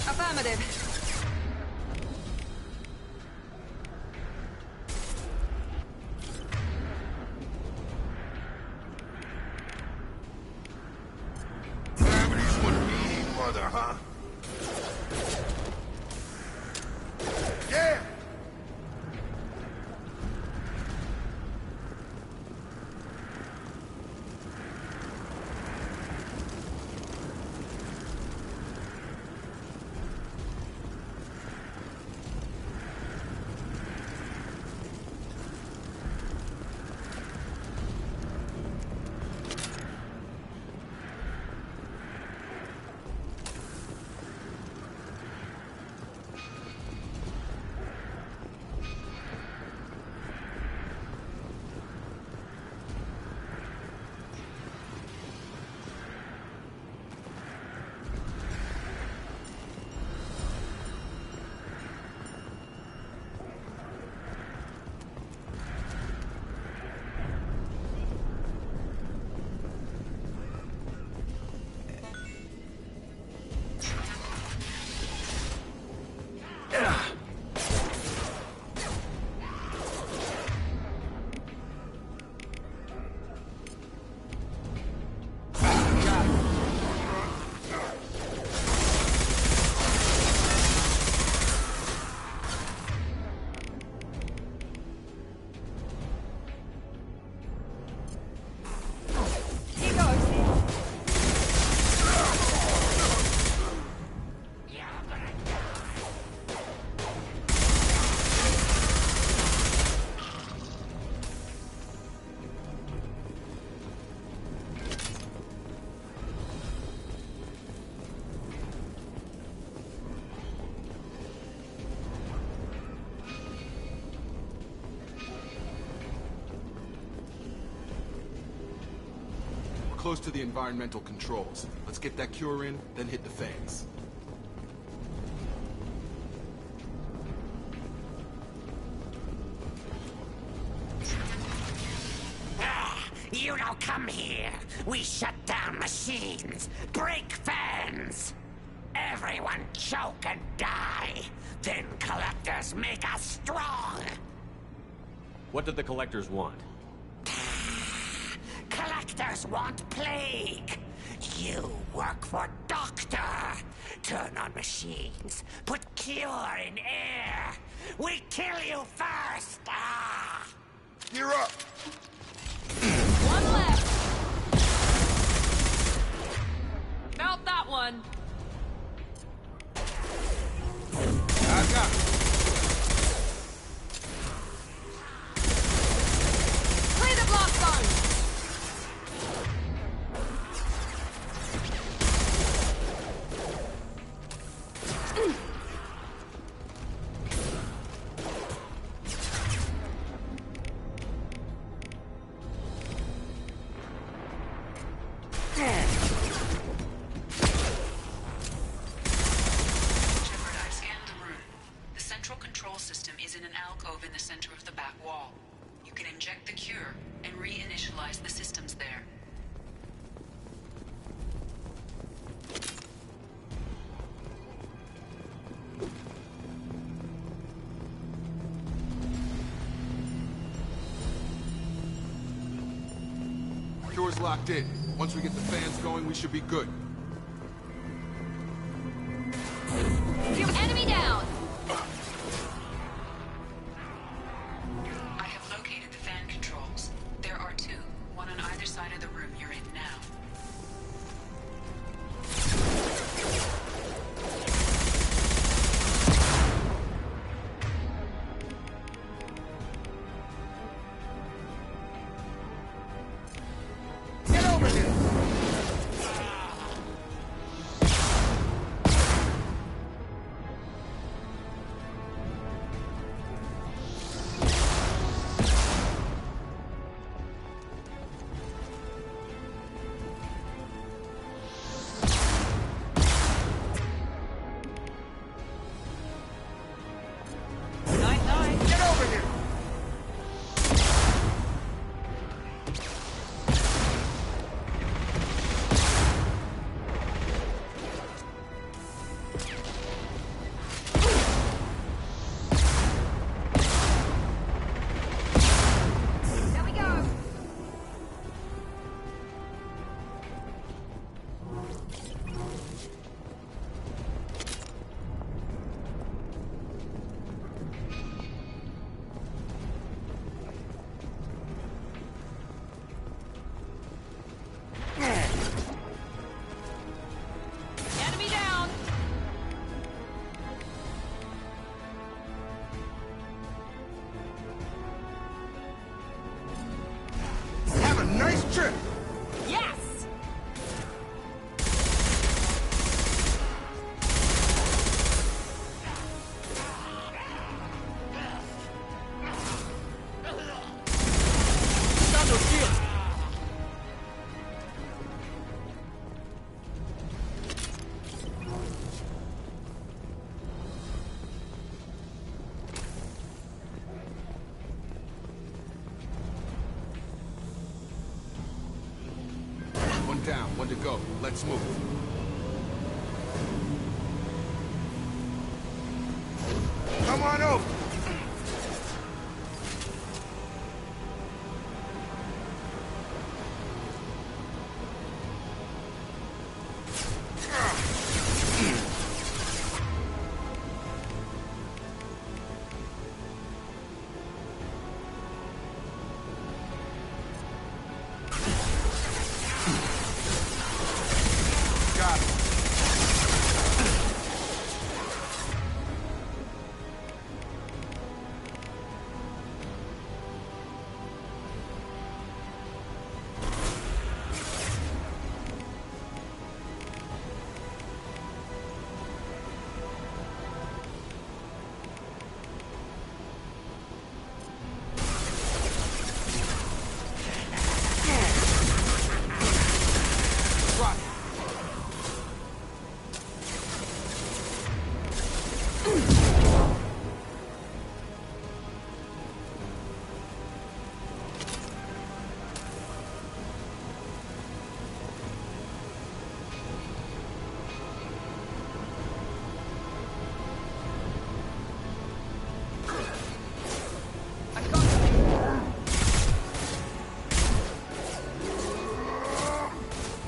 Affirmative. Gravity's one mean mother, huh? Yeah! close to the environmental controls. Let's get that cure in, then hit the fans. You don't come here. We shut down machines, break fans. Everyone choke and die. Then collectors make us strong. What did the collectors want? Collectors want plague. You work for Doctor. Turn on machines. Put cure in air. We kill you first. Ah. You're up. One left. Felt that one. I got it. Clear the block zone. Cure's locked in. Once we get the fans going, we should be good. Enemy down! I have located the fan controls. There are two, one on either side of the room you're in now. Down, one to go. Let's move. Come on over. Drop.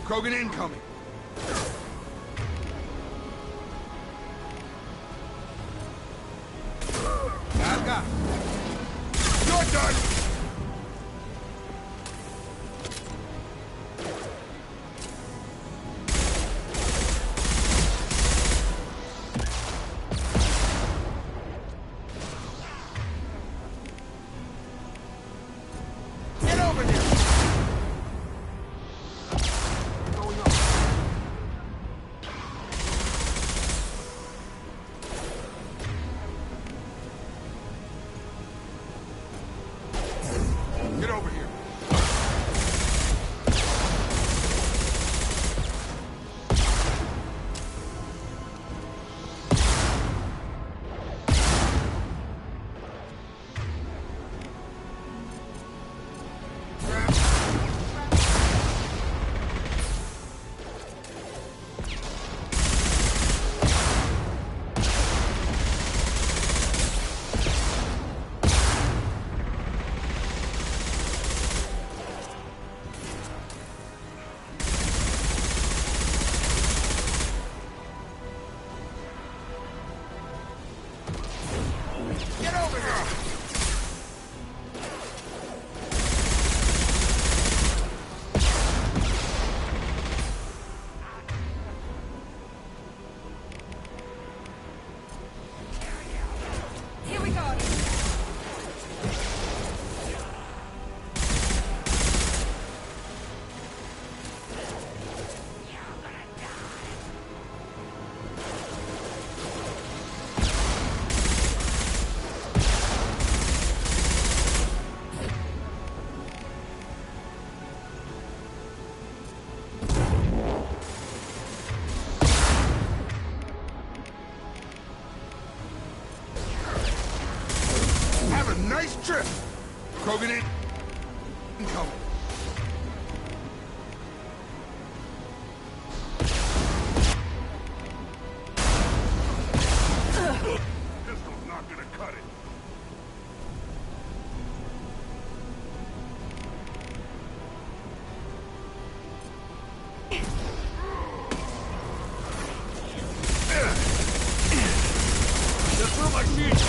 Krogan incoming. I've got it. You're done. Get over here. Get over here. Get over here! Here we go. Have a nice trip. Krogan incoming. Pistol's not gonna cut it. Just through my feet.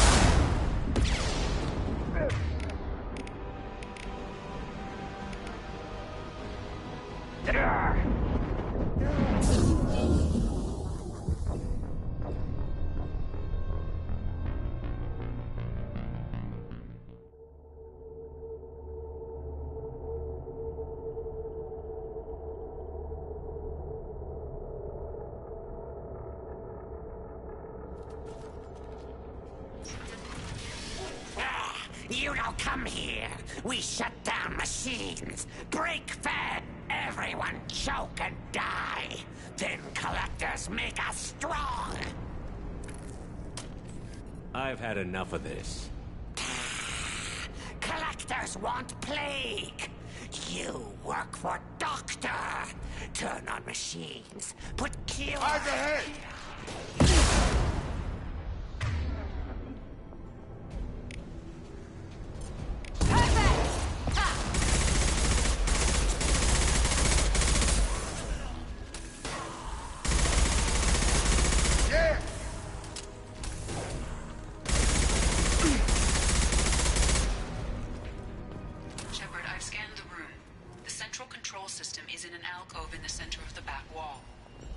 You don't come here. We shut down machines, break fed, everyone choke and die. Then collectors make us strong. I've had enough of this. Collectors want plague. You work for Doctor. Turn on machines, put cure. Eyes ahead! Yeah! Shepard, I've scanned the room. The central control system is in an alcove in the center of the back wall.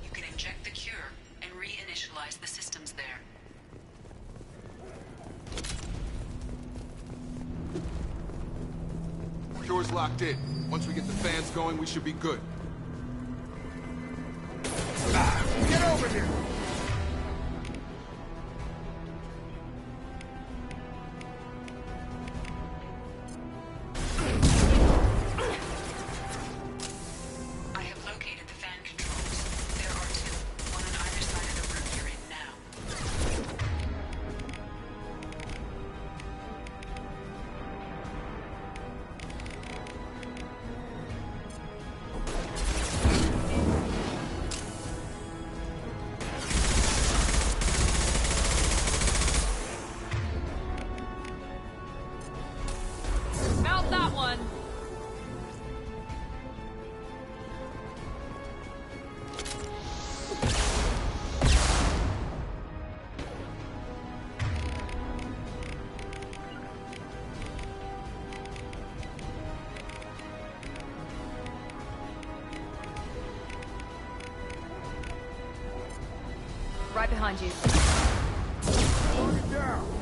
You can inject the cure and reinitialize the systems there. Cure's locked in. Once we get the fans going, we should be good. Get over here! I have located the fan control Right behind you. Target down!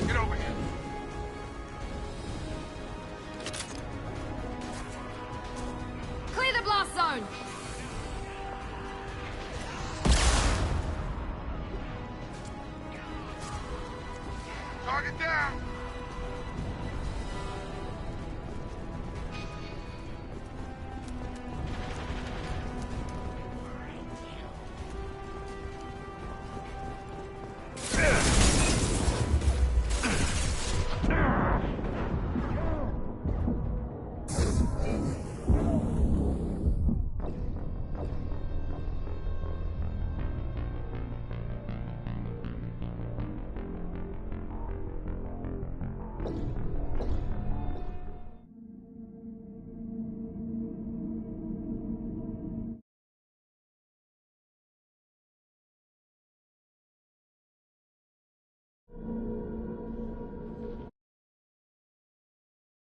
Get over here. Clear the blast zone! Target down!